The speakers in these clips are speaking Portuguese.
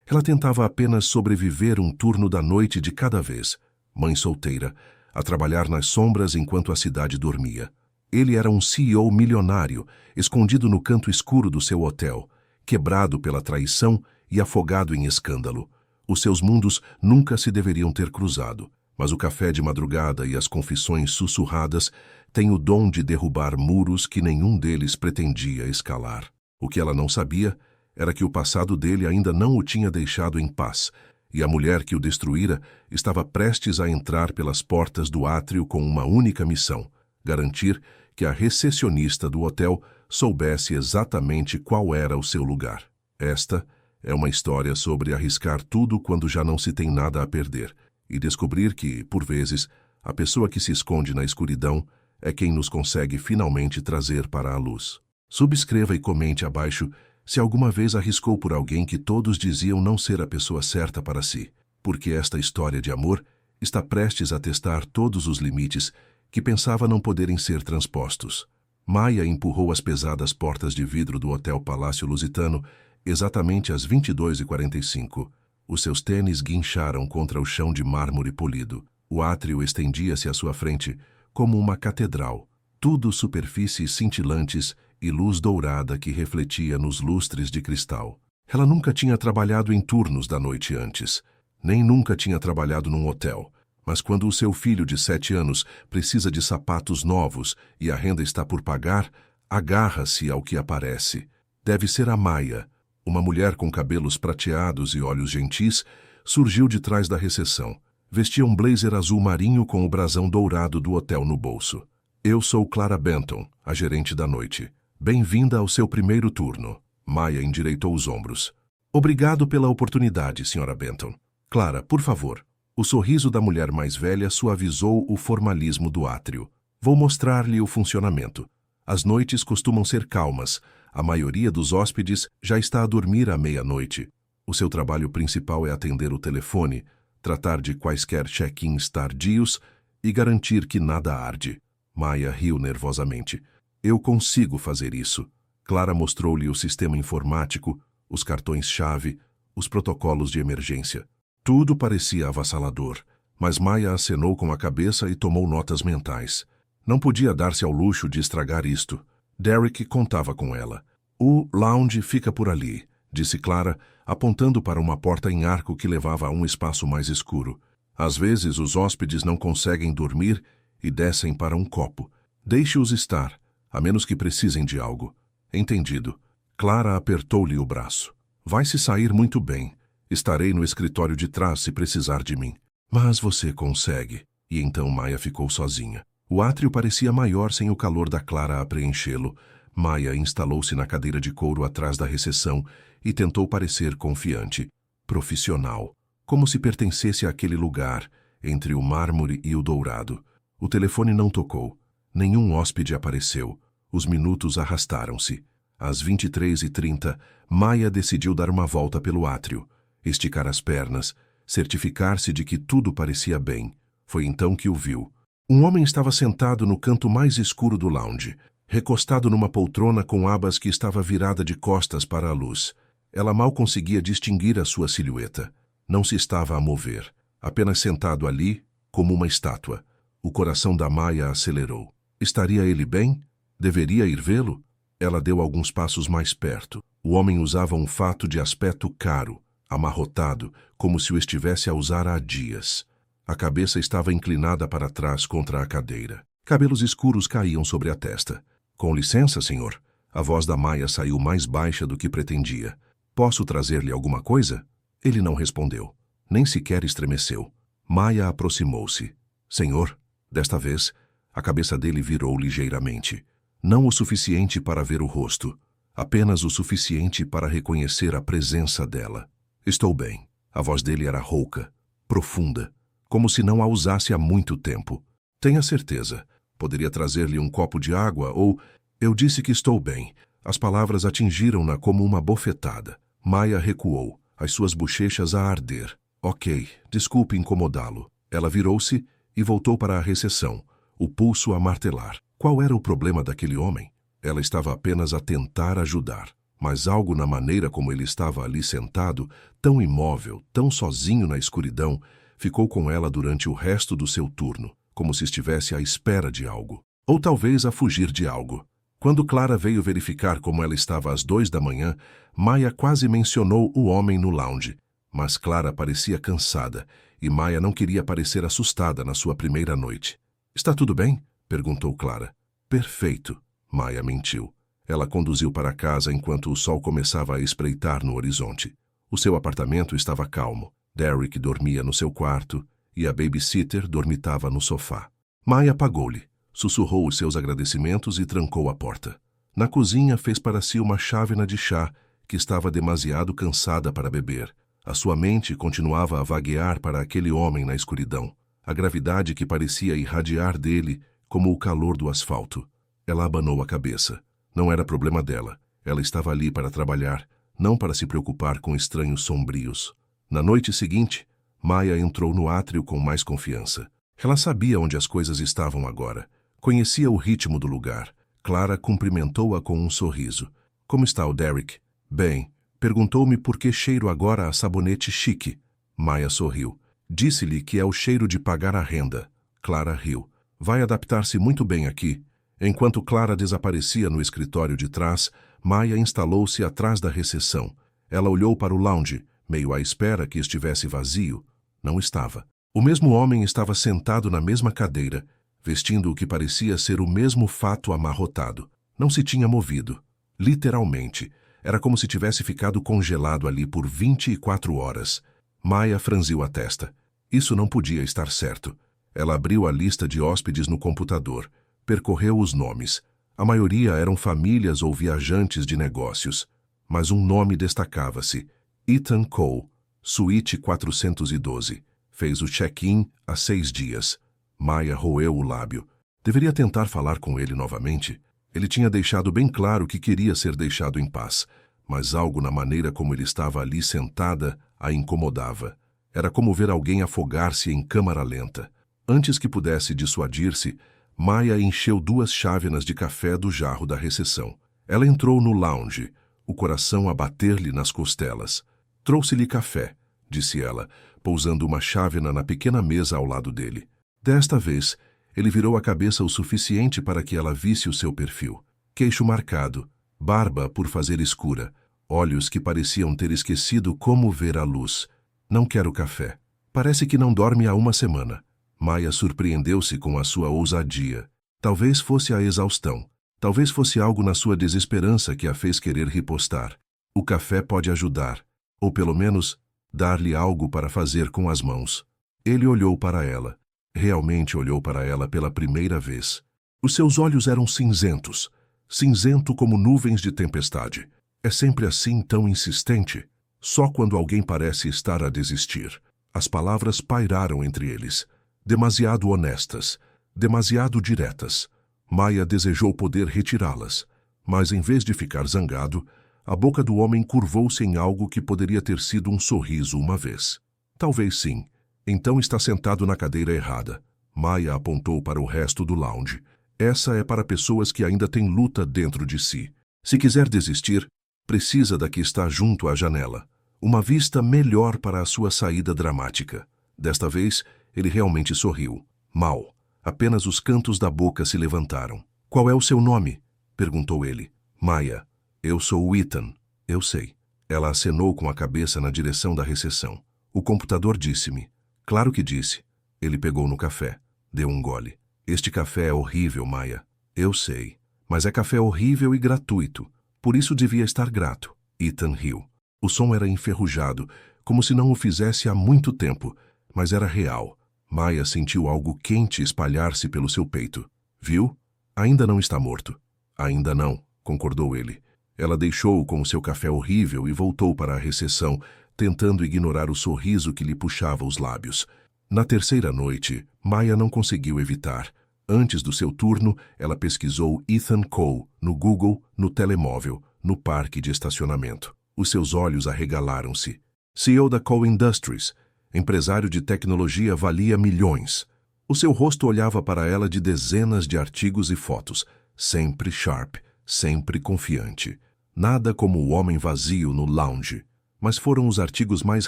Ela tentava apenas sobreviver um turno da noite de cada vez, mãe solteira, a trabalhar nas sombras enquanto a cidade dormia. Ele era um CEO milionário, escondido no canto escuro do seu hotel, quebrado pela traição e afogado em escândalo. Os seus mundos nunca se deveriam ter cruzado, mas o café de madrugada e as confissões sussurradas têm o dom de derrubar muros que nenhum deles pretendia escalar. O que ela não sabia era que o passado dele ainda não o tinha deixado em paz, e a mulher que o destruíra estava prestes a entrar pelas portas do átrio com uma única missão: garantir que a recepcionista do hotel soubesse exatamente qual era o seu lugar. Esta é uma história sobre arriscar tudo quando já não se tem nada a perder, e descobrir que, por vezes, a pessoa que se esconde na escuridão é quem nos consegue finalmente trazer para a luz. Subscreva e comente abaixo se alguma vez arriscou por alguém que todos diziam não ser a pessoa certa para si, porque esta história de amor está prestes a testar todos os limites que pensava não poderem ser transpostos. Maia empurrou as pesadas portas de vidro do Hotel Palácio Lusitano exatamente às 22h45. Os seus tênis guincharam contra o chão de mármore polido. O átrio estendia-se à sua frente como uma catedral, tudo superfícies cintilantes e luz dourada que refletia nos lustres de cristal. Ela nunca tinha trabalhado em turnos da noite antes, nem nunca tinha trabalhado num hotel. Mas quando o seu filho de 7 anos precisa de sapatos novos e a renda está por pagar, agarra-se ao que aparece. Deve ser a Maia, uma mulher com cabelos prateados e olhos gentis, surgiu de trás da recepção. Vestia um blazer azul marinho com o brasão dourado do hotel no bolso. Eu sou Clara Benton, a gerente da noite. Bem-vinda ao seu primeiro turno. Maia endireitou os ombros. Obrigado pela oportunidade, Sra. Benton. Clara, por favor. O sorriso da mulher mais velha suavizou o formalismo do átrio. Vou mostrar-lhe o funcionamento. As noites costumam ser calmas. A maioria dos hóspedes já está a dormir à meia-noite. O seu trabalho principal é atender o telefone, tratar de quaisquer check-ins tardios e garantir que nada arde. Maia riu nervosamente. Eu consigo fazer isso. Clara mostrou-lhe o sistema informático, os cartões-chave, os protocolos de emergência. Tudo parecia avassalador, mas Maia acenou com a cabeça e tomou notas mentais. Não podia dar-se ao luxo de estragar isto. Derek contava com ela. O lounge fica por ali, disse Clara, apontando para uma porta em arco que levava a um espaço mais escuro. Às vezes os hóspedes não conseguem dormir e descem para um copo. Deixe-os estar, a menos que precisem de algo. Entendido. Clara apertou-lhe o braço. Vai se sair muito bem. Estarei no escritório de trás se precisar de mim. Mas você consegue. E então Maia ficou sozinha. O átrio parecia maior sem o calor da Clara a preenchê-lo. Maia instalou-se na cadeira de couro atrás da recepção e tentou parecer confiante, profissional, como se pertencesse àquele lugar, entre o mármore e o dourado. O telefone não tocou. Nenhum hóspede apareceu. Os minutos arrastaram-se. Às 23h30, Maia decidiu dar uma volta pelo átrio, esticar as pernas, certificar-se de que tudo parecia bem. Foi então que o viu. Um homem estava sentado no canto mais escuro do lounge, recostado numa poltrona com abas que estava virada de costas para a luz. Ela mal conseguia distinguir a sua silhueta. Não se estava a mover, apenas sentado ali, como uma estátua. O coração da Maia acelerou. Estaria ele bem? Deveria ir vê-lo? Ela deu alguns passos mais perto. O homem usava um fato de aspecto caro, amarrotado, como se o estivesse a usar há dias. A cabeça estava inclinada para trás contra a cadeira. Cabelos escuros caíam sobre a testa. Com licença, senhor. A voz da Maia saiu mais baixa do que pretendia. Posso trazer-lhe alguma coisa? Ele não respondeu. Nem sequer estremeceu. Maia aproximou-se. Senhor, desta vez, a cabeça dele virou ligeiramente. Não o suficiente para ver o rosto, apenas o suficiente para reconhecer a presença dela. Estou bem. A voz dele era rouca, profunda, como se não a usasse há muito tempo. Tenha certeza. Poderia trazer-lhe um copo de água ou... Eu disse que estou bem. As palavras atingiram-na como uma bofetada. Maia recuou, as suas bochechas a arder. Ok, desculpe incomodá-lo. Ela virou-se e voltou para a recepção, o pulso a martelar. Qual era o problema daquele homem? Ela estava apenas a tentar ajudar. mas algo na maneira como ele estava ali sentado, tão imóvel, tão sozinho na escuridão, ficou com ela durante o resto do seu turno, como se estivesse à espera de algo. Ou talvez a fugir de algo. Quando Clara veio verificar como ela estava às 2 da manhã, Maya quase mencionou o homem no lounge. Mas Clara parecia cansada, e Maya não queria parecer assustada na sua primeira noite. "Está tudo bem?" perguntou Clara. "Perfeito." Maya mentiu. Ela conduziu para casa enquanto o sol começava a espreitar no horizonte. O seu apartamento estava calmo. Derek dormia no seu quarto e a babysitter dormitava no sofá. Maya pagou-lhe, sussurrou os seus agradecimentos e trancou a porta. Na cozinha fez para si uma chávena de chá, que estava demasiado cansada para beber. A sua mente continuava a vaguear para aquele homem na escuridão, a gravidade que parecia irradiar dele como o calor do asfalto. Ela abanou a cabeça. Não era problema dela. Ela estava ali para trabalhar, não para se preocupar com estranhos sombrios. Na noite seguinte, Maya entrou no átrio com mais confiança. Ela sabia onde as coisas estavam agora. Conhecia o ritmo do lugar. Clara cumprimentou-a com um sorriso. "Como está o Derek?" "Bem." Perguntou-me por que cheiro agora a sabonete chique. Maya sorriu. "Disse-lhe que é o cheiro de pagar a renda." Clara riu. "Vai adaptar-se muito bem aqui." Enquanto Clara desaparecia no escritório de trás, Maya instalou-se atrás da recepção. Ela olhou para o lounge, meio à espera que estivesse vazio. Não estava. O mesmo homem estava sentado na mesma cadeira, vestindo o que parecia ser o mesmo fato amarrotado. Não se tinha movido. Literalmente. Era como se tivesse ficado congelado ali por 24 horas. Maya franziu a testa. Isso não podia estar certo. Ela abriu a lista de hóspedes no computador. Percorreu os nomes. A maioria eram famílias ou viajantes de negócios. Mas um nome destacava-se. Ethan Cole, suíte 412. Fez o check-in há 6 dias. Maya roeu o lábio. Deveria tentar falar com ele novamente. Ele tinha deixado bem claro que queria ser deixado em paz, mas algo na maneira como ele estava ali sentada a incomodava. Era como ver alguém afogar-se em câmara lenta. Antes que pudesse dissuadir-se, Maya encheu 2 chávenas de café do jarro da recepção. Ela entrou no lounge, o coração a bater-lhe nas costelas. "Trouxe-lhe café", disse ela, pousando uma chávena na pequena mesa ao lado dele. Desta vez, ele virou a cabeça o suficiente para que ela visse o seu perfil. Queixo marcado, barba por fazer escura, olhos que pareciam ter esquecido como ver a luz. "Não quero café. Parece que não dorme há 1 semana." Maya surpreendeu-se com a sua ousadia. Talvez fosse a exaustão. Talvez fosse algo na sua desesperança que a fez querer ripostar. O café pode ajudar, ou pelo menos, dar-lhe algo para fazer com as mãos. Ele olhou para ela. Realmente olhou para ela pela primeira vez. Os seus olhos eram cinzentos. Cinzento como nuvens de tempestade. É sempre assim tão insistente? Só quando alguém parece estar a desistir. As palavras pairaram entre eles. Demasiado honestas. Demasiado diretas. Maya desejou poder retirá-las. Mas em vez de ficar zangado, a boca do homem curvou-se em algo que poderia ter sido um sorriso uma vez. Talvez sim. Então está sentado na cadeira errada. Maya apontou para o resto do lounge. Essa é para pessoas que ainda têm luta dentro de si. Se quiser desistir, precisa da que está junto à janela. Uma vista melhor para a sua saída dramática. Desta vez, ele realmente sorriu. Mal. Apenas os cantos da boca se levantaram. "Qual é o seu nome?" perguntou ele. "Maya." "Eu sou o Ethan." "Eu sei." Ela acenou com a cabeça na direção da recepção. "O computador disse-me." "Claro que disse." Ele pegou no café. Deu um gole. "Este café é horrível, Maya." "Eu sei. Mas é café horrível e gratuito. Por isso devia estar grato." Ethan riu. O som era enferrujado, como se não o fizesse há muito tempo, mas era real. Maya sentiu algo quente espalhar-se pelo seu peito. "Viu? Ainda não está morto." "Ainda não", concordou ele. Ela deixou-o com o seu café horrível e voltou para a recepção, tentando ignorar o sorriso que lhe puxava os lábios. Na terceira noite, Maya não conseguiu evitar. Antes do seu turno, ela pesquisou Ethan Cole no Google, no telemóvel, no parque de estacionamento. Os seus olhos arregalaram-se. CEO da Cole Industries, empresário de tecnologia, valia milhões. O seu rosto olhava para ela de dezenas de artigos e fotos, sempre sharp, sempre confiante. Nada como o homem vazio no lounge. Mas foram os artigos mais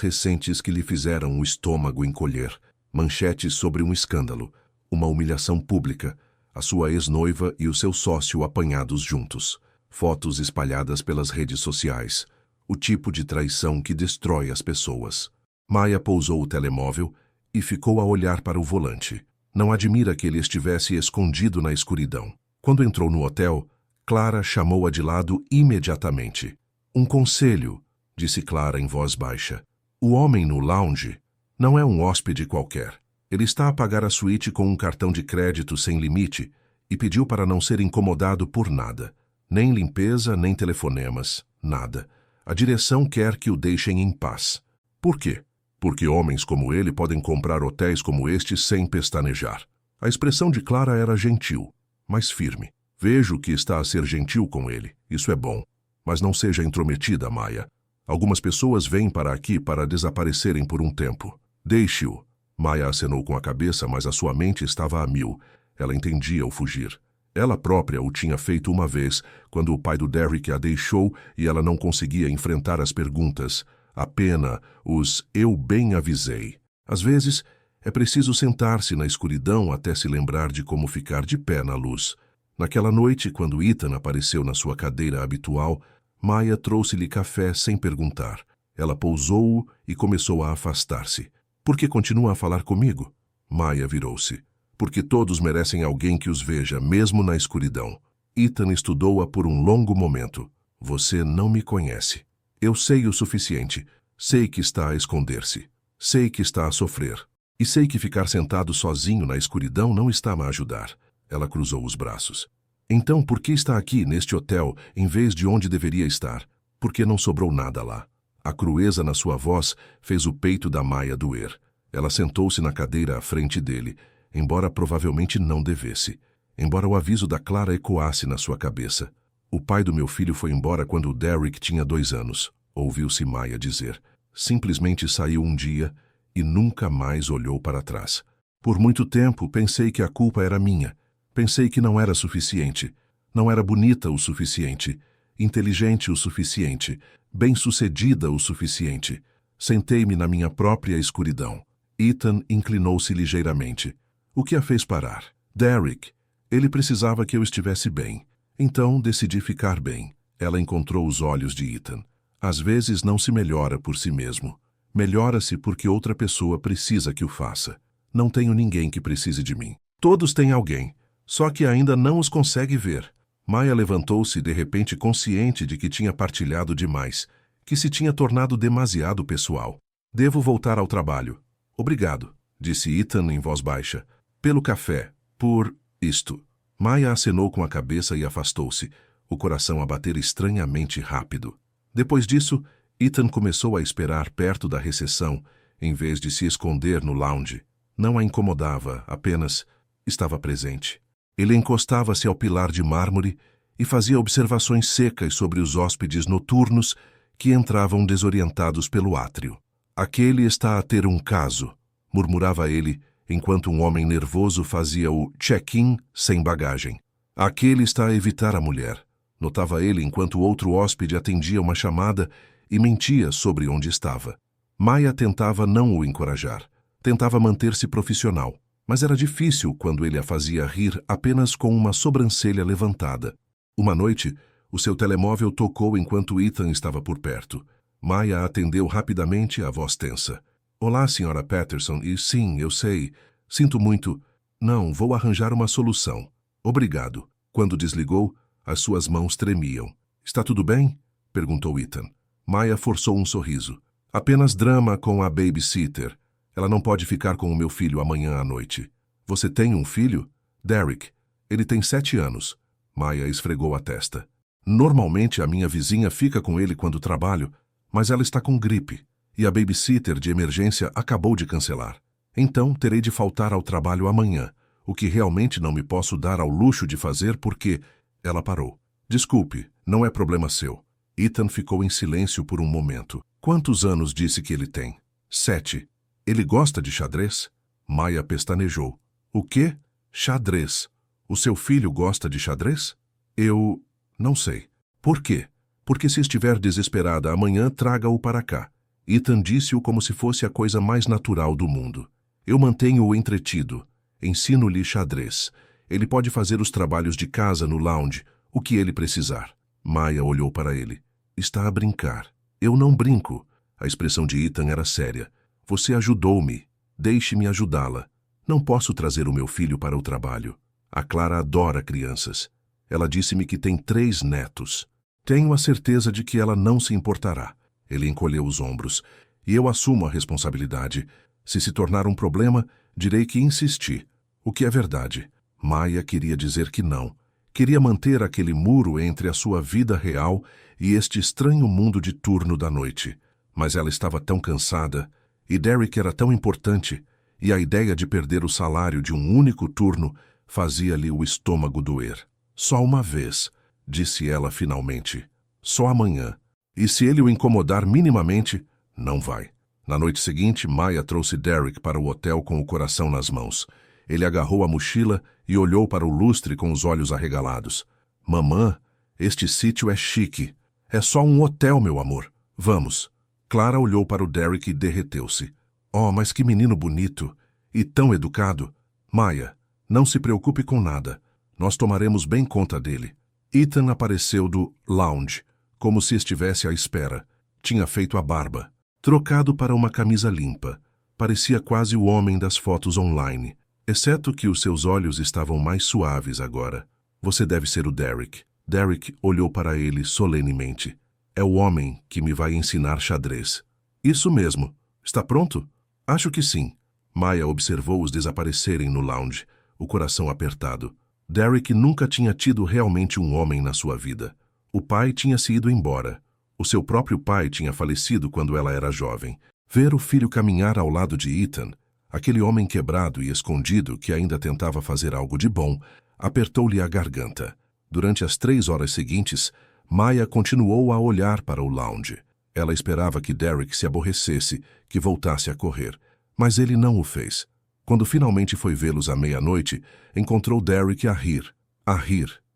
recentes que lhe fizeram o estômago encolher. Manchetes sobre um escândalo, uma humilhação pública, a sua ex-noiva e o seu sócio apanhados juntos. Fotos espalhadas pelas redes sociais. O tipo de traição que destrói as pessoas. Maya pousou o telemóvel e ficou a olhar para o volante. Não admira que ele estivesse escondido na escuridão. Quando entrou no hotel, Clara chamou-a de lado imediatamente. Um conselho, disse Clara em voz baixa. O homem no lounge não é um hóspede qualquer. Ele está a pagar a suíte com um cartão de crédito sem limite e pediu para não ser incomodado por nada. Nem limpeza, nem telefonemas, nada. A direção quer que o deixem em paz. Por quê? Porque homens como ele podem comprar hotéis como este sem pestanejar. A expressão de Clara era gentil, mas firme. Vejo que está a ser gentil com ele. Isso é bom. Mas não seja intrometida, Maya. Algumas pessoas vêm para aqui para desaparecerem por um tempo. Deixe-o. Maya acenou com a cabeça, mas a sua mente estava a mil. Ela entendia o fugir. Ela própria o tinha feito uma vez, quando o pai do Derrick a deixou e ela não conseguia enfrentar as perguntas. A pena, os "eu bem avisei". Às vezes, é preciso sentar-se na escuridão até se lembrar de como ficar de pé na luz. Naquela noite, quando Ethan apareceu na sua cadeira habitual, Maya trouxe-lhe café sem perguntar. Ela pousou-o e começou a afastar-se. Por que continua a falar comigo? Maya virou-se. Porque todos merecem alguém que os veja, mesmo na escuridão. Ethan estudou-a por um longo momento. Você não me conhece. Eu sei o suficiente. Sei que está a esconder-se. Sei que está a sofrer. E sei que ficar sentado sozinho na escuridão não está a ajudar. Ela cruzou os braços. Então, por que está aqui, neste hotel, em vez de onde deveria estar? Porque não sobrou nada lá. A crueza na sua voz fez o peito da Maya doer. Ela sentou-se na cadeira à frente dele, embora provavelmente não devesse. Embora o aviso da Clara ecoasse na sua cabeça. O pai do meu filho foi embora quando o Derrick tinha 2 anos, ouviu-se Maya dizer. Simplesmente saiu um dia e nunca mais olhou para trás. Por muito tempo pensei que a culpa era minha. Pensei que não era suficiente. Não era bonita o suficiente. Inteligente o suficiente. Bem-sucedida o suficiente. Sentei-me na minha própria escuridão. Ethan inclinou-se ligeiramente. O que a fez parar? Derrick. Ele precisava que eu estivesse bem. Então decidi ficar bem. Ela encontrou os olhos de Ethan. Às vezes não se melhora por si mesmo. Melhora-se porque outra pessoa precisa que o faça. Não tenho ninguém que precise de mim. Todos têm alguém, só que ainda não os consegue ver. Maya levantou-se de repente consciente de que tinha partilhado demais, que se tinha tornado demasiado pessoal. Devo voltar ao trabalho. Obrigado, disse Ethan em voz baixa. Pelo café, por isto. Maya acenou com a cabeça e afastou-se, o coração a bater estranhamente rápido. Depois disso, Ethan começou a esperar perto da recepção, em vez de se esconder no lounge. Não a incomodava, apenas estava presente. Ele encostava-se ao pilar de mármore e fazia observações secas sobre os hóspedes noturnos que entravam desorientados pelo átrio. Aquele está a ter um caso, murmurava ele, enquanto um homem nervoso fazia o check-in sem bagagem. Aquele está a evitar a mulher, notava ele enquanto outro hóspede atendia uma chamada e mentia sobre onde estava. Maya tentava não o encorajar. Tentava manter-se profissional, mas era difícil quando ele a fazia rir apenas com uma sobrancelha levantada. Uma noite, o seu telemóvel tocou enquanto Ethan estava por perto. Maya atendeu rapidamente, a voz tensa. Olá, Sra. Patterson, e sim, eu sei. Sinto muito. Não, vou arranjar uma solução. Obrigado. Quando desligou, as suas mãos tremiam. Está tudo bem? Perguntou Ethan. Maya forçou um sorriso. Apenas drama com a babysitter. Ela não pode ficar com o meu filho amanhã à noite. Você tem um filho? Derrick. Ele tem 7 anos. Maya esfregou a testa. Normalmente a minha vizinha fica com ele quando trabalho, mas ela está com gripe, e a babysitter de emergência acabou de cancelar. Então terei de faltar ao trabalho amanhã, o que realmente não me posso dar ao luxo de fazer porque... Ela parou. Desculpe, não é problema seu. Ethan ficou em silêncio por um momento. Quantos anos disse que ele tem? 7. Ele gosta de xadrez? Maya pestanejou. O quê? Xadrez. O seu filho gosta de xadrez? Eu... não sei. Por quê? Porque se estiver desesperada amanhã, traga-o para cá. Ethan disse-o como se fosse a coisa mais natural do mundo. Eu mantenho-o entretido. Ensino-lhe xadrez. Ele pode fazer os trabalhos de casa no lounge, o que ele precisar. Maya olhou para ele. Está a brincar. Eu não brinco. A expressão de Ethan era séria. Você ajudou-me. Deixe-me ajudá-la. Não posso trazer o meu filho para o trabalho. A Clara adora crianças. Ela disse-me que tem 3 netos. Tenho a certeza de que ela não se importará. Ele encolheu os ombros. E eu assumo a responsabilidade. Se tornar um problema, direi que insisti. O que é verdade. Maya queria dizer que não. Queria manter aquele muro entre a sua vida real e este estranho mundo de turno da noite. Mas ela estava tão cansada, e Derek era tão importante, e a ideia de perder o salário de um único turno fazia-lhe o estômago doer. Só uma vez, disse ela finalmente. Só amanhã. E se ele o incomodar minimamente, não vai. Na noite seguinte, Maya trouxe Derek para o hotel com o coração nas mãos. Ele agarrou a mochila e olhou para o lustre com os olhos arregalados. Mamã, este sítio é chique. É só um hotel, meu amor. Vamos. Clara olhou para o Derek e derreteu-se. Oh, mas que menino bonito. E tão educado. Maya, não se preocupe com nada. Nós tomaremos bem conta dele. Ethan apareceu do lounge, como se estivesse à espera. Tinha feito a barba. Trocado para uma camisa limpa. Parecia quase o homem das fotos online. Exceto que os seus olhos estavam mais suaves agora. Você deve ser o Derek. Derek olhou para ele solenemente. É o homem que me vai ensinar xadrez. Isso mesmo. Está pronto? Acho que sim. Maya observou-os desaparecerem no lounge, o coração apertado. Derek nunca tinha tido realmente um homem na sua vida. O pai tinha se ido embora. O seu próprio pai tinha falecido quando ela era jovem. Ver o filho caminhar ao lado de Ethan, aquele homem quebrado e escondido que ainda tentava fazer algo de bom, apertou-lhe a garganta. Durante as 3 horas seguintes, Maya continuou a olhar para o lounge. Ela esperava que Derek se aborrecesse, que voltasse a correr. Mas ele não o fez. Quando finalmente foi vê-los à meia-noite, encontrou Derek a rir,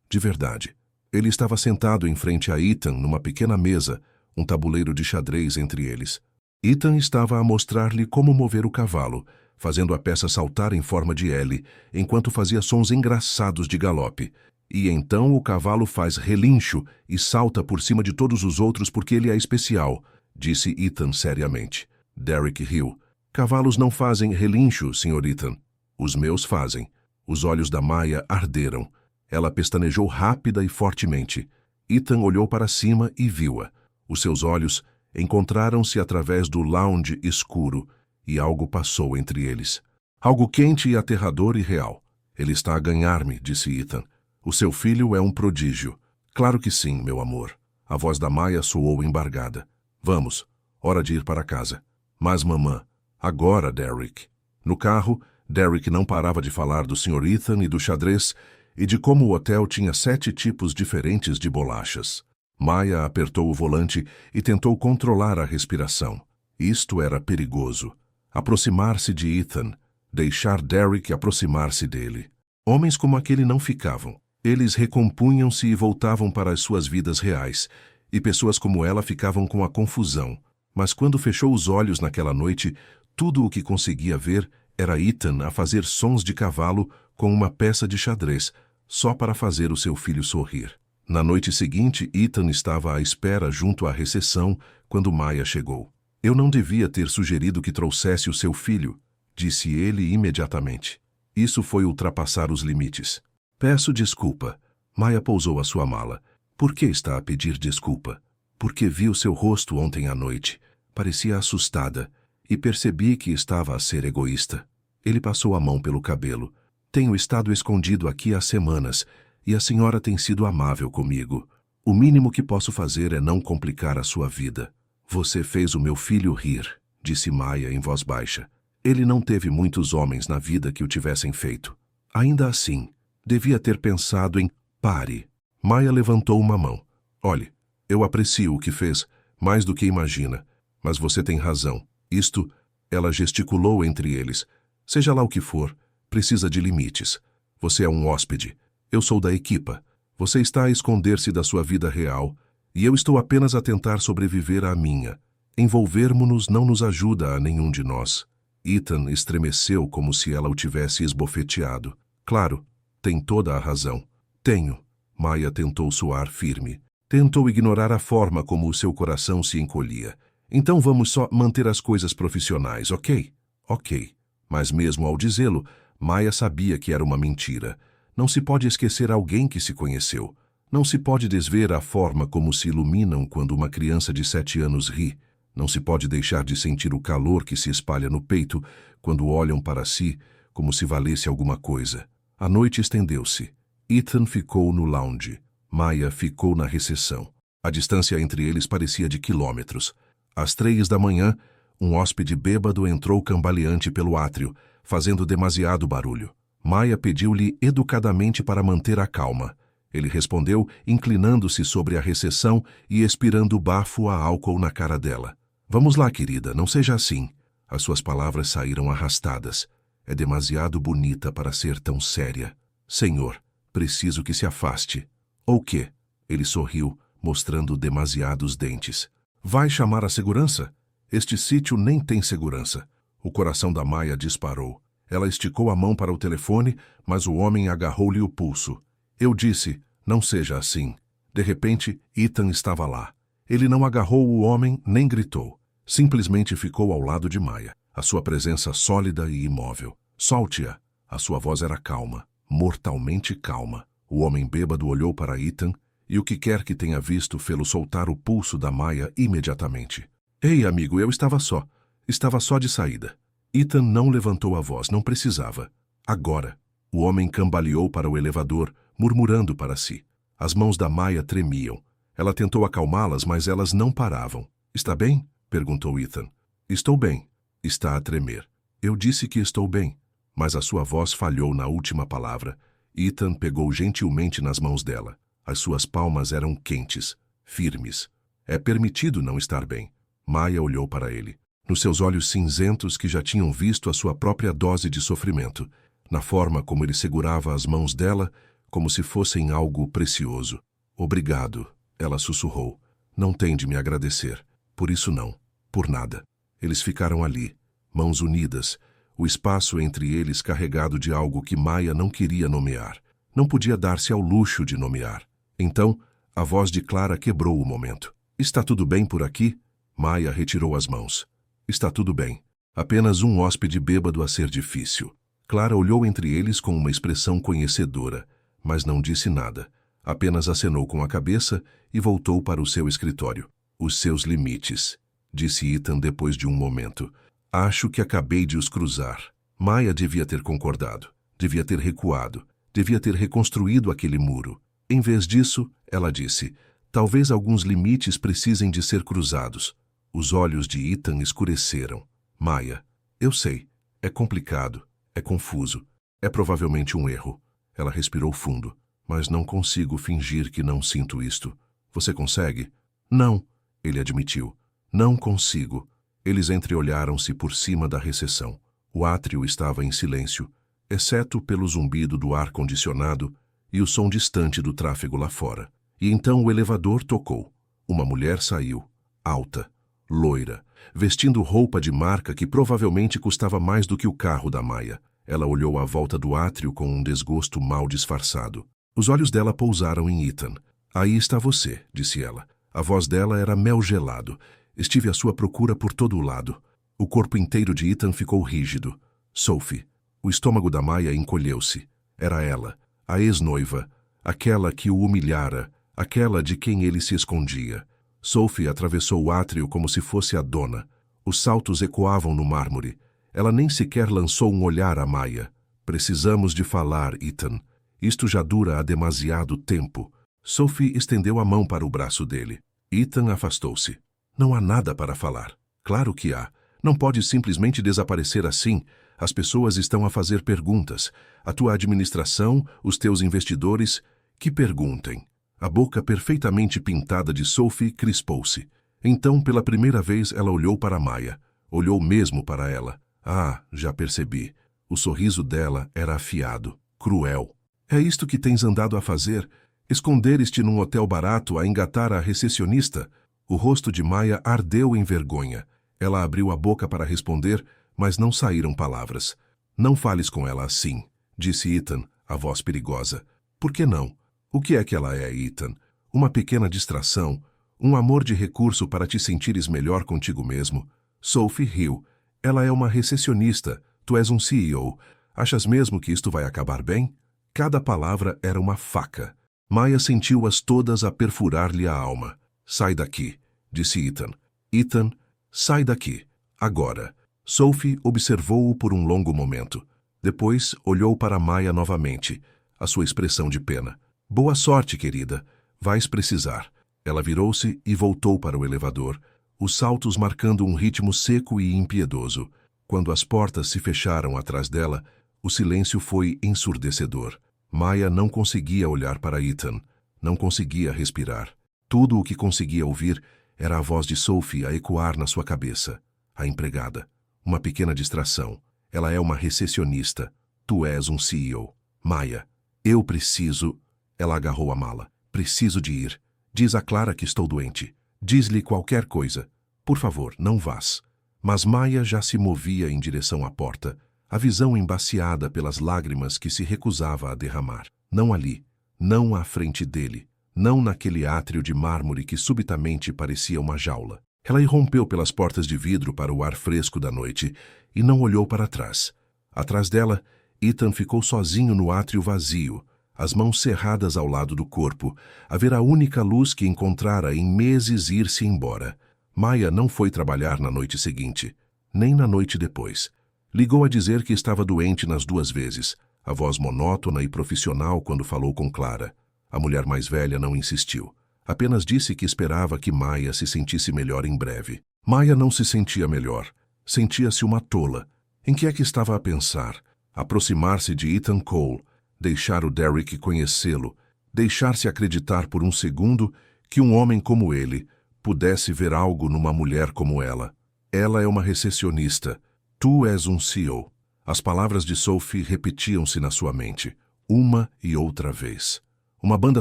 de verdade. Ele estava sentado em frente a Ethan numa pequena mesa, um tabuleiro de xadrez entre eles. Ethan estava a mostrar-lhe como mover o cavalo, fazendo a peça saltar em forma de L, enquanto fazia sons engraçados de galope. E então o cavalo faz relincho e salta por cima de todos os outros porque ele é especial, disse Ethan seriamente. Derek riu. Cavalos não fazem relincho, Sr. Ethan. Os meus fazem. Os olhos da Maya arderam. Ela pestanejou rápida e fortemente. Ethan olhou para cima e viu-a. Os seus olhos encontraram-se através do lounge escuro e algo passou entre eles. Algo quente e aterrador e real. Ele está a ganhar-me, disse Ethan. O seu filho é um prodígio. Claro que sim, meu amor. A voz da Maya soou embargada. Vamos, hora de ir para casa. Mas, mamã, agora, Derek. No carro, Derek não parava de falar do Sr. Ethan e do xadrez e de como o hotel tinha 7 tipos diferentes de bolachas. Maya apertou o volante e tentou controlar a respiração. Isto era perigoso. Aproximar-se de Ethan, deixar Derek aproximar-se dele. Homens como aquele não ficavam. Eles recompunham-se e voltavam para as suas vidas reais, e pessoas como ela ficavam com a confusão. Mas quando fechou os olhos naquela noite, tudo o que conseguia ver era Ethan a fazer sons de cavalo com uma peça de xadrez, só para fazer o seu filho sorrir. Na noite seguinte, Ethan estava à espera junto à recepção quando Maya chegou. Eu não devia ter sugerido que trouxesse o seu filho, disse ele imediatamente. Isso foi ultrapassar os limites. Peço desculpa. Maya pousou a sua mala. Por que está a pedir desculpa? Porque vi o seu rosto ontem à noite. Parecia assustada e percebi que estava a ser egoísta. Ele passou a mão pelo cabelo. Tenho estado escondido aqui há semanas e a senhora tem sido amável comigo. O mínimo que posso fazer é não complicar a sua vida. Você fez o meu filho rir, disse Maya em voz baixa. Ele não teve muitos homens na vida que o tivessem feito. Ainda assim, devia ter pensado em pare. Maya levantou uma mão. Olhe, eu aprecio o que fez, mais do que imagina. Mas você tem razão. Isto, ela gesticulou entre eles. Seja lá o que for, precisa de limites. Você é um hóspede. Eu sou da equipa. Você está a esconder-se da sua vida real. E eu estou apenas a tentar sobreviver à minha. Envolvermos-nos não nos ajuda a nenhum de nós. Ethan estremeceu como se ela o tivesse esbofeteado. Claro, tem toda a razão. Tenho. Maya tentou soar firme. Tentou ignorar a forma como o seu coração se encolhia. Então vamos só manter as coisas profissionais, ok? Ok. Mas mesmo ao dizê-lo, Maya sabia que era uma mentira. Não se pode esquecer alguém que se conheceu. Não se pode desver a forma como se iluminam quando uma criança de 7 anos ri. Não se pode deixar de sentir o calor que se espalha no peito quando olham para si como se valesse alguma coisa. A noite estendeu-se. Ethan ficou no lounge. Maya ficou na recepção. A distância entre eles parecia de quilômetros. Às 3 da manhã, um hóspede bêbado entrou cambaleante pelo átrio, fazendo demasiado barulho. Maya pediu-lhe educadamente para manter a calma. Ele respondeu, inclinando-se sobre a recepção e expirando bafo a álcool na cara dela. Vamos lá, querida, não seja assim. As suas palavras saíram arrastadas. É demasiado bonita para ser tão séria. Senhor, preciso que se afaste. Ou quê? Ele sorriu, mostrando demasiados dentes. Vai chamar a segurança? Este sítio nem tem segurança. O coração da Maya disparou. Ela esticou a mão para o telefone, mas o homem agarrou-lhe o pulso. Eu disse, não seja assim. De repente, Ethan estava lá. Ele não agarrou o homem nem gritou. Simplesmente ficou ao lado de Maya, a sua presença sólida e imóvel. Solte-a. A sua voz era calma, mortalmente calma. O homem bêbado olhou para Ethan e o que quer que tenha visto fê-lo soltar o pulso da Maya imediatamente. Ei, amigo, eu estava só. Estava só de saída. Ethan não levantou a voz, não precisava. Agora. O homem cambaleou para o elevador, murmurando para si. As mãos da Maya tremiam. Ela tentou acalmá-las, mas elas não paravam. Está bem? Perguntou Ethan. Estou bem. Está a tremer. Eu disse que estou bem. Mas a sua voz falhou na última palavra. Ethan pegou gentilmente nas mãos dela. As suas palmas eram quentes, firmes. É permitido não estar bem. Maya olhou para ele. Nos seus olhos cinzentos que já tinham visto a sua própria dose de sofrimento. Na forma como ele segurava as mãos dela, como se fossem algo precioso. Obrigado, ela sussurrou. Não tem de me agradecer. Por isso não. Por nada. Eles ficaram ali, mãos unidas, o espaço entre eles carregado de algo que Maya não queria nomear. Não podia dar-se ao luxo de nomear. Então, a voz de Clara quebrou o momento. Está tudo bem por aqui? Maya retirou as mãos. Está tudo bem. Apenas um hóspede bêbado a ser difícil. Clara olhou entre eles com uma expressão conhecedora, mas não disse nada. Apenas acenou com a cabeça e voltou para o seu escritório. Os seus limites, disse Ethan depois de um momento. Acho que acabei de os cruzar. Maya devia ter concordado. Devia ter recuado. Devia ter reconstruído aquele muro. Em vez disso, ela disse, talvez alguns limites precisem de ser cruzados. Os olhos de Ethan escureceram. Maya, eu sei. É complicado. É confuso. É provavelmente um erro. Ela respirou fundo. Mas não consigo fingir que não sinto isto. Você consegue? Não, ele admitiu. Não consigo. Eles entreolharam-se por cima da recepção. O átrio estava em silêncio, exceto pelo zumbido do ar-condicionado e o som distante do tráfego lá fora. E então o elevador tocou. Uma mulher saiu, alta, loira, vestindo roupa de marca que provavelmente custava mais do que o carro da Maya. Ela olhou à volta do átrio com um desgosto mal disfarçado. Os olhos dela pousaram em Ethan. Aí está você, disse ela. A voz dela era mel gelado. Estive à sua procura por todo o lado. O corpo inteiro de Ethan ficou rígido. Sophie. O estômago da Maya encolheu-se. Era ela, a ex-noiva, aquela que o humilhara, aquela de quem ele se escondia. Sophie atravessou o átrio como se fosse a dona. Os saltos ecoavam no mármore. Ela nem sequer lançou um olhar a Maya. Precisamos de falar, Ethan. Isto já dura há demasiado tempo. Sophie estendeu a mão para o braço dele. Ethan afastou-se. Não há nada para falar. Claro que há. Não pode simplesmente desaparecer assim. As pessoas estão a fazer perguntas. A tua administração, os teus investidores, que perguntem. A boca perfeitamente pintada de Sophie crispou-se. Então, pela primeira vez, ela olhou para Maya. Olhou mesmo para ela. Ah, já percebi. O sorriso dela era afiado, cruel. É isto que tens andado a fazer? Esconderes-te num hotel barato a engatar a recepcionista? O rosto de Maya ardeu em vergonha. Ela abriu a boca para responder, mas não saíram palavras. Não fales com ela assim, disse Ethan, a voz perigosa. Por que não? O que é que ela é, Ethan? Uma pequena distração, um amor de recurso para te sentires melhor contigo mesmo. Sophie riu. Ela é uma recepcionista, tu és um CEO. Achas mesmo que isto vai acabar bem? Cada palavra era uma faca. Maya sentiu-as todas a perfurar-lhe a alma. Sai daqui, disse Ethan. Ethan, sai daqui. Agora. Sophie observou-o por um longo momento. Depois olhou para Maya novamente, a sua expressão de pena. Boa sorte, querida. Vais precisar. Ela virou-se e voltou para o elevador, os saltos marcando um ritmo seco e impiedoso. Quando as portas se fecharam atrás dela, o silêncio foi ensurdecedor. Maya não conseguia olhar para Ethan, não conseguia respirar. Tudo o que conseguia ouvir era a voz de Sophie a ecoar na sua cabeça. A empregada. Uma pequena distração. Ela é uma recepcionista. Tu és um CEO. Maya, eu preciso... Ela agarrou a mala. Preciso de ir. Diz a Clara que estou doente. Diz-lhe qualquer coisa. Por favor, não vás. Mas Maya já se movia em direção à porta, a visão embaciada pelas lágrimas que se recusava a derramar. Não ali, não à frente dele, não naquele átrio de mármore que subitamente parecia uma jaula. Ela irrompeu pelas portas de vidro para o ar fresco da noite e não olhou para trás. Atrás dela, Ethan ficou sozinho no átrio vazio, as mãos cerradas ao lado do corpo, a ver a única luz que encontrara em meses ir-se embora. Maya não foi trabalhar na noite seguinte, nem na noite depois. Ligou a dizer que estava doente nas duas vezes, a voz monótona e profissional quando falou com Clara. A mulher mais velha não insistiu. Apenas disse que esperava que Maya se sentisse melhor em breve. Maya não se sentia melhor. Sentia-se uma tola. Em que é que estava a pensar? Aproximar-se de Ethan Cole, deixar o Derek conhecê-lo, deixar-se acreditar por um segundo que um homem como ele pudesse ver algo numa mulher como ela. Ela é uma recepcionista. Tu és um CEO. As palavras de Sophie repetiam-se na sua mente, uma e outra vez. Uma banda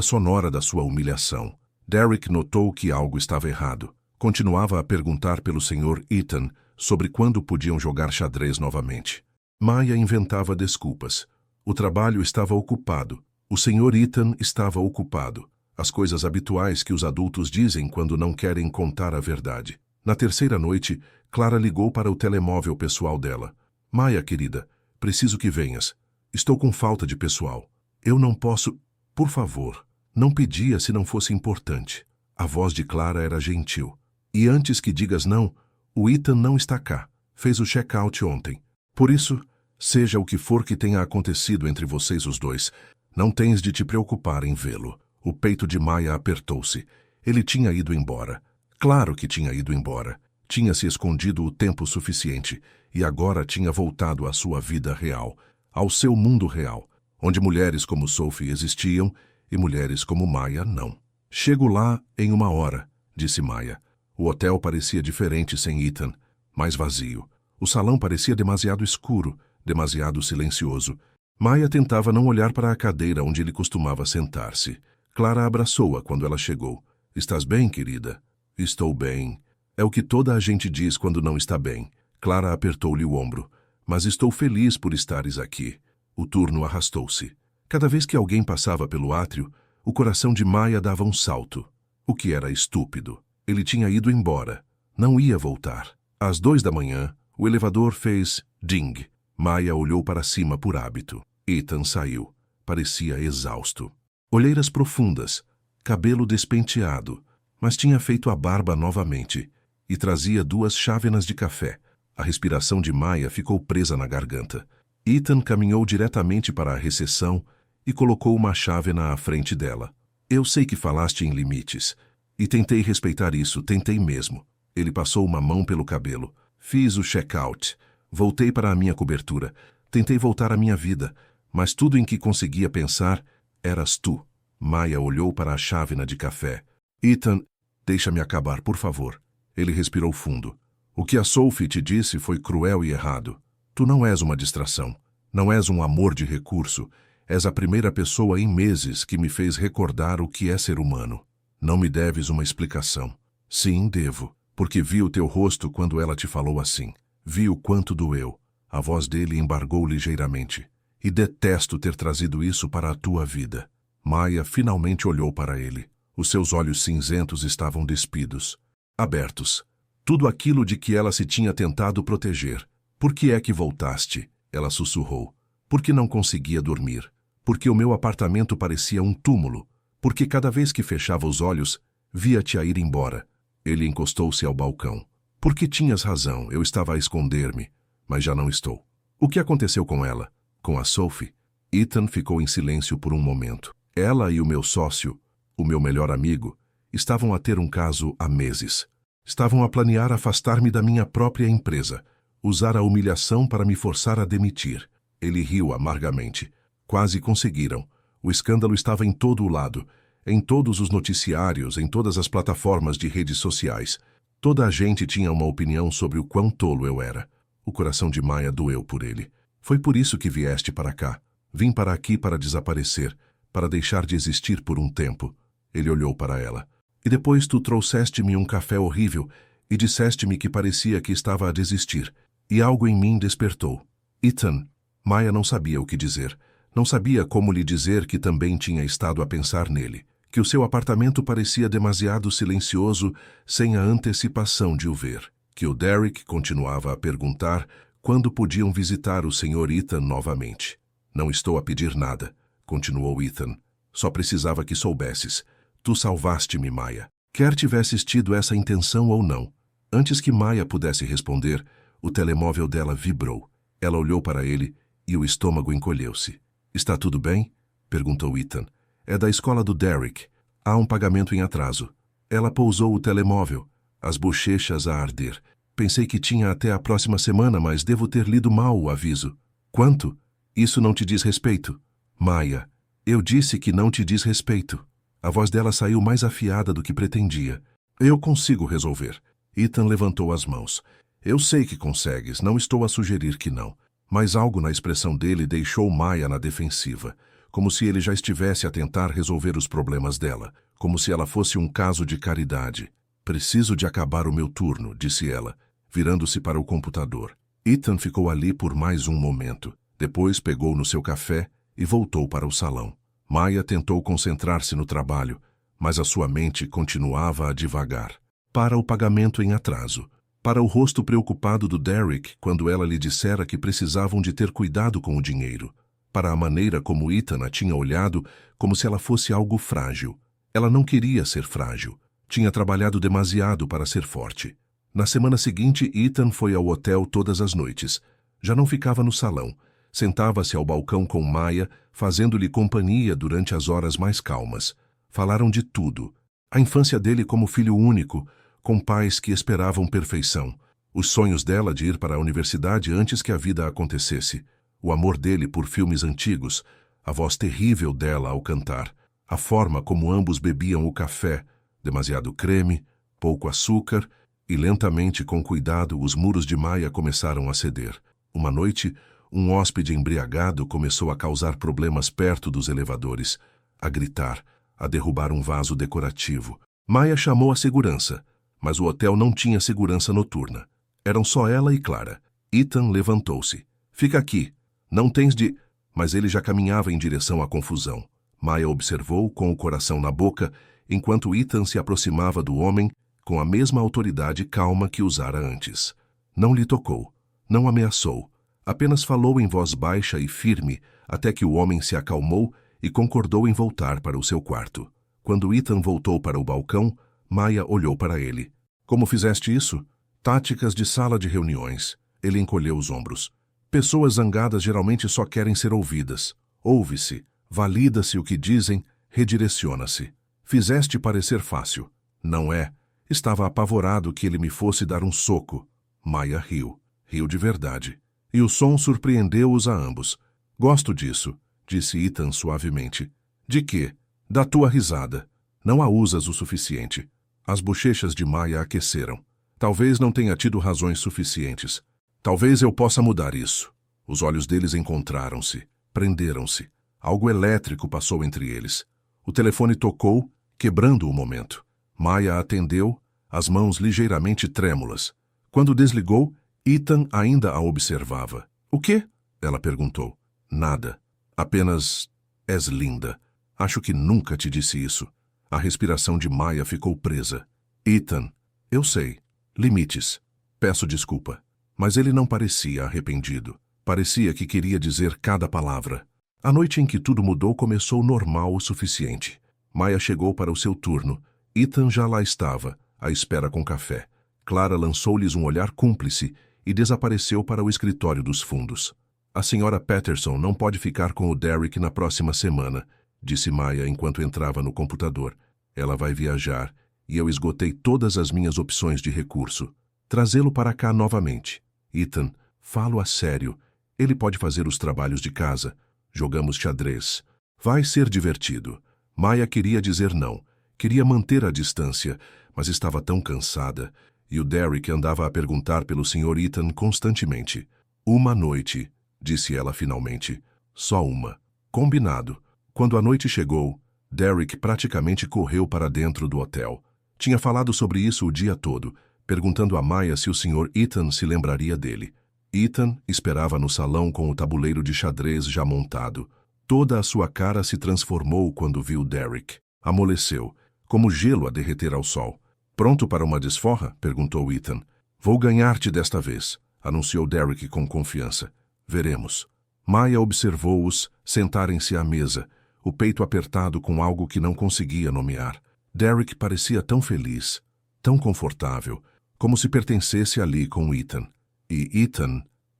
sonora da sua humilhação. Derek notou que algo estava errado. Continuava a perguntar pelo Sr. Ethan sobre quando podiam jogar xadrez novamente. Maya inventava desculpas. O trabalho estava ocupado. O Sr. Ethan estava ocupado. As coisas habituais que os adultos dizem quando não querem contar a verdade. Na terceira noite, Clara ligou para o telemóvel pessoal dela. Maya, querida, preciso que venhas. Estou com falta de pessoal. Eu não posso... Por favor. Não pedia se não fosse importante. A voz de Clara era gentil. E antes que digas não, o Ethan não está cá. Fez o check-out ontem. Por isso, seja o que for que tenha acontecido entre vocês os dois, não tens de te preocupar em vê-lo. O peito de Maya apertou-se. Ele tinha ido embora. Claro que tinha ido embora. Tinha se escondido o tempo suficiente e agora tinha voltado à sua vida real, ao seu mundo real, onde mulheres como Sophie existiam e mulheres como Maya não. Chego lá em 1 hora, disse Maya. O hotel parecia diferente sem Ethan, mais vazio. O salão parecia demasiado escuro, demasiado silencioso. Maya tentava não olhar para a cadeira onde ele costumava sentar-se. Clara abraçou-a quando ela chegou. Estás bem, querida? Estou bem. É o que toda a gente diz quando não está bem. Clara apertou-lhe o ombro. Mas estou feliz por estares aqui. O turno arrastou-se. Cada vez que alguém passava pelo átrio, o coração de Maya dava um salto. O que era estúpido. Ele tinha ido embora. Não ia voltar. Às 2 da manhã, o elevador fez ding. Maya olhou para cima por hábito. Ethan saiu. Parecia exausto. Olheiras profundas, cabelo despenteado, mas tinha feito a barba novamente e trazia 2 chávenas de café. A respiração de Maya ficou presa na garganta. Ethan caminhou diretamente para a recepção e colocou uma chávena à frente dela. Eu sei que falaste em limites. E tentei respeitar isso, tentei mesmo. Ele passou uma mão pelo cabelo. Fiz o check-out. Voltei para a minha cobertura. Tentei voltar à minha vida, mas tudo em que conseguia pensar eras tu. Maya olhou para a chávena de café. Ethan, deixa-me acabar, por favor. Ele respirou fundo. O que a Sophie te disse foi cruel e errado. Tu não és uma distração. Não és um amor de recurso. És a primeira pessoa em meses que me fez recordar o que é ser humano. Não me deves uma explicação. Sim, devo, porque vi o teu rosto quando ela te falou assim. Vi o quanto doeu. A voz dele embargou ligeiramente. E detesto ter trazido isso para a tua vida. Maya finalmente olhou para ele. Os seus olhos cinzentos estavam despidos, abertos. Tudo aquilo de que ela se tinha tentado proteger. Por que é que voltaste? Ela sussurrou. Porque não conseguia dormir. Porque o meu apartamento parecia um túmulo. Porque cada vez que fechava os olhos, via-te a ir embora. Ele encostou-se ao balcão. Porque tinhas razão, eu estava a esconder-me, mas já não estou. O que aconteceu com ela? Com a Sophie? Ethan ficou em silêncio por um momento. Ela e o meu sócio, o meu melhor amigo, estavam a ter um caso há meses. Estavam a planear afastar-me da minha própria empresa, usar a humilhação para me forçar a demitir. Ele riu amargamente. Quase conseguiram. O escândalo estava em todo o lado, em todos os noticiários, em todas as plataformas de redes sociais. Toda a gente tinha uma opinião sobre o quão tolo eu era. O coração de Maya doeu por ele. Foi por isso que vieste para cá. Vim para aqui para desaparecer, para deixar de existir por um tempo. Ele olhou para ela. E depois tu trouxeste-me um café horrível e disseste-me que parecia que estava a desistir. E algo em mim despertou. Ethan. Maya não sabia o que dizer. Não sabia como lhe dizer que também tinha estado a pensar nele. Que o seu apartamento parecia demasiado silencioso sem a antecipação de o ver. Que o Derek continuava a perguntar quando podiam visitar o Sr. Ethan novamente. Não estou a pedir nada, continuou Ethan. Só precisava que soubesses. Tu salvaste-me, Maya. Quer tivesses tido essa intenção ou não. Antes que Maya pudesse responder, o telemóvel dela vibrou. Ela olhou para ele e o estômago encolheu-se. Está tudo bem? Perguntou Ethan. É da escola do Derek. Há um pagamento em atraso. Ela pousou o telemóvel, as bochechas a arder. Pensei que tinha até a próxima semana, mas devo ter lido mal o aviso. Quanto? Isso não te diz respeito. Maya, eu disse que não te diz respeito. A voz dela saiu mais afiada do que pretendia. Eu consigo resolver. Ethan levantou as mãos. Eu sei que consegues, não estou a sugerir que não. Mas algo na expressão dele deixou Maya na defensiva, como se ele já estivesse a tentar resolver os problemas dela, como se ela fosse um caso de caridade. Preciso de acabar o meu turno, disse ela, virando-se para o computador. Ethan ficou ali por mais um momento. Depois pegou no seu café e voltou para o salão. Maya tentou concentrar-se no trabalho, mas a sua mente continuava a divagar. Para o pagamento em atraso. Para o rosto preocupado do Derek quando ela lhe dissera que precisavam de ter cuidado com o dinheiro. Para a maneira como Ethan a tinha olhado como se ela fosse algo frágil. Ela não queria ser frágil. Tinha trabalhado demasiado para ser forte. Na semana seguinte, Ethan foi ao hotel todas as noites. Já não ficava no salão. Sentava-se ao balcão com Maya, fazendo-lhe companhia durante as horas mais calmas. Falaram de tudo. A infância dele como filho único, com pais que esperavam perfeição. Os sonhos dela de ir para a universidade antes que a vida acontecesse. O amor dele por filmes antigos. A voz terrível dela ao cantar. A forma como ambos bebiam o café. Demasiado creme, pouco açúcar, e lentamente, com cuidado, os muros de Maya começaram a ceder. Uma noite, um hóspede embriagado começou a causar problemas perto dos elevadores, a gritar, a derrubar um vaso decorativo. Maya chamou a segurança, mas o hotel não tinha segurança noturna. Eram só ela e Clara. Ethan levantou-se. Fica aqui. Não tens de... Mas ele já caminhava em direção à confusão. Maya observou, com o coração na boca, enquanto Ethan se aproximava do homem com a mesma autoridade calma que usara antes. Não lhe tocou. Não ameaçou. Apenas falou em voz baixa e firme até que o homem se acalmou e concordou em voltar para o seu quarto. Quando Ethan voltou para o balcão, Maya olhou para ele. Como fizeste isso? Táticas de sala de reuniões. Ele encolheu os ombros. Pessoas zangadas geralmente só querem ser ouvidas. Ouve-se, valida-se o que dizem, redireciona-se. Fizeste parecer fácil. Não é. Estava apavorado que ele me fosse dar um soco. Maya riu. Riu de verdade. E o som surpreendeu-os a ambos. Gosto disso, disse Ethan suavemente. De quê? Da tua risada. Não a usas o suficiente. As bochechas de Maya aqueceram. Talvez não tenha tido razões suficientes. Talvez eu possa mudar isso. Os olhos deles encontraram-se, prenderam-se. Algo elétrico passou entre eles. O telefone tocou, quebrando o momento. Maya atendeu, as mãos ligeiramente trêmulas. Quando desligou, Ethan ainda a observava. "O quê?" ela perguntou. "Nada. Apenas... és linda. Acho que nunca te disse isso." A respiração de Maya ficou presa. "Ethan, eu sei. Limites. Peço desculpa." Mas ele não parecia arrependido. Parecia que queria dizer cada palavra. A noite em que tudo mudou começou normal o suficiente. Maya chegou para o seu turno. Ethan já lá estava, à espera com café. Clara lançou-lhes um olhar cúmplice e desapareceu para o escritório dos fundos. "A senhora Patterson não pode ficar com o Derek na próxima semana", disse Maya enquanto entrava no computador. "Ela vai viajar e eu esgotei todas as minhas opções de recurso. Trazê-lo para cá novamente. Ethan, falo a sério. Ele pode fazer os trabalhos de casa. Jogamos xadrez. Vai ser divertido." Maya queria dizer não. Queria manter a distância, mas estava tão cansada. E o Derek andava a perguntar pelo Sr. Ethan constantemente. "Uma noite", disse ela finalmente. "Só uma." Combinado. Quando a noite chegou, Derek praticamente correu para dentro do hotel. Tinha falado sobre isso o dia todo, perguntando a Maya se o Sr. Ethan se lembraria dele. Ethan esperava no salão com o tabuleiro de xadrez já montado. Toda a sua cara se transformou quando viu Derek. Amoleceu, como gelo a derreter ao sol. "Pronto para uma desforra?" perguntou Ethan. "Vou ganhar-te desta vez", anunciou Derek com confiança. "Veremos." Maya observou-os sentarem-se à mesa, o peito apertado com algo que não conseguia nomear. Derek parecia tão feliz, tão confortável, como se pertencesse ali com Ethan. E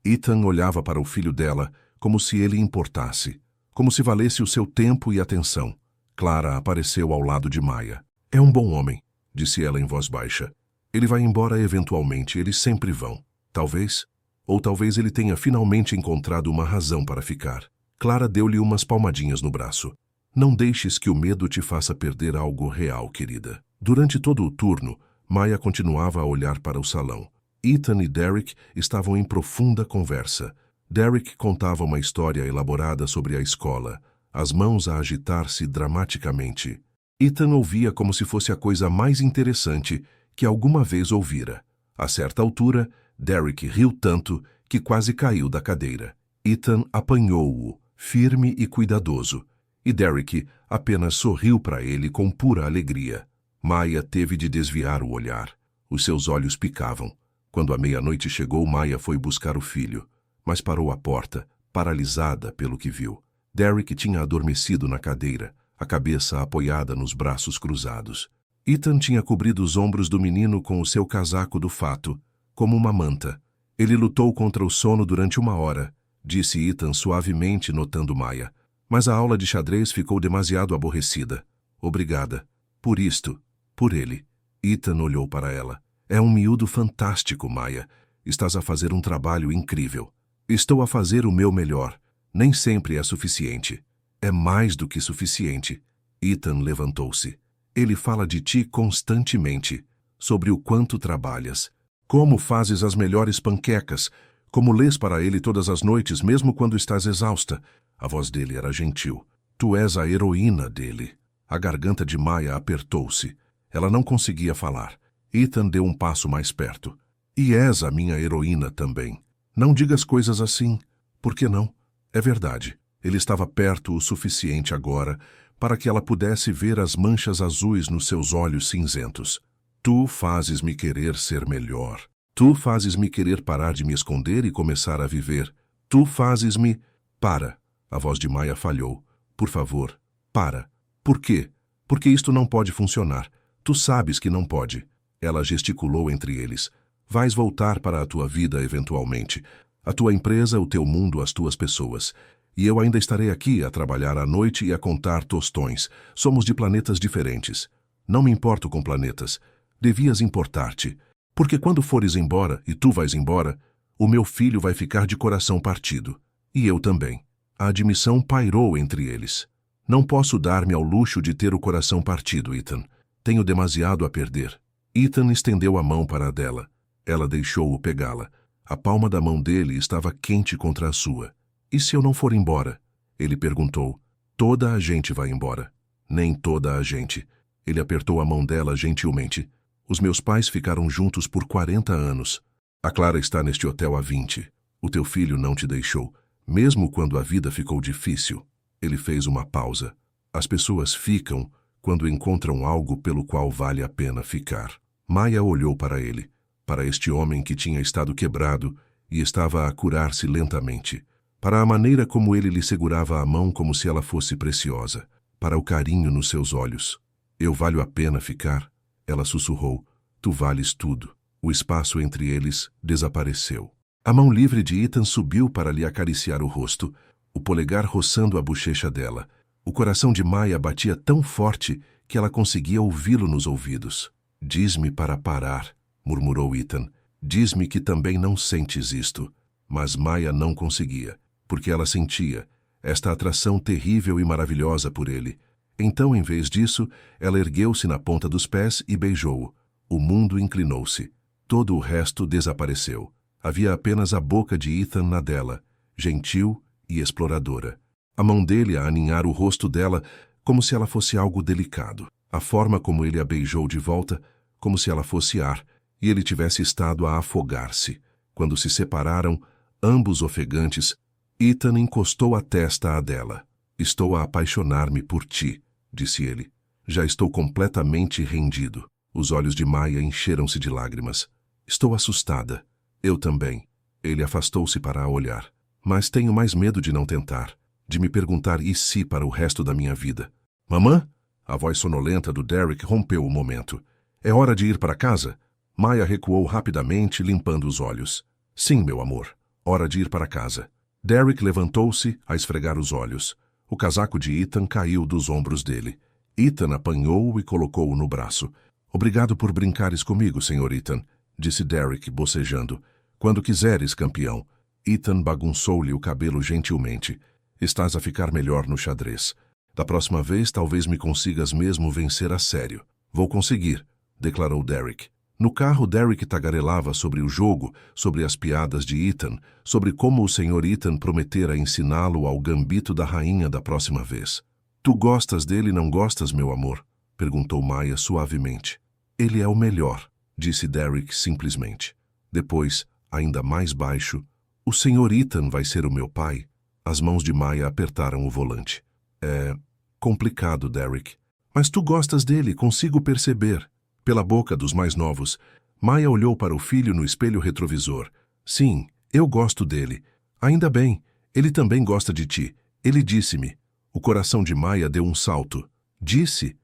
Ethan olhava para o filho dela como se ele importasse, como se valesse o seu tempo e atenção. Clara apareceu ao lado de Maya. "É um bom homem", disse ela em voz baixa. "Ele vai embora eventualmente, eles sempre vão. Talvez. Ou talvez ele tenha finalmente encontrado uma razão para ficar." Clara deu-lhe umas palmadinhas no braço. "Não deixes que o medo te faça perder algo real, querida." Durante todo o turno, Maya continuava a olhar para o salão. Ethan e Derek estavam em profunda conversa. Derek contava uma história elaborada sobre a escola, as mãos a agitar-se dramaticamente. Ethan ouvia como se fosse a coisa mais interessante que alguma vez ouvira. A certa altura, Derek riu tanto que quase caiu da cadeira. Ethan apanhou-o, firme e cuidadoso, e Derek apenas sorriu para ele com pura alegria. Maya teve de desviar o olhar. Os seus olhos picavam. Quando a meia-noite chegou, Maya foi buscar o filho, mas parou à porta, paralisada pelo que viu. Derek tinha adormecido na cadeira, a cabeça apoiada nos braços cruzados. Ethan tinha cobrido os ombros do menino com o seu casaco do fato, como uma manta. "Ele lutou contra o sono durante 1 hora", disse Ethan suavemente, notando Maya. "Mas a aula de xadrez ficou demasiado aborrecida. Obrigada. Por isto. Por ele." Ethan olhou para ela. "É um miúdo fantástico, Maya. Estás a fazer um trabalho incrível." "Estou a fazer o meu melhor. Nem sempre é suficiente." "É mais do que suficiente." Ethan levantou-se. "Ele fala de ti constantemente, sobre o quanto trabalhas. Como fazes as melhores panquecas, como lês para ele todas as noites, mesmo quando estás exausta." A voz dele era gentil. "Tu és a heroína dele." A garganta de Maya apertou-se. Ela não conseguia falar. Ethan deu um passo mais perto. "E és a minha heroína também. Não digas coisas assim. Por que não? É verdade." Ele estava perto o suficiente agora para que ela pudesse ver as manchas azuis nos seus olhos cinzentos. "Tu fazes-me querer ser melhor. Tu fazes-me querer parar de me esconder e começar a viver. Tu fazes-me..." "Para." A voz de Maya falhou. "Por favor, para." "Por quê?" "Porque isto não pode funcionar. Tu sabes que não pode." Ela gesticulou entre eles. "Vais voltar para a tua vida eventualmente. A tua empresa, o teu mundo, as tuas pessoas. E eu ainda estarei aqui a trabalhar à noite e a contar tostões. Somos de planetas diferentes. Não me importo com planetas. Devias importar-te. Porque quando fores embora, e tu vais embora, o meu filho vai ficar de coração partido. E eu também." A admissão pairou entre eles. "Não posso dar-me ao luxo de ter o coração partido, Ethan. Tenho demasiado a perder." Ethan estendeu a mão para a dela. Ela deixou-o pegá-la. A palma da mão dele estava quente contra a sua. "E se eu não for embora?" ele perguntou. Toda a gente vai embora. Nem toda a gente. Ele apertou a mão dela gentilmente. Os meus pais ficaram juntos por 40 anos. A Clara está neste hotel há 20. O teu filho não te deixou, mesmo quando a vida ficou difícil. Ele fez uma pausa. As pessoas ficam quando encontram algo pelo qual vale a pena ficar. Maya olhou para ele, para este homem que tinha estado quebrado e estava a curar-se lentamente, para a maneira como ele lhe segurava a mão como se ela fosse preciosa, para o carinho nos seus olhos. Eu valho a pena ficar? Ela sussurrou. Tu vales tudo. O espaço entre eles desapareceu. A mão livre de Ethan subiu para lhe acariciar o rosto, o polegar roçando a bochecha dela. O coração de Maya batia tão forte que ela conseguia ouvi-lo nos ouvidos. Diz-me para parar, murmurou Ethan. Diz-me que também não sentes isto. Mas Maya não conseguia, porque ela sentia esta atração terrível e maravilhosa por ele. Então, em vez disso, ela ergueu-se na ponta dos pés e beijou-o. O mundo inclinou-se. Todo o resto desapareceu. Havia apenas a boca de Ethan na dela, gentil e exploradora. A mão dele a aninhar o rosto dela como se ela fosse algo delicado. A forma como ele a beijou de volta, como se ela fosse ar, e ele tivesse estado a afogar-se. Quando se separaram, ambos ofegantes, Ethan encostou a testa à dela. Estou a apaixonar-me por ti, disse ele. Já estou completamente rendido. Os olhos de Maya encheram-se de lágrimas. Estou assustada. Eu também. Ele afastou-se para a olhar. Mas tenho mais medo de não tentar, de me perguntar e se para o resto da minha vida. Mamã? A voz sonolenta do Derek rompeu o momento. É hora de ir para casa? Maya recuou rapidamente, limpando os olhos. Sim, meu amor. Hora de ir para casa. Derek levantou-se a esfregar os olhos. O casaco de Ethan caiu dos ombros dele. Ethan apanhou-o e colocou-o no braço. Obrigado por brincares comigo, Sr. Ethan, disse Derek, bocejando. Quando quiseres, campeão. Ethan bagunçou-lhe o cabelo gentilmente. Estás a ficar melhor no xadrez. Da próxima vez, talvez me consigas mesmo vencer a sério. Vou conseguir, declarou Derek. No carro, Derek tagarelava sobre o jogo, sobre as piadas de Ethan, sobre como o Sr. Ethan prometera ensiná-lo ao gambito da rainha da próxima vez. Tu gostas dele, não gostas, meu amor? Perguntou Maya suavemente. Ele é o melhor, disse Derek simplesmente. Depois, ainda mais baixo, o Sr. Ethan vai ser o meu pai? As mãos de Maya apertaram o volante. É complicado, Derek. Mas tu gostas dele, consigo perceber. Pela boca dos mais novos, Maya olhou para o filho no espelho retrovisor. Sim, eu gosto dele. Ainda bem, ele também gosta de ti. Ele disse-me. O coração de Maya deu um salto. Disse?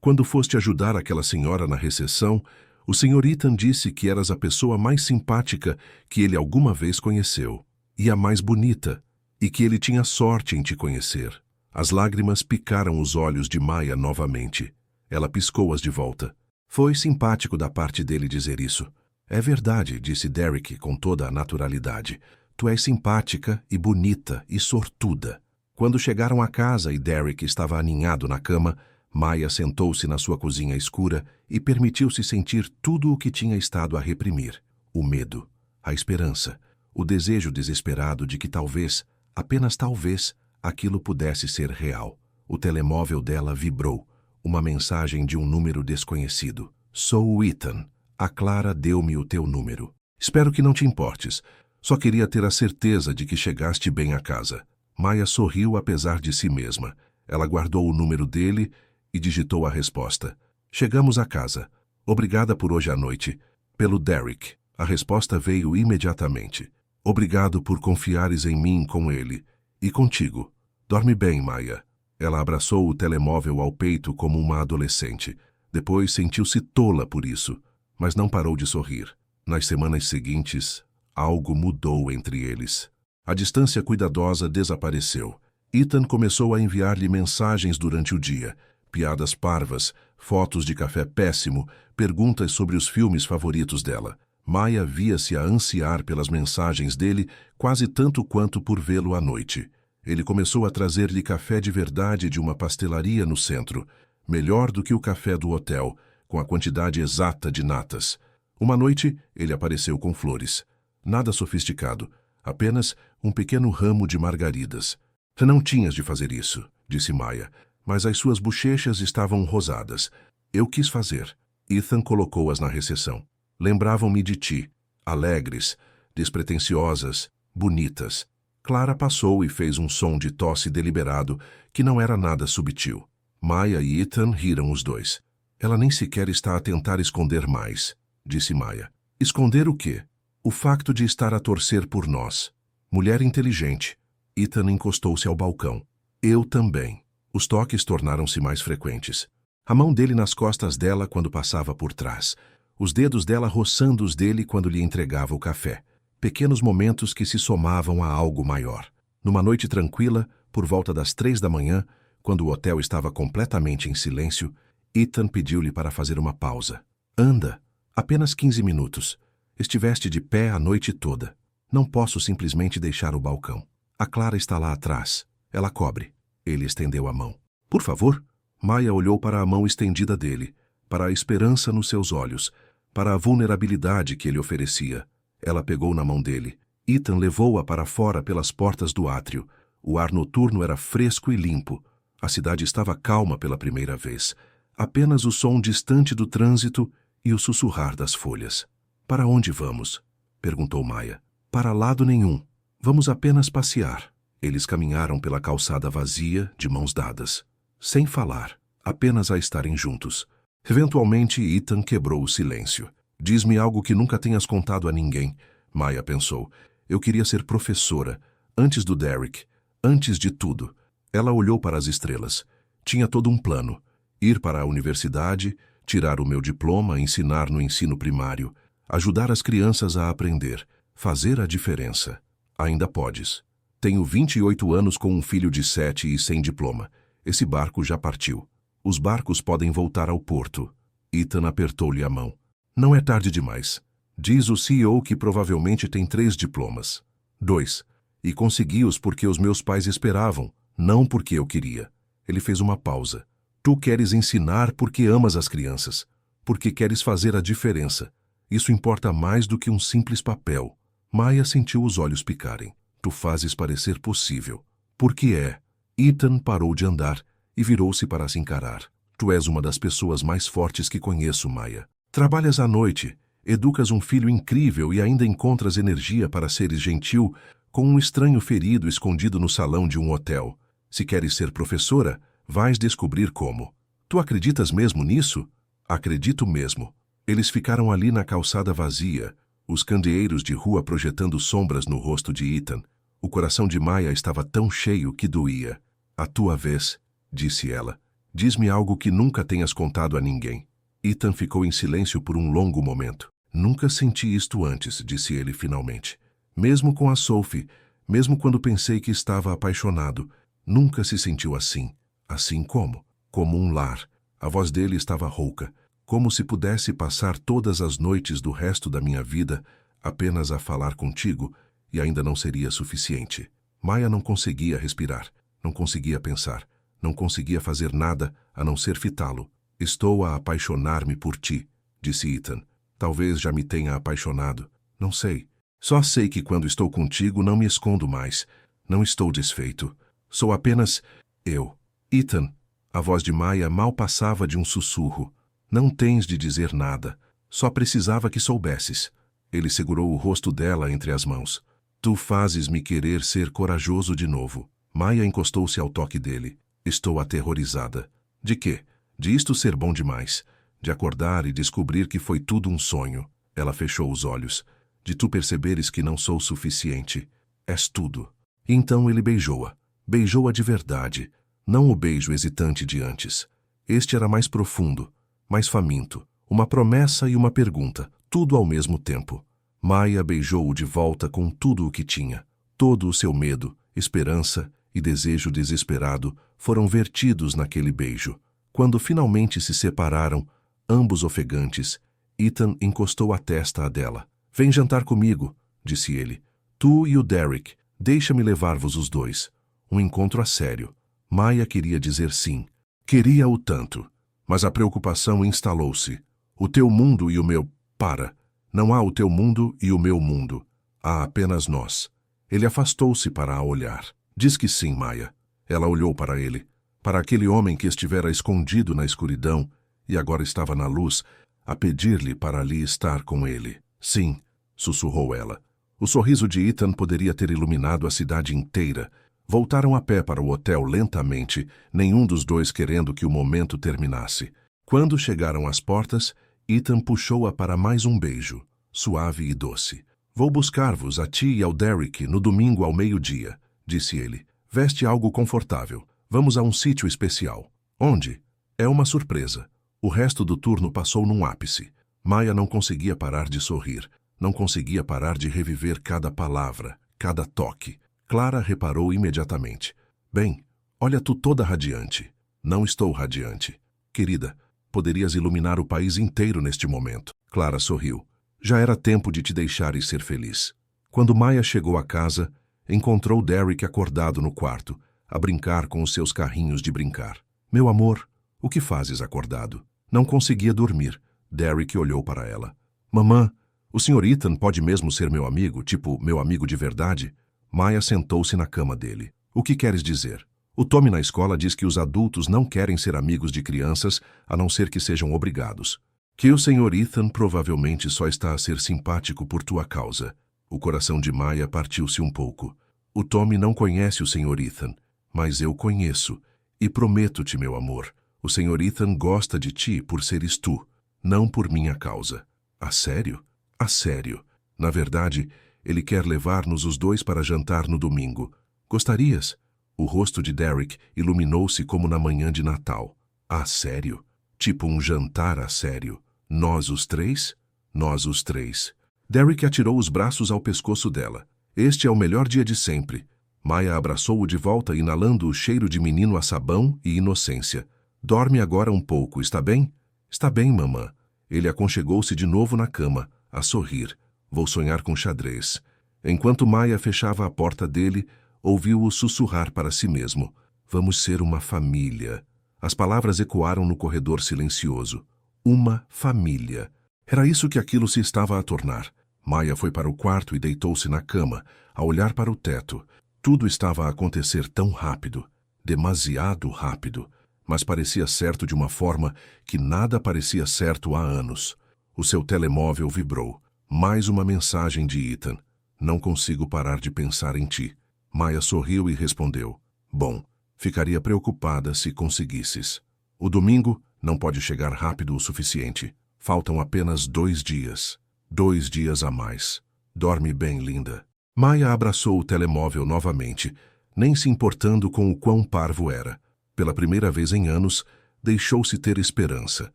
Quando foste ajudar aquela senhora na recepção, o Sr. Ethan disse que eras a pessoa mais simpática que ele alguma vez conheceu. E a mais bonita. E que ele tinha sorte em te conhecer. As lágrimas picaram os olhos de Maya novamente. Ela piscou-as de volta. Foi simpático da parte dele dizer isso. É verdade, disse Derek com toda a naturalidade. Tu és simpática e bonita e sortuda. Quando chegaram à casa e Derek estava aninhado na cama, Maya sentou-se na sua cozinha escura e permitiu-se sentir tudo o que tinha estado a reprimir. O medo, a esperança, o desejo desesperado de que talvez, apenas talvez, aquilo pudesse ser real. O telemóvel dela vibrou. Uma mensagem de um número desconhecido. Sou o Ethan. A Clara deu-me o teu número. Espero que não te importes. Só queria ter a certeza de que chegaste bem a casa. Maya sorriu apesar de si mesma. Ela guardou o número dele e digitou a resposta. Chegamos a casa. Obrigada por hoje à noite. Pelo Derek. A resposta veio imediatamente. Obrigado por confiares em mim com ele. E contigo. Dorme bem, Maya. Ela abraçou o telemóvel ao peito como uma adolescente. Depois sentiu-se tola por isso, mas não parou de sorrir. Nas semanas seguintes, algo mudou entre eles. A distância cuidadosa desapareceu. Ethan começou a enviar-lhe mensagens durante o dia. Piadas parvas, fotos de café péssimo, perguntas sobre os filmes favoritos dela. Maya via-se a ansiar pelas mensagens dele quase tanto quanto por vê-lo à noite. Ele começou a trazer-lhe café de verdade de uma pastelaria no centro, melhor do que o café do hotel, com a quantidade exata de natas. Uma noite, ele apareceu com flores. Nada sofisticado, apenas um pequeno ramo de margaridas. Não tinhas de fazer isso, disse Maya, mas as suas bochechas estavam rosadas. Eu quis fazer. Ethan colocou-as na recessão. Lembravam-me de ti, alegres, despretensiosas, bonitas. Clara passou e fez um som de tosse deliberado que não era nada subtil. Maya e Ethan riram os dois. Ela nem sequer está a tentar esconder mais, disse Maya. Esconder o quê? O facto de estar a torcer por nós. Mulher inteligente. Ethan encostou-se ao balcão. Eu também. Os toques tornaram-se mais frequentes. A mão dele nas costas dela quando passava por trás. Os dedos dela roçando os dele quando lhe entregava o café. Pequenos momentos que se somavam a algo maior. Numa noite tranquila, por volta das 3 da manhã, quando o hotel estava completamente em silêncio, Ethan pediu-lhe para fazer uma pausa. Anda, apenas 15 minutos. Estiveste de pé a noite toda. Não posso simplesmente deixar o balcão. A Clara está lá atrás. Ela cobre. Ele estendeu a mão. Por favor? Maya olhou para a mão estendida dele, para a esperança nos seus olhos, para a vulnerabilidade que ele oferecia. Ela pegou na mão dele. Ethan levou-a para fora pelas portas do átrio. O ar noturno era fresco e limpo. A cidade estava calma pela primeira vez. Apenas o som distante do trânsito e o sussurrar das folhas. Para onde vamos? Perguntou Maya. Para lado nenhum. Vamos apenas passear. Eles caminharam pela calçada vazia, de mãos dadas. Sem falar, apenas a estarem juntos. Eventualmente, Ethan quebrou o silêncio. Diz-me algo que nunca tenhas contado a ninguém, Maya pensou. Eu queria ser professora, antes do Derek, antes de tudo. Ela olhou para as estrelas. Tinha todo um plano. Ir para a universidade, tirar o meu diploma, ensinar no ensino primário, ajudar as crianças a aprender, fazer a diferença. Ainda podes. Tenho 28 anos com um filho de 7 e sem diploma. Esse barco já partiu. Os barcos podem voltar ao porto. Ethan apertou-lhe a mão. Não é tarde demais. Diz o CEO que provavelmente tem 3 diplomas. 2. E consegui-os porque os meus pais esperavam, não porque eu queria. Ele fez uma pausa. Tu queres ensinar porque amas as crianças, porque queres fazer a diferença. Isso importa mais do que um simples papel. Maya sentiu os olhos picarem. Tu fazes parecer possível. Por que é? Ethan parou de andar e virou-se para se encarar. Tu és uma das pessoas mais fortes que conheço, Maya. Trabalhas à noite, educas um filho incrível e ainda encontras energia para seres gentil com um estranho ferido escondido no salão de um hotel. Se queres ser professora, vais descobrir como. Tu acreditas mesmo nisso? Acredito mesmo. Eles ficaram ali na calçada vazia, os candeeiros de rua projetando sombras no rosto de Ethan. O coração de Maya estava tão cheio que doía. A tua vez, disse ela. Diz-me algo que nunca tenhas contado a ninguém. Ethan ficou em silêncio por um longo momento. Nunca senti isto antes, disse ele finalmente. Mesmo com a Sophie, mesmo quando pensei que estava apaixonado, nunca se sentiu assim. Assim como? Como um lar. A voz dele estava rouca, como se pudesse passar todas as noites do resto da minha vida apenas a falar contigo e ainda não seria suficiente. Maya não conseguia respirar, não conseguia pensar, não conseguia fazer nada a não ser fitá-lo. Estou a apaixonar-me por ti, disse Ethan. Talvez já me tenha apaixonado. Não sei. Só sei que quando estou contigo não me escondo mais. Não estou desfeito. Sou apenas eu. Ethan. A voz de Maya mal passava de um sussurro. Não tens de dizer nada. Só precisava que soubesses. Ele segurou o rosto dela entre as mãos. Tu fazes-me querer ser corajoso de novo. Maya encostou-se ao toque dele. Estou aterrorizada. De quê? De isto ser bom demais. De acordar e descobrir que foi tudo um sonho. Ela fechou os olhos. De tu perceberes que não sou suficiente. És tudo. Então ele beijou-a. Beijou-a de verdade. Não o beijo hesitante de antes. Este era mais profundo, mais faminto. Uma promessa e uma pergunta, tudo ao mesmo tempo. Maya beijou-o de volta com tudo o que tinha. Todo o seu medo, esperança e desejo desesperado foram vertidos naquele beijo. Quando finalmente se separaram, ambos ofegantes, Ethan encostou a testa à dela. Vem jantar comigo, disse ele. Tu e o Derek, deixa-me levar-vos os dois. Um encontro a sério. Maya queria dizer sim. Queria-o tanto. Mas a preocupação instalou-se. O teu mundo e o meu... Para. Não há o teu mundo e o meu mundo. Há apenas nós. Ele afastou-se para a olhar. Diz que sim, Maya. Ela olhou para ele, para aquele homem que estivera escondido na escuridão e agora estava na luz, a pedir-lhe para ali estar com ele. Sim, sussurrou ela. O sorriso de Ethan poderia ter iluminado a cidade inteira. Voltaram a pé para o hotel lentamente, nenhum dos dois querendo que o momento terminasse. Quando chegaram às portas, Ethan puxou-a para mais um beijo, suave e doce. Vou buscar-vos, a ti e ao Derek, no domingo ao meio-dia, disse ele. Veste algo confortável. Vamos a um sítio especial. Onde? É uma surpresa. O resto do turno passou num ápice. Maya não conseguia parar de sorrir. Não conseguia parar de reviver cada palavra, cada toque. Clara reparou imediatamente. Bem, olha tu toda radiante. Não estou radiante. Querida, poderias iluminar o país inteiro neste momento. Clara sorriu. Já era tempo de te deixar e ser feliz. Quando Maya chegou à casa, encontrou Derek acordado no quarto, a brincar com os seus carrinhos de brincar. Meu amor, o que fazes acordado? Não conseguia dormir. Derek olhou para ela. Mamã, o Sr. Ethan pode mesmo ser meu amigo, tipo, meu amigo de verdade? Maya sentou-se na cama dele. O que queres dizer? O Tommy na escola diz que os adultos não querem ser amigos de crianças, a não ser que sejam obrigados. Que o Sr. Ethan provavelmente só está a ser simpático por tua causa. O coração de Maya partiu-se um pouco. O Tommy não conhece o Sr. Ethan, mas eu conheço. E prometo-te, meu amor, o Sr. Ethan gosta de ti por seres tu, não por minha causa. A sério? A sério. Na verdade, ele quer levar-nos os dois para jantar no domingo. Gostarias? O rosto de Derek iluminou-se como na manhã de Natal. A sério? Tipo um jantar a sério. Nós os três? Nós os três. Derek atirou os braços ao pescoço dela. Este é o melhor dia de sempre. Maya abraçou-o de volta, inalando o cheiro de menino a sabão e inocência. Dorme agora um pouco, está bem? Está bem, mamã. Ele aconchegou-se de novo na cama, a sorrir. Vou sonhar com xadrez. Enquanto Maya fechava a porta dele, ouviu-o sussurrar para si mesmo. Vamos ser uma família. As palavras ecoaram no corredor silencioso. Uma família. Era isso que aquilo se estava a tornar. Maya foi para o quarto e deitou-se na cama, a olhar para o teto. Tudo estava a acontecer tão rápido, demasiado rápido, mas parecia certo de uma forma que nada parecia certo há anos. O seu telemóvel vibrou. Mais uma mensagem de Ethan. Não consigo parar de pensar em ti. Maya sorriu e respondeu. Bom, ficaria preocupada se conseguisses. O domingo não pode chegar rápido o suficiente. Faltam apenas 2 dias. 2 dias a mais. Dorme bem, linda. Maya abraçou o telemóvel novamente, nem se importando com o quão parvo era. Pela primeira vez em anos, deixou-se ter esperança.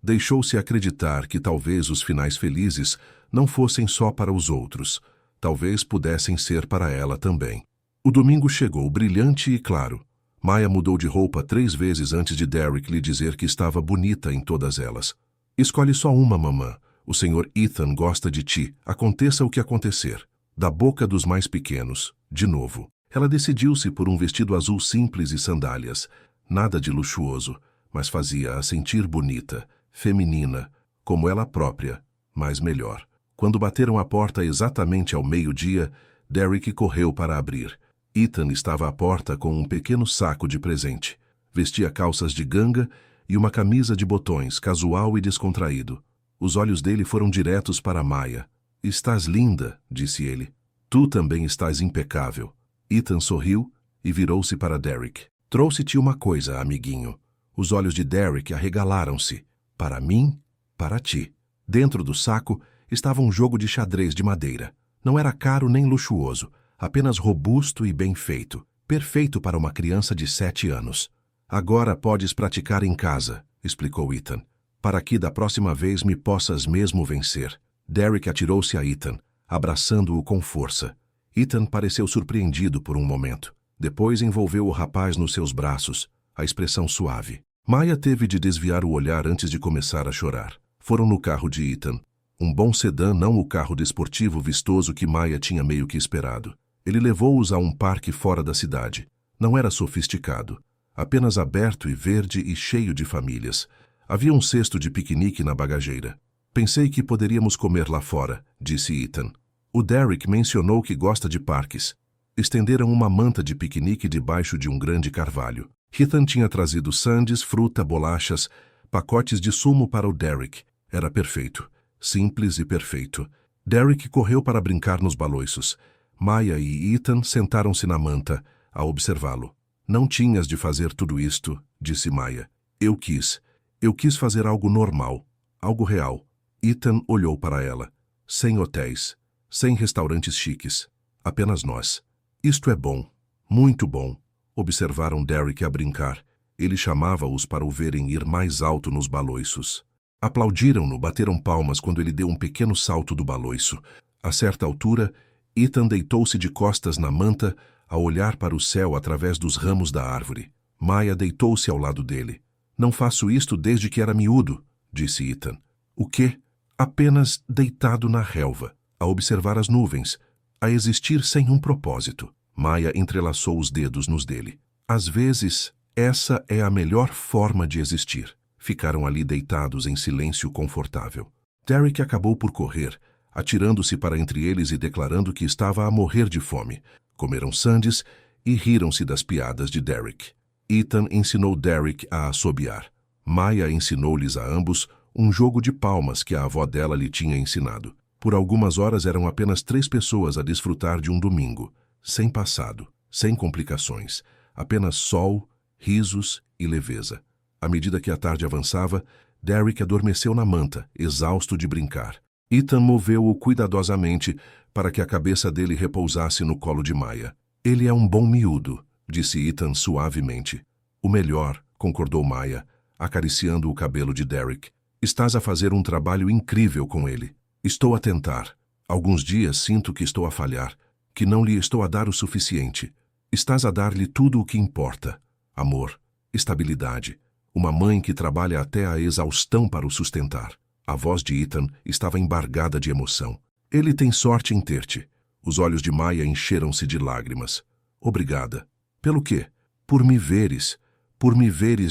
Deixou-se acreditar que talvez os finais felizes não fossem só para os outros. Talvez pudessem ser para ela também. O domingo chegou brilhante e claro. Maya mudou de roupa 3 vezes antes de Derek lhe dizer que estava bonita em todas elas. Escolhe só uma, mamã. O Sr. Ethan gosta de ti, aconteça o que acontecer. Da boca dos mais pequenos, de novo. Ela decidiu-se por um vestido azul simples e sandálias. Nada de luxuoso, mas fazia-a sentir bonita, feminina, como ela própria, mas melhor. Quando bateram a porta exatamente ao meio-dia, Derek correu para abrir. Ethan estava à porta com um pequeno saco de presente. Vestia calças de ganga e uma camisa de botões, casual e descontraído. Os olhos dele foram diretos para Maya. Estás linda, disse ele. Tu também estás impecável. Ethan sorriu e virou-se para Derek. Trouxe-te uma coisa, amiguinho. Os olhos de Derek arregalaram-se. Para mim, para ti. Dentro do saco estava um jogo de xadrez de madeira. Não era caro nem luxuoso, apenas robusto e bem feito. Perfeito para uma criança de 7 anos. Agora podes praticar em casa, explicou Ethan, para que da próxima vez me possas mesmo vencer. Derek atirou-se a Ethan, abraçando-o com força. Ethan pareceu surpreendido por um momento. Depois envolveu o rapaz nos seus braços, a expressão suave. Maya teve de desviar o olhar antes de começar a chorar. Foram no carro de Ethan. Um bom sedã, não o carro desportivo vistoso que Maya tinha meio que esperado. Ele levou-os a um parque fora da cidade. Não era sofisticado, apenas aberto e verde e cheio de famílias. Havia um cesto de piquenique na bagageira. Pensei que poderíamos comer lá fora, disse Ethan. O Derek mencionou que gosta de parques. Estenderam uma manta de piquenique debaixo de um grande carvalho. Ethan tinha trazido sandes, fruta, bolachas, pacotes de sumo para o Derek. Era perfeito. Simples e perfeito. Derek correu para brincar nos baloiços. Maya e Ethan sentaram-se na manta, a observá-lo. Não tinhas de fazer tudo isto, disse Maya. Eu quis. Eu quis fazer algo normal, algo real. Ethan olhou para ela. Sem hotéis, sem restaurantes chiques. Apenas nós. Isto é bom. Muito bom. Observaram Derek a brincar. Ele chamava-os para o verem ir mais alto nos baloiços. Aplaudiram-no, bateram palmas quando ele deu um pequeno salto do baloiço. A certa altura, Ethan deitou-se de costas na manta, a olhar para o céu através dos ramos da árvore. Maya deitou-se ao lado dele. Não faço isto desde que era miúdo, disse Ethan. O quê? Apenas deitado na relva, a observar as nuvens, a existir sem um propósito. Maya entrelaçou os dedos nos dele. Às vezes, essa é a melhor forma de existir. Ficaram ali deitados em silêncio confortável. Derek acabou por correr, atirando-se para entre eles e declarando que estava a morrer de fome. Comeram sandes e riram-se das piadas de Derek. Ethan ensinou Derek a assobiar. Maya ensinou-lhes a ambos um jogo de palmas que a avó dela lhe tinha ensinado. Por algumas horas eram apenas 3 pessoas a desfrutar de um domingo, sem passado, sem complicações, apenas sol, risos e leveza. À medida que a tarde avançava, Derek adormeceu na manta, exausto de brincar. Ethan moveu-o cuidadosamente para que a cabeça dele repousasse no colo de Maya. Ele é um bom miúdo, disse Ethan suavemente. O melhor, concordou Maya, acariciando o cabelo de Derek. Estás a fazer um trabalho incrível com ele. Estou a tentar. Alguns dias sinto que estou a falhar, que não lhe estou a dar o suficiente. Estás a dar-lhe tudo o que importa. Amor, estabilidade, uma mãe que trabalha até a exaustão para o sustentar. A voz de Ethan estava embargada de emoção. Ele tem sorte em ter-te. Os olhos de Maya encheram-se de lágrimas. Obrigada. Pelo quê? Por me veres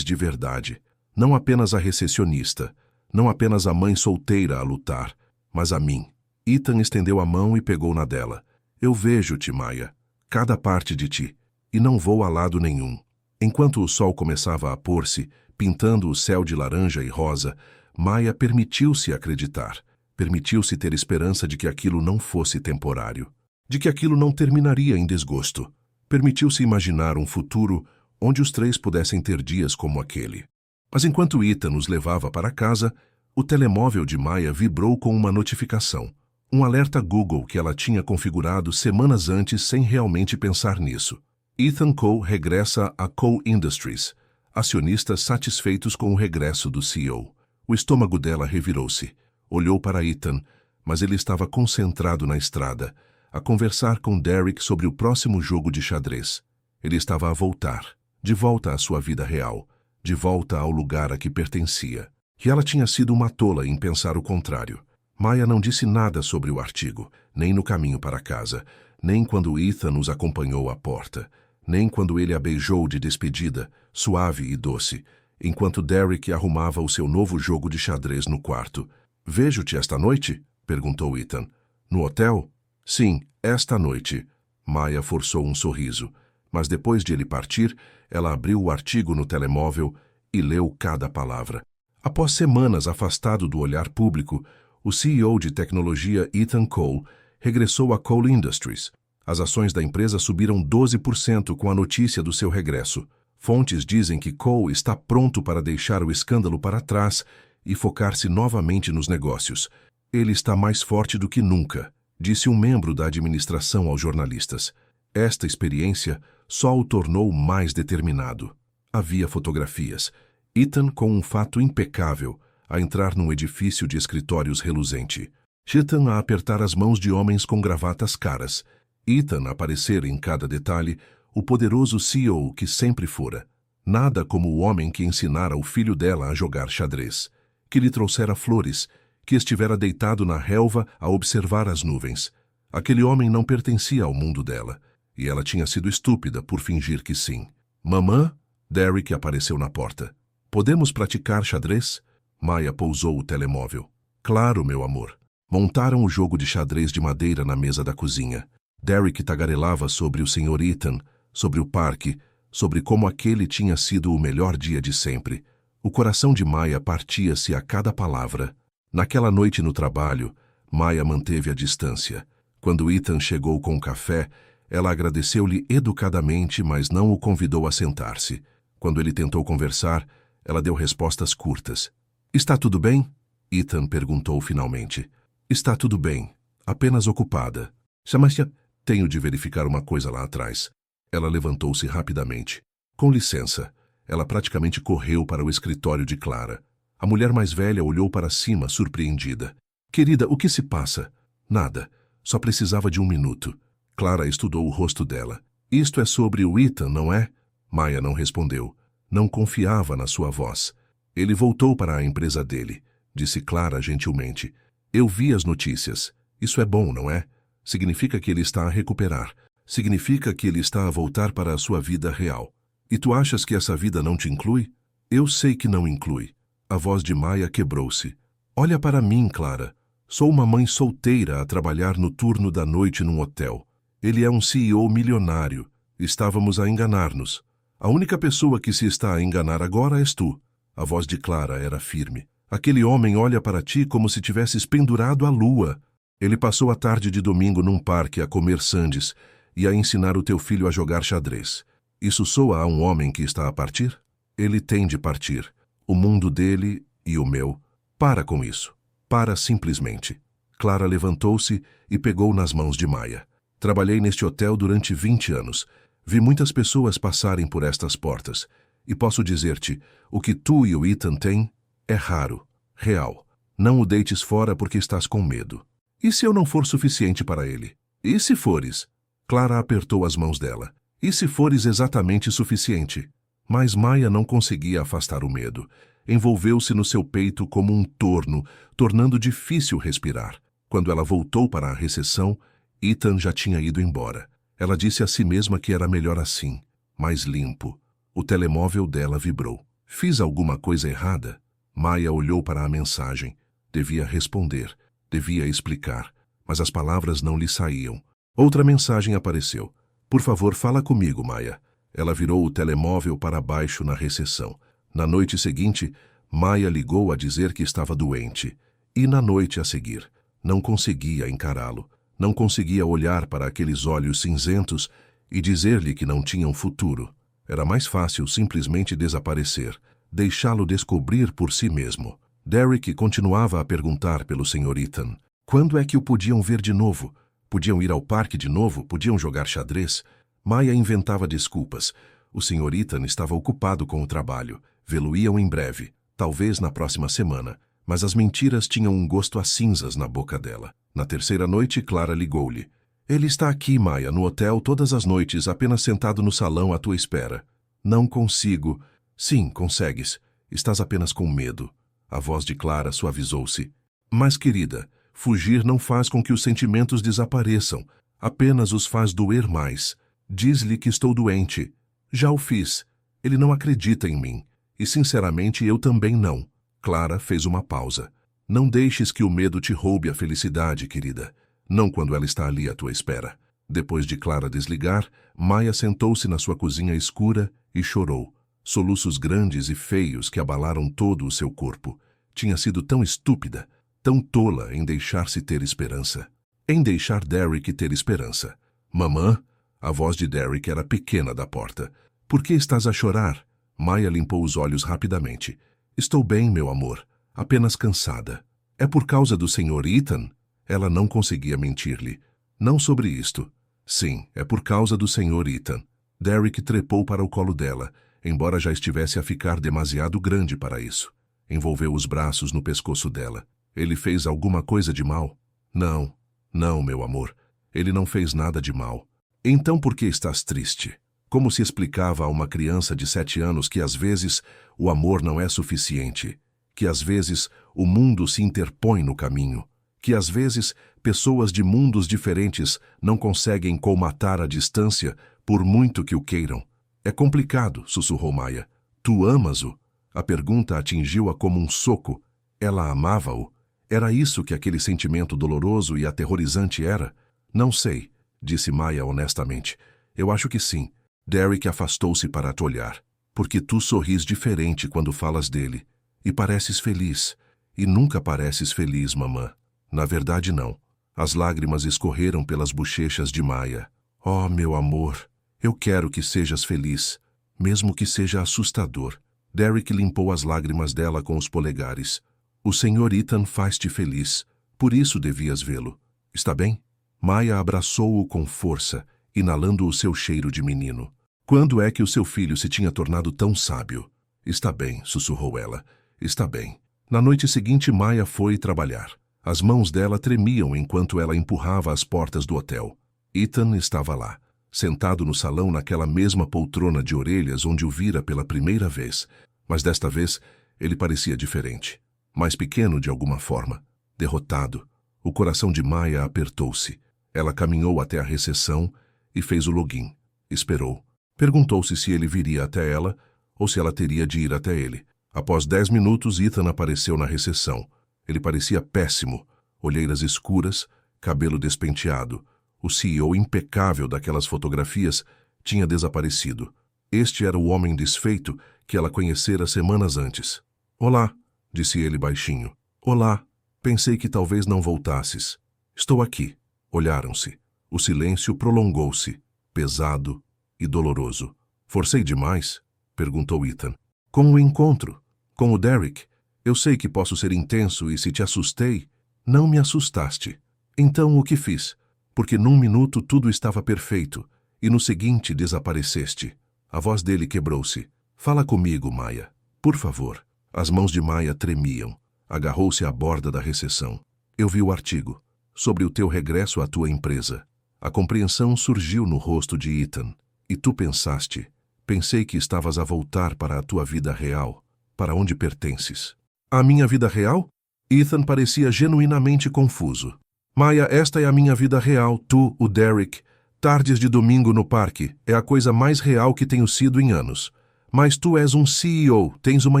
de verdade. Não apenas a recepcionista, não apenas a mãe solteira a lutar, mas a mim. Ethan estendeu a mão e pegou na dela. Eu vejo-te, Maya, cada parte de ti, e não vou a lado nenhum. Enquanto o sol começava a pôr-se, pintando o céu de laranja e rosa, Maya permitiu-se acreditar, permitiu-se ter esperança de que aquilo não fosse temporário, de que aquilo não terminaria em desgosto. Permitiu-se imaginar um futuro onde os 3 pudessem ter dias como aquele. Mas enquanto Ethan os levava para casa, o telemóvel de Maya vibrou com uma notificação, um alerta Google que ela tinha configurado semanas antes sem realmente pensar nisso. Ethan Coe regressa a Coe Industries, acionistas satisfeitos com o regresso do CEO. O estômago dela revirou-se. Olhou para Ethan, mas ele estava concentrado na estrada, a conversar com Derek sobre o próximo jogo de xadrez. Ele estava a voltar, de volta à sua vida real, de volta ao lugar a que pertencia. E ela tinha sido uma tola em pensar o contrário. Maya não disse nada sobre o artigo, nem no caminho para casa, nem quando Ethan os acompanhou à porta, nem quando ele a beijou de despedida, suave e doce, enquanto Derek arrumava o seu novo jogo de xadrez no quarto. Vejo-te esta noite? Perguntou Ethan. No hotel? Sim, esta noite. Maya forçou um sorriso, mas depois de ele partir, ela abriu o artigo no telemóvel e leu cada palavra. Após semanas afastado do olhar público, o CEO de tecnologia Ethan Coe regressou a Coe Industries. As ações da empresa subiram 12% com a notícia do seu regresso. Fontes dizem que Coe está pronto para deixar o escândalo para trás e focar-se novamente nos negócios. Ele está mais forte do que nunca, disse um membro da administração aos jornalistas. Esta experiência só o tornou mais determinado. Havia fotografias. Ethan com um fato impecável, a entrar num edifício de escritórios reluzente. Ethan a apertar as mãos de homens com gravatas caras. Ethan a aparecer em cada detalhe, o poderoso CEO que sempre fora. Nada como o homem que ensinara o filho dela a jogar xadrez, que lhe trouxera flores, que estivera deitado na relva a observar as nuvens. Aquele homem não pertencia ao mundo dela, e ela tinha sido estúpida por fingir que sim. Mamã? Derek apareceu na porta. Podemos praticar xadrez? Maya pousou o telemóvel. Claro, meu amor. Montaram o jogo de xadrez de madeira na mesa da cozinha. Derek tagarelava sobre o Sr. Ethan, sobre o parque, sobre como aquele tinha sido o melhor dia de sempre. O coração de Maya partia-se a cada palavra. Naquela noite no trabalho, Maya manteve a distância. Quando Ethan chegou com o café, ela agradeceu-lhe educadamente, mas não o convidou a sentar-se. Quando ele tentou conversar, ela deu respostas curtas. "Está tudo bem?" Ethan perguntou finalmente. "Está tudo bem. Apenas ocupada. Chama-se... Tenho de verificar uma coisa lá atrás." Ela levantou-se rapidamente. "Com licença." Ela praticamente correu para o escritório de Clara. A mulher mais velha olhou para cima, surpreendida. "Querida, o que se passa?" "Nada. Só precisava de um minuto." Clara estudou o rosto dela. "Isto é sobre o Ethan, não é?" Maya não respondeu. Não confiava na sua voz. "Ele voltou para a empresa dele", disse Clara gentilmente. "Eu vi as notícias. Isso é bom, não é? Significa que ele está a recuperar. Significa que ele está a voltar para a sua vida real. E tu achas que essa vida não te inclui?" "Eu sei que não inclui." A voz de Maya quebrou-se. "Olha para mim, Clara. Sou uma mãe solteira a trabalhar no turno da noite num hotel. Ele é um CEO milionário. Estávamos a enganar-nos. A única pessoa que se está a enganar agora és tu." A voz de Clara era firme. "Aquele homem olha para ti como se tivesses pendurado à lua. Ele passou a tarde de domingo num parque a comer sandes e a ensinar o teu filho a jogar xadrez. Isso soa a um homem que está a partir? Ele tem de partir. O mundo dele e o meu. Para com isso. Para simplesmente." Clara levantou-se e pegou nas mãos de Maya. "Trabalhei neste hotel durante 20 anos. Vi muitas pessoas passarem por estas portas. E posso dizer-te, o que tu e o Ethan têm é raro, real. Não o deites fora porque estás com medo. E se eu não for suficiente para ele? E se fores?" Clara apertou as mãos dela. "E se fores exatamente suficiente?" Mas Maya não conseguia afastar o medo. Envolveu-se no seu peito como um torno, tornando difícil respirar. Quando ela voltou para a recepção, Ethan já tinha ido embora. Ela disse a si mesma que era melhor assim, mais limpo. O telemóvel dela vibrou. Fiz alguma coisa errada? Maya olhou para a mensagem. Devia responder, devia explicar, mas as palavras não lhe saíam. Outra mensagem apareceu. "Por favor, fala comigo, Maya." Ela virou o telemóvel para baixo na recepção. Na noite seguinte, Maya ligou a dizer que estava doente. E na noite a seguir, não conseguia encará-lo. Não conseguia olhar para aqueles olhos cinzentos e dizer-lhe que não tinham futuro. Era mais fácil simplesmente desaparecer, deixá-lo descobrir por si mesmo. Derek continuava a perguntar pelo Sr. Ethan. Quando é que o podiam ver de novo? Podiam ir ao parque de novo? Podiam jogar xadrez? Maya inventava desculpas. O Sr. Ethan estava ocupado com o trabalho. Vê-lo-iam em breve, talvez na próxima semana. Mas as mentiras tinham um gosto a cinzas na boca dela. Na terceira noite, Clara ligou-lhe. "Ele está aqui, Maya, no hotel todas as noites, apenas sentado no salão à tua espera." "Não consigo." "Sim, consegues. Estás apenas com medo." A voz de Clara suavizou-se. "Mas, querida, fugir não faz com que os sentimentos desapareçam. Apenas os faz doer mais. Diz-lhe que estou doente." "Já o fiz. Ele não acredita em mim. E, sinceramente, eu também não." Clara fez uma pausa. "Não deixes que o medo te roube a felicidade, querida. Não quando ela está ali à tua espera." Depois de Clara desligar, Maya sentou-se na sua cozinha escura e chorou. Soluços grandes e feios que abalaram todo o seu corpo. Tinha sido tão estúpida, tão tola em deixar-se ter esperança. Em deixar Derek ter esperança. "Mamã?" A voz de Derek era pequena da porta. "Por que estás a chorar?" Maya limpou os olhos rapidamente. "Estou bem, meu amor. Apenas cansada." "É por causa do Sr. Ethan?" Ela não conseguia mentir-lhe. "Não sobre isto." "Sim, é por causa do Sr. Ethan." Derek trepou para o colo dela, embora já estivesse a ficar demasiado grande para isso. Envolveu os braços no pescoço dela. "Ele fez alguma coisa de mal?" "Não, não, meu amor. Ele não fez nada de mal." "Então por que estás triste?" Como se explicava a uma criança de 7 anos que às vezes o amor não é suficiente, que às vezes o mundo se interpõe no caminho, que às vezes pessoas de mundos diferentes não conseguem colmatar a distância por muito que o queiram. "É complicado", sussurrou Maya. "Tu amas-o?" A pergunta atingiu-a como um soco. Ela amava-o? Era isso que aquele sentimento doloroso e aterrorizante era? "Não sei. disse Maya honestamente. Eu acho que sim. Derek afastou-se para te olhar. Porque tu sorris diferente quando falas dele. E pareces feliz. E nunca pareces feliz, mamã. Na verdade, não. As lágrimas escorreram pelas bochechas de Maya. Oh, meu amor, eu quero que sejas feliz, mesmo que seja assustador. Derek limpou as lágrimas dela com os polegares. O Sr. Ethan faz-te feliz, por isso devias vê-lo. Está bem? Maya abraçou-o com força, inalando o seu cheiro de menino. Quando é que o seu filho se tinha tornado tão sábio? Está bem, sussurrou ela. Está bem. Na noite seguinte, Maya foi trabalhar. As mãos dela tremiam enquanto ela empurrava as portas do hotel. Ethan estava lá, sentado no salão naquela mesma poltrona de orelhas onde o vira pela primeira vez. Mas desta vez, ele parecia diferente. Mais pequeno de alguma forma. Derrotado. O coração de Maya apertou-se. Ela caminhou até a recepção e fez o login. Esperou. Perguntou-se se ele viria até ela ou se ela teria de ir até ele. Após 10 minutos, Ethan apareceu na recepção. Ele parecia péssimo. Olheiras escuras, cabelo despenteado. O CEO impecável daquelas fotografias tinha desaparecido. Este era o homem desfeito que ela conhecera semanas antes. Olá, disse ele baixinho. Olá, pensei que talvez não voltasses. Estou aqui. Olharam-se. O silêncio prolongou-se, pesado e doloroso. Forcei demais? Perguntou Ethan. Com o encontro? Com o Derek? Eu sei que posso ser intenso e se te assustei, não me assustaste. Então o que fiz? Porque num minuto tudo estava perfeito e no seguinte desapareceste. A voz dele quebrou-se. Fala comigo, Maya. Por favor. As mãos de Maya tremiam. Agarrou-se à borda da recepção. Eu vi o artigo. Sobre o teu regresso à tua empresa. A compreensão surgiu no rosto de Ethan. E tu pensaste. Pensei que estavas a voltar para a tua vida real. Para onde pertences. A minha vida real? Ethan parecia genuinamente confuso. Maya, esta é a minha vida real, tu, o Derek. Tardes de domingo no parque, é a coisa mais real que tenho sido em anos. Mas tu és um CEO, tens uma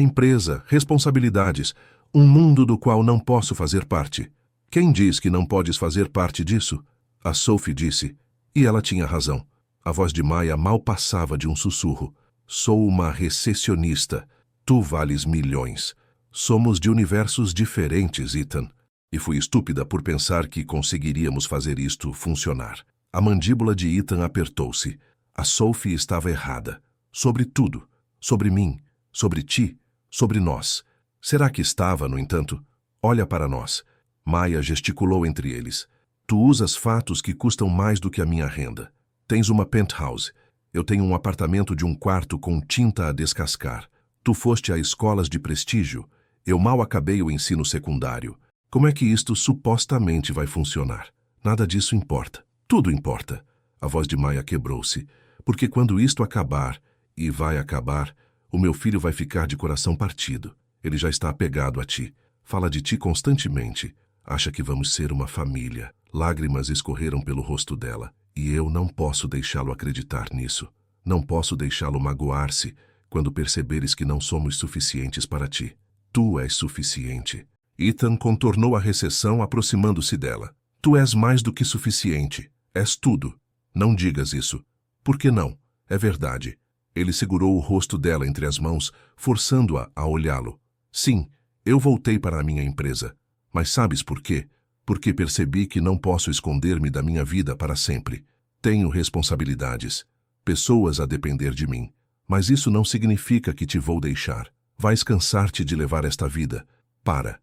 empresa, responsabilidades, um mundo do qual não posso fazer parte. Quem diz que não podes fazer parte disso? A Sophie disse, e ela tinha razão. A voz de Maya mal passava de um sussurro. Sou uma recepcionista. Tu vales milhões. Somos de universos diferentes, Ethan. E fui estúpida por pensar que conseguiríamos fazer isto funcionar. A mandíbula de Ethan apertou-se. A Sophie estava errada. Sobre tudo. Sobre mim. Sobre ti. Sobre nós. Será que estava, no entanto? Olha para nós. Maya gesticulou entre eles. Tu usas fatos que custam mais do que a minha renda. Tens uma penthouse. Eu tenho um apartamento de um quarto com tinta a descascar. Tu foste a escolas de prestígio. Eu mal acabei o ensino secundário. Como é que isto supostamente vai funcionar? Nada disso importa. Tudo importa. A voz de Maya quebrou-se. Porque quando isto acabar, e vai acabar, o meu filho vai ficar de coração partido. Ele já está apegado a ti. Fala de ti constantemente. Acha que vamos ser uma família. Lágrimas escorreram pelo rosto dela. E eu não posso deixá-lo acreditar nisso. Não posso deixá-lo magoar-se quando perceberes que não somos suficientes para ti. Tu és suficiente. Ethan contornou a recepção aproximando-se dela. Tu és mais do que suficiente. És tudo. Não digas isso. Por que não? É verdade. Ele segurou o rosto dela entre as mãos, forçando-a a olhá-lo. Sim, eu voltei para a minha empresa. Mas sabes por quê? Porque percebi que não posso esconder-me da minha vida para sempre. Tenho responsabilidades. Pessoas a depender de mim. Mas isso não significa que te vou deixar. Vais cansar-te de levar esta vida. Para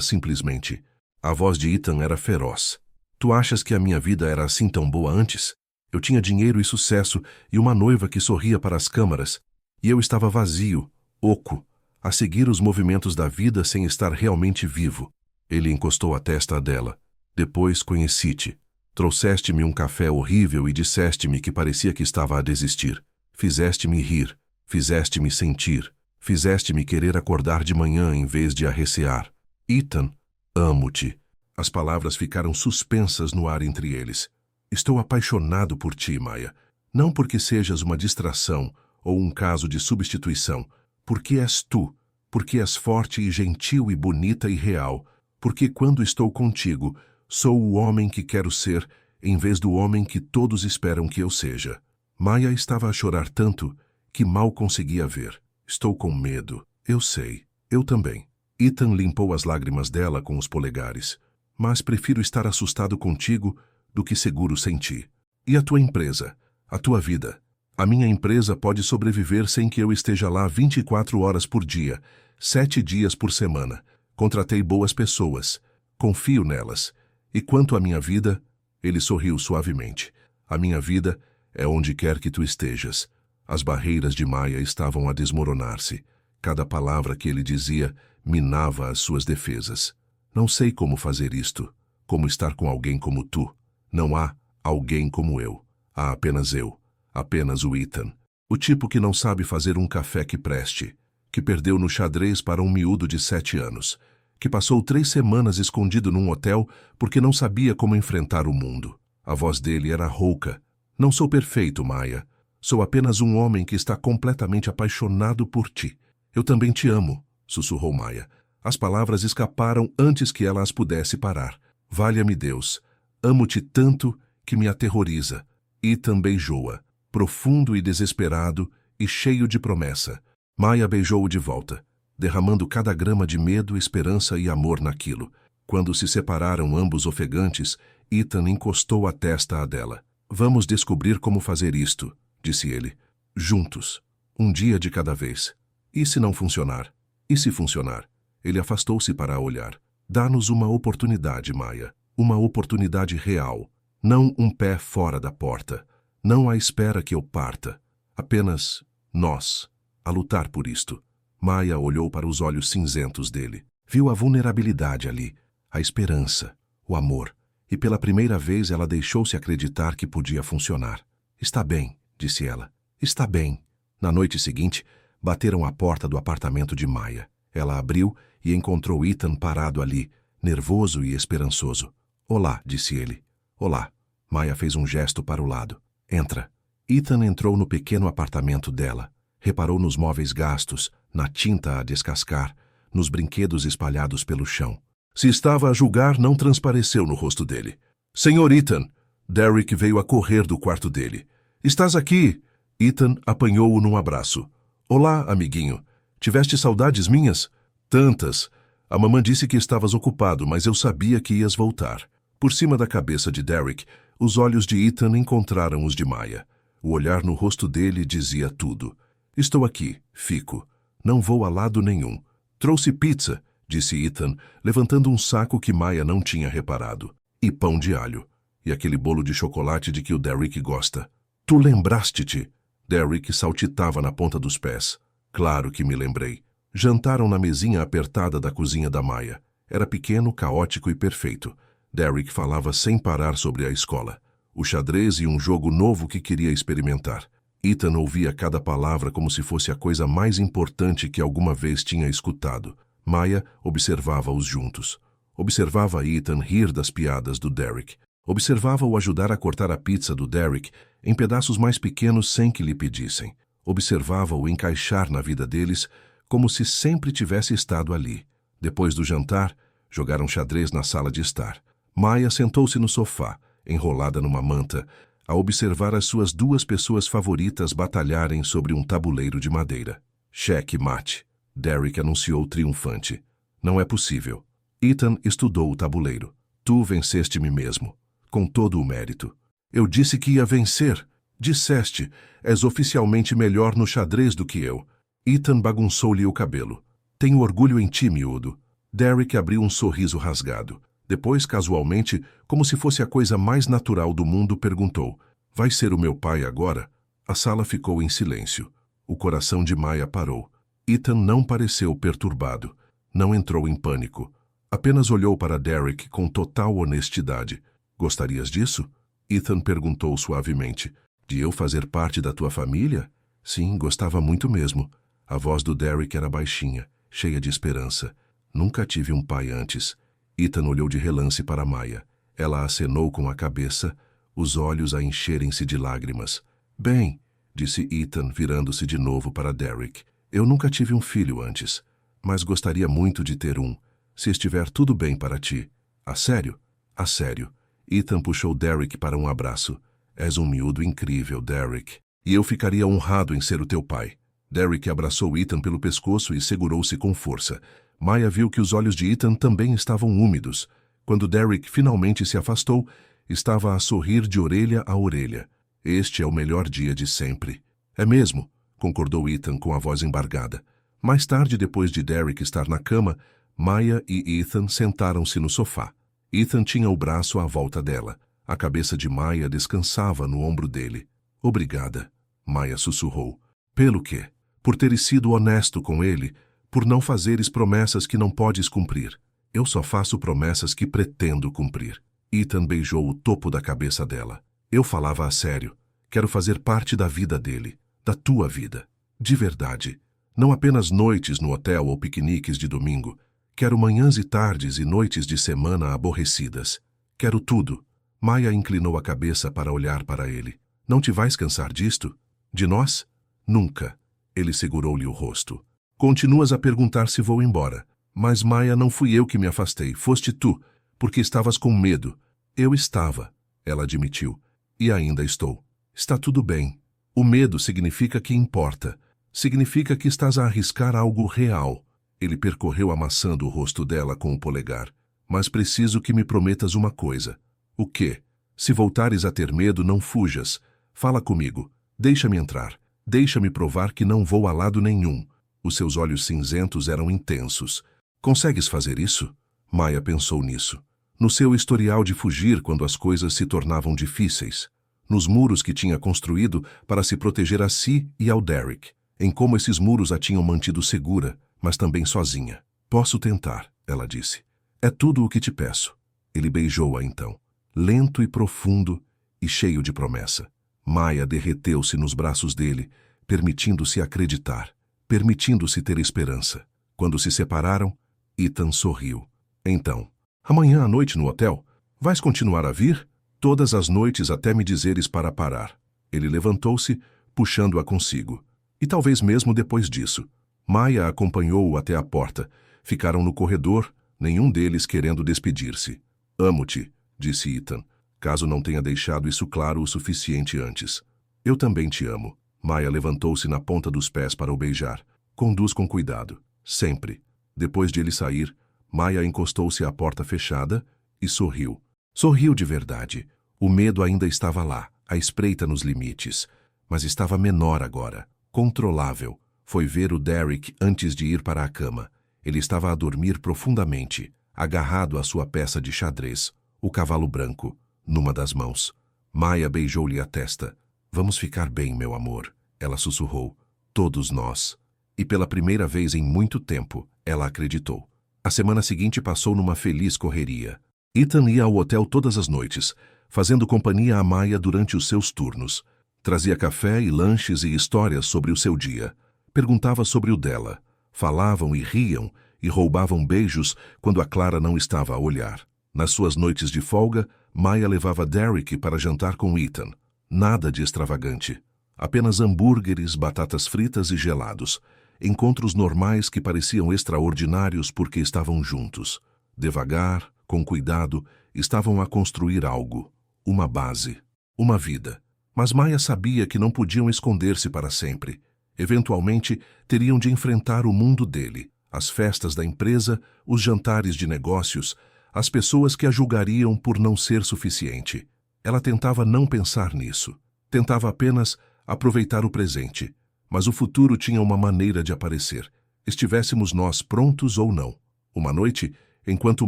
simplesmente. A voz de Ethan era feroz. Tu achas que a minha vida era assim tão boa antes? Eu tinha dinheiro e sucesso e uma noiva que sorria para as câmaras. E eu estava vazio, oco, a seguir os movimentos da vida sem estar realmente vivo. Ele encostou a testa dela. Depois conheci-te. Trouxeste-me um café horrível e disseste-me que parecia que estava a desistir. Fizeste-me rir. Fizeste-me sentir. Fizeste-me querer acordar de manhã em vez de arrecear. Ethan, amo-te. As palavras ficaram suspensas no ar entre eles. Estou apaixonado por ti, Maya. Não porque sejas uma distração ou um caso de substituição. Porque és tu. Porque és forte e gentil e bonita e real. Porque quando estou contigo, sou o homem que quero ser em vez do homem que todos esperam que eu seja. Maya estava a chorar tanto que mal conseguia ver. Estou com medo. Eu sei. Eu também. Ethan limpou as lágrimas dela com os polegares. Mas prefiro estar assustado contigo do que seguro sem ti. E a tua empresa? A tua vida? A minha empresa pode sobreviver sem que eu esteja lá 24 horas por dia, 7 dias por semana. Contratei boas pessoas. Confio nelas. E quanto à minha vida? Ele sorriu suavemente. A minha vida é onde quer que tu estejas. As barreiras de Maya estavam a desmoronar-se. Cada palavra que ele dizia minava as suas defesas. Não sei como fazer isto, como estar com alguém como tu. Não há alguém como eu. Há apenas eu. Apenas o Ethan. O tipo que não sabe fazer um café que preste. Que perdeu no xadrez para um miúdo de 7 anos. Que passou 3 semanas escondido num hotel porque não sabia como enfrentar o mundo. A voz dele era rouca. Não sou perfeito, Maya. Sou apenas um homem que está completamente apaixonado por ti. Eu também te amo, sussurrou Maya. As palavras escaparam antes que ela as pudesse parar. Valha-me Deus. Amo-te tanto que me aterroriza. Ethan beijou-a, profundo e desesperado e cheio de promessa. Maya beijou-o de volta, derramando cada grama de medo, esperança e amor naquilo. Quando se separaram ambos ofegantes, Ethan encostou a testa à dela. Vamos descobrir como fazer isto, disse ele. Juntos. Um dia de cada vez. E se não funcionar? E se funcionar? Ele afastou-se para olhar. Dá-nos uma oportunidade, Maya. Uma oportunidade real. Não um pé fora da porta. Não à espera que eu parta. Apenas nós, a lutar por isto. Maya olhou para os olhos cinzentos dele. Viu a vulnerabilidade ali, a esperança, o amor. E pela primeira vez ela deixou-se acreditar que podia funcionar. Está bem, disse ela. Está bem. Na noite seguinte, bateram à porta do apartamento de Maya. Ela abriu e encontrou Ethan parado ali, nervoso e esperançoso. Olá, disse ele. Olá. Maya fez um gesto para o lado. Entra. Ethan entrou no pequeno apartamento dela. Reparou nos móveis gastos, na tinta a descascar, nos brinquedos espalhados pelo chão. Se estava a julgar, não transpareceu no rosto dele. Senhor Ethan! Derek veio a correr do quarto dele. Estás aqui! Ethan apanhou-o num abraço. Olá, amiguinho. Tiveste saudades minhas? Tantas. A mamã disse que estavas ocupado, mas eu sabia que ias voltar. Por cima da cabeça de Derek, os olhos de Ethan encontraram os de Maya. O olhar no rosto dele dizia tudo. Estou aqui, fico. Não vou a lado nenhum. Trouxe pizza, disse Ethan, levantando um saco que Maya não tinha reparado. E pão de alho. E aquele bolo de chocolate de que o Derek gosta. Tu lembraste-te? Derek saltitava na ponta dos pés. Claro que me lembrei. Jantaram na mesinha apertada da cozinha da Maya. Era pequeno, caótico e perfeito. Derek falava sem parar sobre a escola, o xadrez e um jogo novo que queria experimentar. Ethan ouvia cada palavra como se fosse a coisa mais importante que alguma vez tinha escutado. Maya observava-os juntos. Observava Ethan rir das piadas do Derek. Observava-o ajudar a cortar a pizza do Derek em pedaços mais pequenos sem que lhe pedissem. Observava-o encaixar na vida deles como se sempre tivesse estado ali. Depois do jantar, jogaram xadrez na sala de estar. Maya sentou-se no sofá, enrolada numa manta, a observar as suas 2 pessoas favoritas batalharem sobre um tabuleiro de madeira. Cheque mate. Derek anunciou triunfante. Não é possível. Ethan estudou o tabuleiro. Tu venceste-me mesmo. Com todo o mérito. Eu disse que ia vencer. Disseste. És oficialmente melhor no xadrez do que eu. Ethan bagunçou-lhe o cabelo. Tenho orgulho em ti, miúdo. Derek abriu um sorriso rasgado. Depois, casualmente, como se fosse a coisa mais natural do mundo, perguntou: Vai ser o meu pai agora? A sala ficou em silêncio. O coração de Maya parou. Ethan não pareceu perturbado. Não entrou em pânico. Apenas olhou para Derek com total honestidade. Gostarias disso? Ethan perguntou suavemente. De eu fazer parte da tua família? Sim, gostava muito mesmo. A voz do Derek era baixinha, cheia de esperança. Nunca tive um pai antes. Ethan olhou de relance para Maya. Ela acenou com a cabeça, os olhos a encherem-se de lágrimas. Bem, disse Ethan, virando-se de novo para Derek. Eu nunca tive um filho antes, mas gostaria muito de ter um, se estiver tudo bem para ti. A sério? A sério. Ethan puxou Derek para um abraço. És um miúdo incrível, Derek. E eu ficaria honrado em ser o teu pai. Derek abraçou Ethan pelo pescoço e segurou-se com força. Maya viu que os olhos de Ethan também estavam úmidos. Quando Derek finalmente se afastou, estava a sorrir de orelha a orelha. Este é o melhor dia de sempre. É mesmo, concordou Ethan com a voz embargada. Mais tarde, depois de Derek estar na cama, Maya e Ethan sentaram-se no sofá. Ethan tinha o braço à volta dela. A cabeça de Maya descansava no ombro dele. Obrigada, Maya sussurrou. Pelo quê? Por teres sido honesto com ele, por não fazeres promessas que não podes cumprir. Eu só faço promessas que pretendo cumprir. Ethan beijou o topo da cabeça dela. Eu falava a sério. Quero fazer parte da vida dele, da tua vida. De verdade. Não apenas noites no hotel ou piqueniques de domingo. Quero manhãs e tardes e noites de semana aborrecidas. Quero tudo. Maya inclinou a cabeça para olhar para ele. Não te vais cansar disto? De nós? Nunca. Ele segurou-lhe o rosto. Continuas a perguntar se vou embora. Mas, Maya, não fui eu que me afastei. Foste tu, porque estavas com medo. Eu estava, ela admitiu. E ainda estou. Está tudo bem. O medo significa que importa. Significa que estás a arriscar algo real. Ele percorreu amassando o rosto dela com o polegar. Mas preciso que me prometas uma coisa. O quê? Se voltares a ter medo, não fujas. Fala comigo. Deixa-me entrar. Deixa-me provar que não vou a lado nenhum. Os seus olhos cinzentos eram intensos. Consegues fazer isso? Maya pensou nisso. No seu historial de fugir quando as coisas se tornavam difíceis. Nos muros que tinha construído para se proteger a si e ao Derek. Em como esses muros a tinham mantido segura, mas também sozinha. Posso tentar, ela disse. É tudo o que te peço. Ele beijou-a então. Lento e profundo e cheio de promessa. Maya derreteu-se nos braços dele, permitindo-se acreditar, permitindo-se ter esperança. Quando se separaram, Ethan sorriu. Então, amanhã à noite no hotel, vais continuar a vir? Todas as noites até me dizeres para parar. Ele levantou-se, puxando-a consigo. E talvez mesmo depois disso. Maya acompanhou-o até a porta. Ficaram no corredor, nenhum deles querendo despedir-se. Amo-te, disse Ethan, caso não tenha deixado isso claro o suficiente antes. Eu também te amo. Maya levantou-se na ponta dos pés para o beijar. Conduz com cuidado. Sempre. Depois de ele sair, Maya encostou-se à porta fechada e sorriu. Sorriu de verdade. O medo ainda estava lá, à espreita nos limites. Mas estava menor agora, controlável. Foi ver o Derek antes de ir para a cama. Ele estava a dormir profundamente, agarrado à sua peça de xadrez, o cavalo branco, numa das mãos. Maya beijou-lhe a testa. Vamos ficar bem, meu amor, ela sussurrou. Todos nós. E pela primeira vez em muito tempo, ela acreditou. A semana seguinte passou numa feliz correria. Ethan ia ao hotel todas as noites, fazendo companhia a Maya durante os seus turnos. Trazia café e lanches e histórias sobre o seu dia. Perguntava sobre o dela. Falavam e riam e roubavam beijos quando a Clara não estava a olhar. Nas suas noites de folga, Maya levava Derek para jantar com Ethan. Nada de extravagante. Apenas hambúrgueres, batatas fritas e gelados. Encontros normais que pareciam extraordinários porque estavam juntos. Devagar, com cuidado, estavam a construir algo. Uma base. Uma vida. Mas Maya sabia que não podiam esconder-se para sempre. Eventualmente, teriam de enfrentar o mundo dele. As festas da empresa, os jantares de negócios, as pessoas que a julgariam por não ser suficiente. Ela tentava não pensar nisso. Tentava apenas aproveitar o presente. Mas o futuro tinha uma maneira de aparecer. Estivéssemos nós prontos ou não. Uma noite, enquanto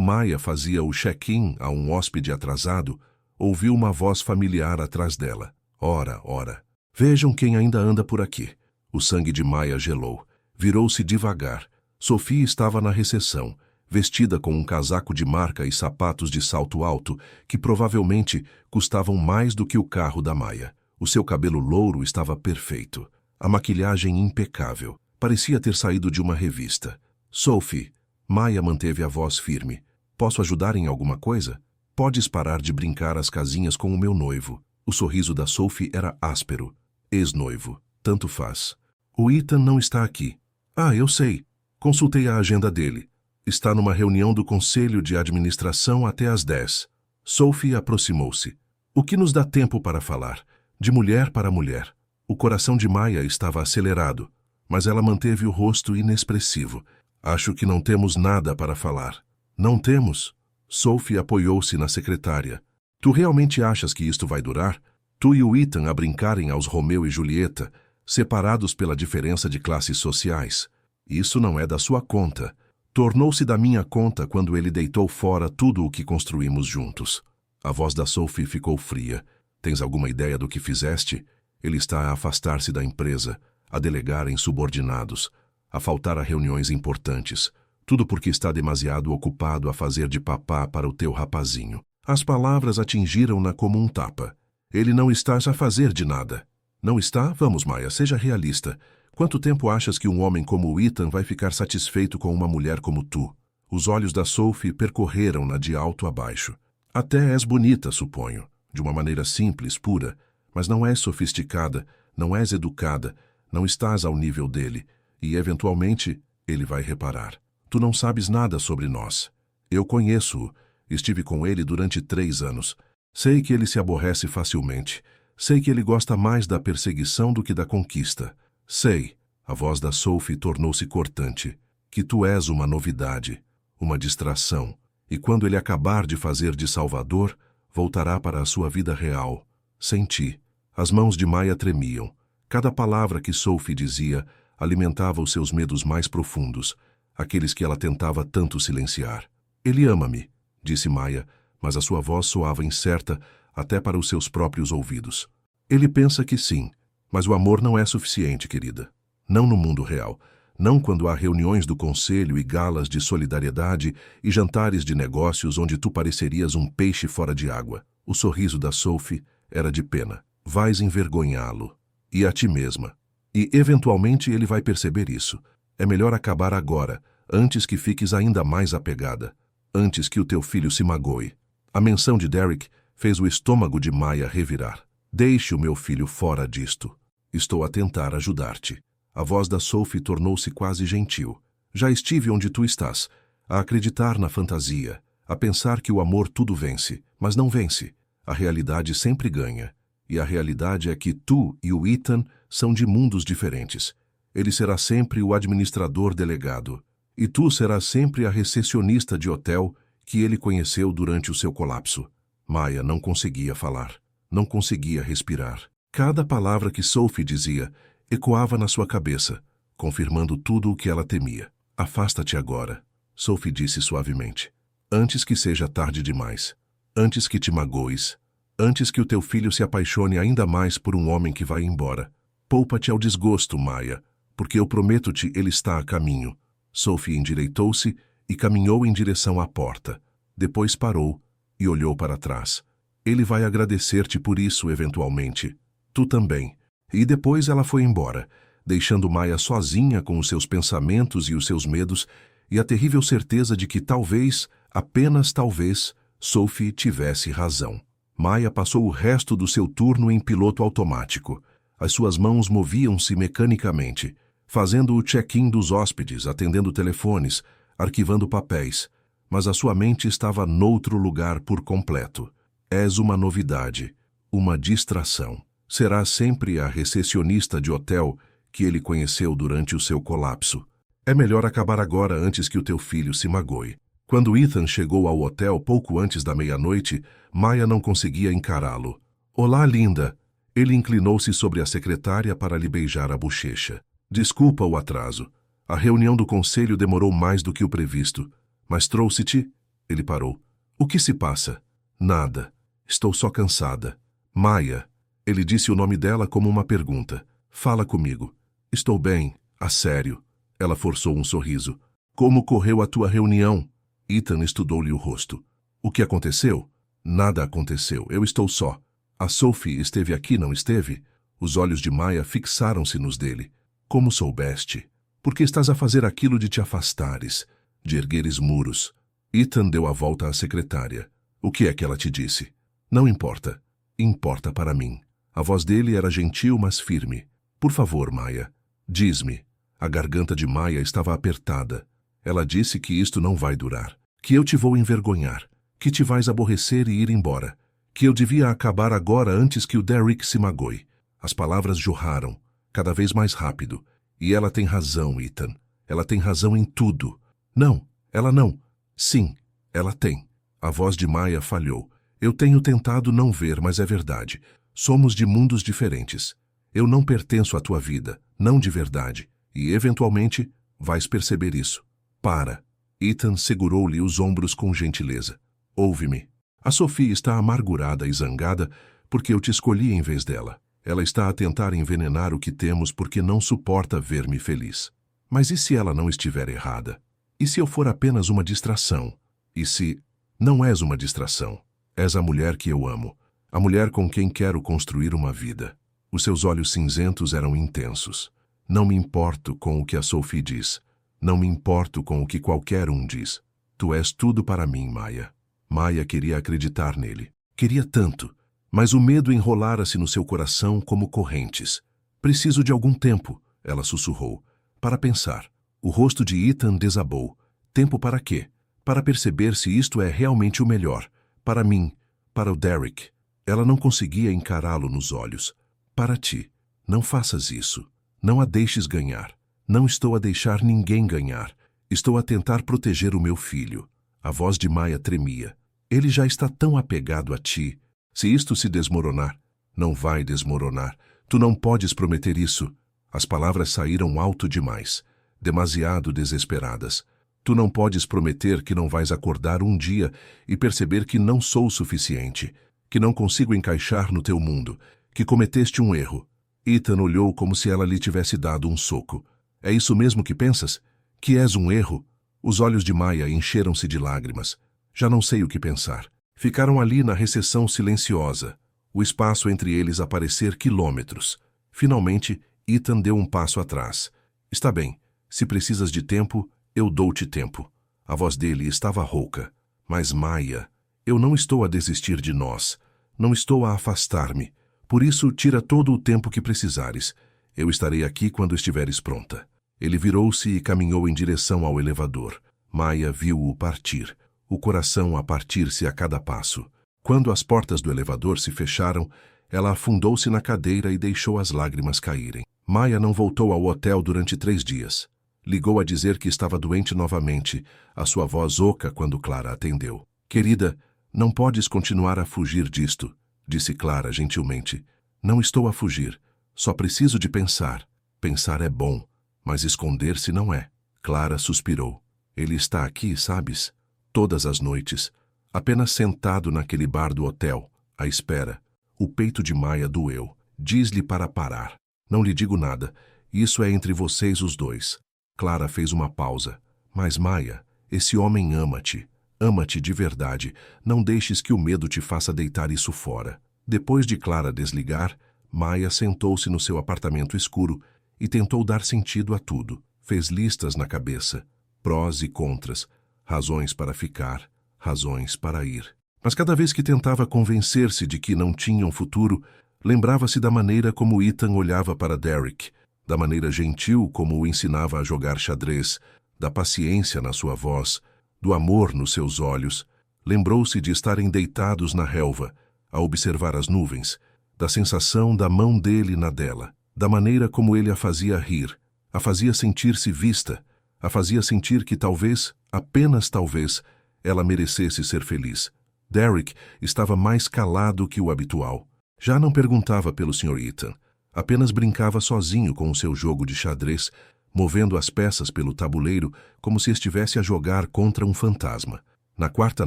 Maya fazia o check-in a um hóspede atrasado, ouviu uma voz familiar atrás dela. Ora, ora. Vejam quem ainda anda por aqui. O sangue de Maya gelou. Virou-se devagar. Sophie estava na recepção, vestida com um casaco de marca e sapatos de salto alto, que provavelmente custavam mais do que o carro da Maya. O seu cabelo louro estava perfeito. A maquilhagem impecável. Parecia ter saído de uma revista. Sophie, Maya manteve a voz firme. Posso ajudar em alguma coisa? Podes parar de brincar às casinhas com o meu noivo. O sorriso da Sophie era áspero. Ex-noivo. Tanto faz. O Ethan não está aqui. Ah, eu sei. Consultei a agenda dele. Está numa reunião do Conselho de Administração até às 10. Sophie aproximou-se. O que nos dá tempo para falar? De mulher para mulher. O coração de Maya estava acelerado, mas ela manteve o rosto inexpressivo. Acho que não temos nada para falar. Não temos? Sophie apoiou-se na secretária. Tu realmente achas que isto vai durar? Tu e o Ethan a brincarem aos Romeu e Julieta, separados pela diferença de classes sociais. Isso não é da sua conta. Tornou-se da minha conta quando ele deitou fora tudo o que construímos juntos. A voz da Sophie ficou fria. Tens alguma ideia do que fizeste? Ele está a afastar-se da empresa, a delegar em subordinados, a faltar a reuniões importantes. Tudo porque está demasiado ocupado a fazer de papá para o teu rapazinho. As palavras atingiram-na como um tapa. Ele não está a fazer de nada. Não está? Vamos, Maya, seja realista. Quanto tempo achas que um homem como o Ethan vai ficar satisfeito com uma mulher como tu? Os olhos da Sophie percorreram-na de alto a baixo. Até és bonita, suponho, de uma maneira simples, pura, mas não és sofisticada, não és educada, não estás ao nível dele, e, eventualmente, ele vai reparar. Tu não sabes nada sobre nós. Eu conheço-o, estive com ele durante 3 anos. Sei que ele se aborrece facilmente. Sei que ele gosta mais da perseguição do que da conquista. Sei, a voz da Sophie tornou-se cortante, que tu és uma novidade, uma distração, e quando ele acabar de fazer de Salvador, voltará para a sua vida real, sem ti. As mãos de Maya tremiam. Cada palavra que Sophie dizia alimentava os seus medos mais profundos, aqueles que ela tentava tanto silenciar. Ele ama-me, disse Maya, mas a sua voz soava incerta até para os seus próprios ouvidos. Ele pensa que sim, mas o amor não é suficiente, querida. Não no mundo real. Não quando há reuniões do conselho e galas de solidariedade e jantares de negócios onde tu parecerias um peixe fora de água. O sorriso da Sophie era de pena. Vais envergonhá-lo. E a ti mesma. E, eventualmente, ele vai perceber isso. É melhor acabar agora, antes que fiques ainda mais apegada. Antes que o teu filho se magoe. A menção de Derek fez o estômago de Maya revirar. Deixe o meu filho fora disto. Estou a tentar ajudar-te. A voz da Sophie tornou-se quase gentil. Já estive onde tu estás, a acreditar na fantasia, a pensar que o amor tudo vence, mas não vence. A realidade sempre ganha. E a realidade é que tu e o Ethan são de mundos diferentes. Ele será sempre o administrador delegado. E tu serás sempre a recepcionista de hotel que ele conheceu durante o seu colapso. Maya não conseguia falar. Não conseguia respirar. Cada palavra que Sophie dizia ecoava na sua cabeça, confirmando tudo o que ela temia. Afasta-te agora, Sophie disse suavemente. Antes que seja tarde demais. Antes que te magoes. Antes que o teu filho se apaixone ainda mais por um homem que vai embora. Poupa-te ao desgosto, Maya, porque eu prometo-te ele está a caminho. Sophie endireitou-se e caminhou em direção à porta. Depois parou e olhou para trás. Ele vai agradecer-te por isso, eventualmente. Tu também. E depois ela foi embora, deixando Maya sozinha com os seus pensamentos e os seus medos e a terrível certeza de que talvez, apenas talvez, Sophie tivesse razão. Maya passou o resto do seu turno em piloto automático. As suas mãos moviam-se mecanicamente, fazendo o check-in dos hóspedes, atendendo telefones, arquivando papéis, mas a sua mente estava noutro lugar por completo. És uma novidade, uma distração. Será sempre a recepcionista de hotel que ele conheceu durante o seu colapso. É melhor acabar agora antes que o teu filho se magoe. Quando Ethan chegou ao hotel pouco antes da meia-noite, Maya não conseguia encará-lo. Olá, linda. Ele inclinou-se sobre a secretária para lhe beijar a bochecha. Desculpa o atraso. A reunião do conselho demorou mais do que o previsto. Mas trouxe-te? Ele parou. O que se passa? Nada. Estou só cansada. Maya. Ele disse o nome dela como uma pergunta. Fala comigo. Estou bem, a sério. Ela forçou um sorriso. Como correu a tua reunião? Ethan estudou-lhe o rosto. O que aconteceu? Nada aconteceu. Eu estou só. A Sophie esteve aqui, não esteve? Os olhos de Maya fixaram-se nos dele. Como soubeste? Por que estás a fazer aquilo de te afastares, de ergueres muros? Ethan deu a volta à secretária. O que é que ela te disse? Não importa. Importa para mim. A voz dele era gentil, mas firme. Por favor, Maya, diz-me. A garganta de Maya estava apertada. Ela disse que isto não vai durar, que eu te vou envergonhar, que te vais aborrecer e ir embora, que eu devia acabar agora antes que o Derek se magoe. As palavras jorraram, cada vez mais rápido. E ela tem razão, Ethan. Ela tem razão em tudo. Não, ela não. Sim, ela tem. A voz de Maya falhou. Eu tenho tentado não ver, mas é verdade. Somos de mundos diferentes. Eu não pertenço à tua vida, não de verdade. E, eventualmente, vais perceber isso. Para. Ethan segurou-lhe os ombros com gentileza. Ouve-me. A Sophie está amargurada e zangada porque eu te escolhi em vez dela. Ela está a tentar envenenar o que temos porque não suporta ver-me feliz. Mas e se ela não estiver errada? E se eu for apenas uma distração? E se... Não és uma distração. És a mulher que eu amo. A mulher com quem quero construir uma vida. Os seus olhos cinzentos eram intensos. Não me importo com o que a Sophie diz. Não me importo com o que qualquer um diz. Tu és tudo para mim, Maya. Maya queria acreditar nele. Queria tanto. Mas o medo enrolara-se no seu coração como correntes. Preciso de algum tempo, ela sussurrou, para pensar. O rosto de Ethan desabou. Tempo para quê? Para perceber se isto é realmente o melhor. Para mim, para o Derek. Ela não conseguia encará-lo nos olhos. Para ti. Não faças isso. Não a deixes ganhar. Não estou a deixar ninguém ganhar. Estou a tentar proteger o meu filho. A voz de Maya tremia. Ele já está tão apegado a ti. Se isto se desmoronar, não vai desmoronar. Tu não podes prometer isso. As palavras saíram alto demais, demasiado desesperadas. Tu não podes prometer que não vais acordar um dia e perceber que não sou o suficiente, que não consigo encaixar no teu mundo, que cometeste um erro. Ethan olhou como se ela lhe tivesse dado um soco. É isso mesmo que pensas? Que és um erro? Os olhos de Maya encheram-se de lágrimas. Já não sei o que pensar. Ficaram ali na recessão silenciosa, o espaço entre eles a parecer quilômetros. Finalmente, Ethan deu um passo atrás. Está bem, se precisas de tempo, eu dou-te tempo. A voz dele estava rouca. Mas, Maya, eu não estou a desistir de nós. Não estou a afastar-me. Por isso, tira todo o tempo que precisares. Eu estarei aqui quando estiveres pronta. Ele virou-se e caminhou em direção ao elevador. Maya viu-o partir, o coração a partir-se a cada passo. Quando as portas do elevador se fecharam, ela afundou-se na cadeira e deixou as lágrimas caírem. Maya não voltou ao hotel durante 3 dias. Ligou a dizer que estava doente novamente, a sua voz oca quando Clara atendeu. Querida, não podes continuar a fugir disto, disse Clara gentilmente. Não estou a fugir, só preciso de pensar. Pensar é bom, mas esconder-se não é. Clara suspirou. Ele está aqui, sabes? Todas as noites, apenas sentado naquele bar do hotel, à espera. O peito de Maya doeu. Diz-lhe para parar. Não lhe digo nada. Isso é entre vocês os dois. Clara fez uma pausa. Mas, Maya, esse homem ama-te. Ama-te de verdade. Não deixes que o medo te faça deitar isso fora. Depois de Clara desligar, Maya sentou-se no seu apartamento escuro e tentou dar sentido a tudo. Fez listas na cabeça. Prós e contras. Razões para ficar. Razões para ir. Mas cada vez que tentava convencer-se de que não tinha um futuro, lembrava-se da maneira como Ethan olhava para Derek, da maneira gentil como o ensinava a jogar xadrez, da paciência na sua voz, do amor nos seus olhos. Lembrou-se de estarem deitados na relva, a observar as nuvens, da sensação da mão dele na dela, da maneira como ele a fazia rir, a fazia sentir-se vista, a fazia sentir que talvez, apenas talvez, ela merecesse ser feliz. Derek estava mais calado que o habitual. Já não perguntava pelo Sr. Ethan. Apenas brincava sozinho com o seu jogo de xadrez, movendo as peças pelo tabuleiro como se estivesse a jogar contra um fantasma. Na 4ª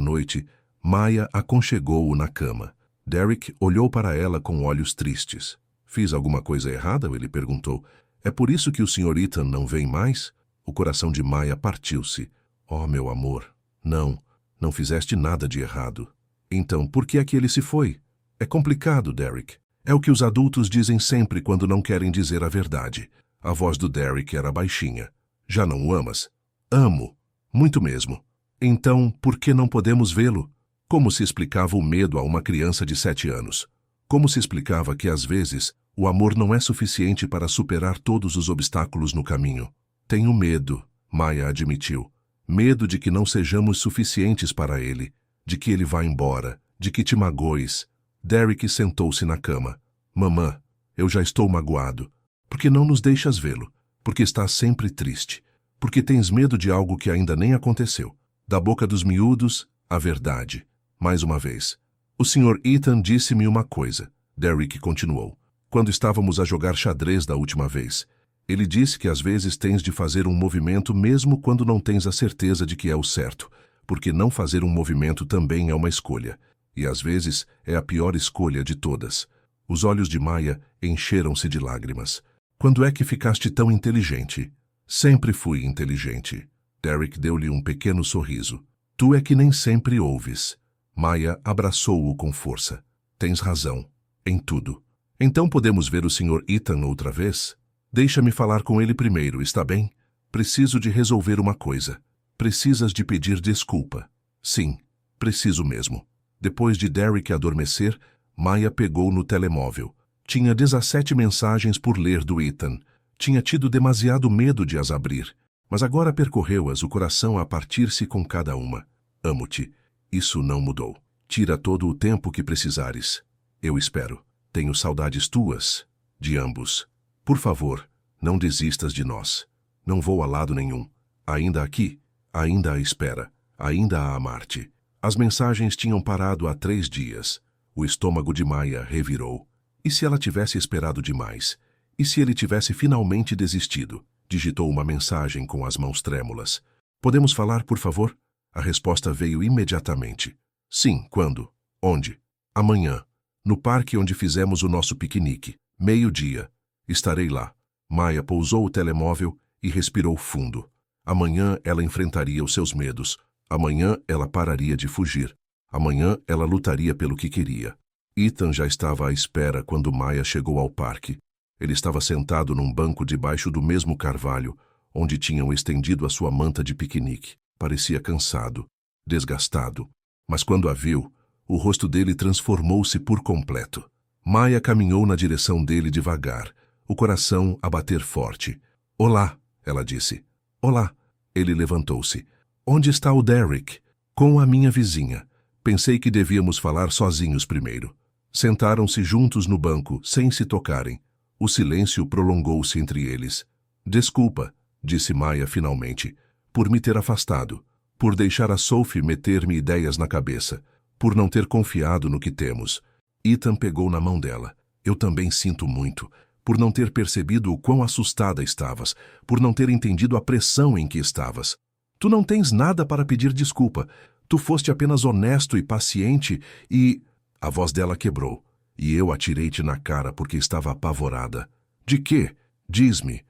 noite, Maya aconchegou-o na cama. Derek olhou para ela com olhos tristes. Fiz alguma coisa errada? Ele perguntou. É por isso que o Sr. Ethan não vem mais? O coração de Maya partiu-se. Oh, meu amor, não fizeste nada de errado. Então, por que é que ele se foi? É complicado, Derek. É o que os adultos dizem sempre quando não querem dizer a verdade. A voz do Derek era baixinha. Já não o amas? Amo. Muito mesmo. Então, por que não podemos vê-lo? Como se explicava o medo a uma criança de 7 anos? Como se explicava que, às vezes, o amor não é suficiente para superar todos os obstáculos no caminho? Tenho medo, Maya admitiu. Medo de que não sejamos suficientes para ele. de que ele vá embora, de que te magoes. Derek sentou-se na cama. Mamã, eu já estou magoado. Por que não nos deixas vê-lo? Porque estás sempre triste. Porque tens medo de algo que ainda nem aconteceu. Da boca dos miúdos, a verdade. Mais uma vez. O Sr. Ethan disse-me uma coisa. Derek continuou. Quando estávamos a jogar xadrez da última vez, ele disse que às vezes tens de fazer um movimento mesmo quando não tens a certeza de que é o certo, porque não fazer um movimento também é uma escolha. E às vezes é a pior escolha de todas. Os olhos de Maya encheram-se de lágrimas. Quando é que ficaste tão inteligente? Sempre fui inteligente. Derek deu-lhe um pequeno sorriso. Tu é que nem sempre ouves. Maya abraçou-o com força. Tens razão. Em tudo. Então podemos ver o Sr. Ethan outra vez? Deixa-me falar com ele primeiro, está bem? Preciso de resolver uma coisa. Precisas de pedir desculpa. Sim, preciso mesmo. Depois de Derek adormecer, Maya pegou no telemóvel. Tinha 17 mensagens por ler do Ethan. Tinha tido demasiado medo de as abrir, mas agora percorreu-as, o coração a partir-se com cada uma. Amo-te. Isso não mudou. Tira todo o tempo que precisares. Eu espero. Tenho saudades tuas, de ambos. Por favor, não desistas de nós. Não vou a lado nenhum. Ainda aqui, ainda à espera, ainda a amar-te. As mensagens tinham parado há 3 dias. O estômago de Maya revirou. E se ela tivesse esperado demais? E se ele tivesse finalmente desistido? Digitou uma mensagem com as mãos trêmulas. Podemos falar, por favor? A resposta veio imediatamente. Sim, quando? Onde? Amanhã. No parque onde fizemos o nosso piquenique. 12:00. Estarei lá. Maya pousou o telemóvel e respirou fundo. Amanhã ela enfrentaria os seus medos. Amanhã ela pararia de fugir. Amanhã ela lutaria pelo que queria. Ethan já estava à espera quando Maya chegou ao parque. Ele estava sentado num banco debaixo do mesmo carvalho, onde tinham estendido a sua manta de piquenique. Parecia cansado, desgastado. Mas quando a viu, o rosto dele transformou-se por completo. Maya caminhou na direção dele devagar, o coração a bater forte. Olá, ela disse. Olá. Ele levantou-se. Onde está o Derek? Com a minha vizinha. Pensei que devíamos falar sozinhos primeiro. Sentaram-se juntos no banco, sem se tocarem. O silêncio prolongou-se entre eles. Desculpa, disse Maya finalmente, por me ter afastado, por deixar a Sophie meter-me ideias na cabeça, por não ter confiado no que temos. Ethan pegou na mão dela. Eu também sinto muito, por não ter percebido o quão assustada estavas, por não ter entendido a pressão em que estavas. Tu não tens nada para pedir desculpa. Tu foste apenas honesto e paciente e... A voz dela quebrou, e eu atirei-te na cara porque estava apavorada. De quê? Diz-me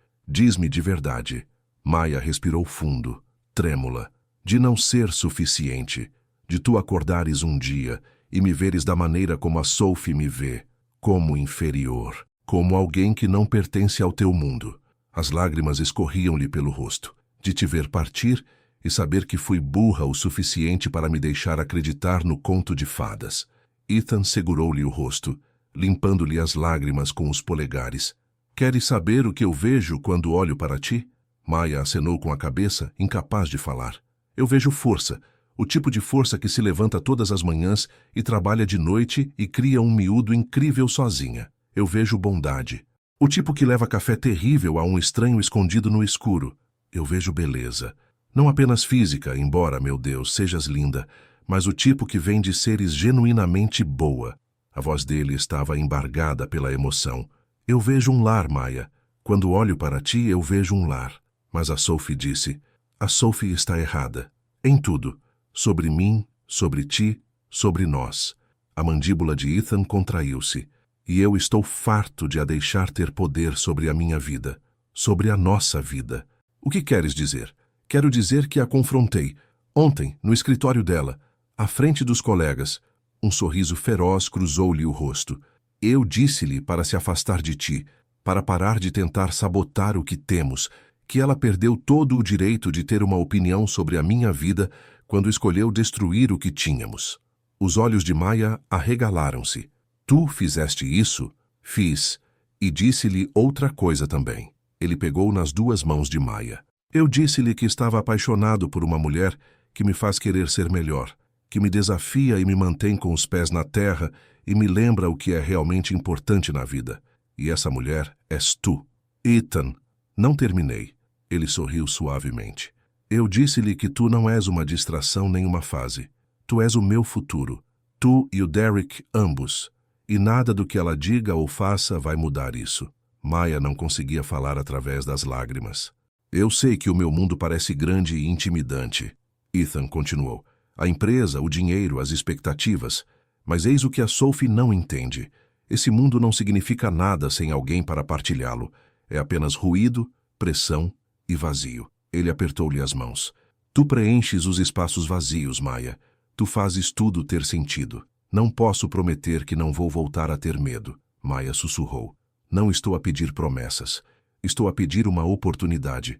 de verdade. Maya respirou fundo, trêmula. De não ser suficiente. De tu acordares um dia e me veres da maneira como a Sophie me vê, como inferior, como alguém que não pertence ao teu mundo. As lágrimas escorriam-lhe pelo rosto, de te ver partir e saber que fui burra o suficiente para me deixar acreditar no conto de fadas. Ethan segurou-lhe o rosto, limpando-lhe as lágrimas com os polegares. Queres saber o que eu vejo quando olho para ti? Maya acenou com a cabeça, incapaz de falar. Eu vejo força, o tipo de força que se levanta todas as manhãs e trabalha de noite e cria um miúdo incrível sozinha. Eu vejo bondade. O tipo que leva café terrível a um estranho escondido no escuro. Eu vejo beleza. Não apenas física, embora, meu Deus, sejas linda, mas o tipo que vem de seres genuinamente boa. A voz dele estava embargada pela emoção. Eu vejo um lar, Maya. Quando olho para ti, eu vejo um lar. Mas a Sophie disse, a Sophie está errada. Em tudo. Sobre mim, sobre ti, sobre nós. A mandíbula de Ethan contraiu-se. E eu estou farto de a deixar ter poder sobre a minha vida. Sobre a nossa vida. O que queres dizer? Quero dizer que a confrontei. Ontem, no escritório dela, à frente dos colegas. Um sorriso feroz cruzou-lhe o rosto. Eu disse-lhe para se afastar de ti, para parar de tentar sabotar o que temos, que ela perdeu todo o direito de ter uma opinião sobre a minha vida quando escolheu destruir o que tínhamos. Os olhos de Maya arregalaram-se. Tu fizeste isso? Fiz. E disse-lhe outra coisa também. Ele pegou nas 2 mãos de Maya. Eu disse-lhe que estava apaixonado por uma mulher que me faz querer ser melhor. que me desafia e me mantém com os pés na terra e me lembra o que é realmente importante na vida. E essa mulher és tu. Ethan, não terminei. Ele sorriu suavemente. Eu disse-lhe que tu não és uma distração nem uma fase. Tu és o meu futuro. Tu e o Derek, ambos. E nada do que ela diga ou faça vai mudar isso. Maya não conseguia falar através das lágrimas. Eu sei que o meu mundo parece grande e intimidante. Ethan continuou. A empresa, o dinheiro, as expectativas. Mas eis o que a Sophie não entende. Esse mundo não significa nada sem alguém para partilhá-lo. É apenas ruído, pressão e vazio. Ele apertou-lhe as mãos. Tu preenches os espaços vazios, Maya. Tu fazes tudo ter sentido. Não posso prometer que não vou voltar a ter medo. Maya sussurrou. Não estou a pedir promessas. Estou a pedir uma oportunidade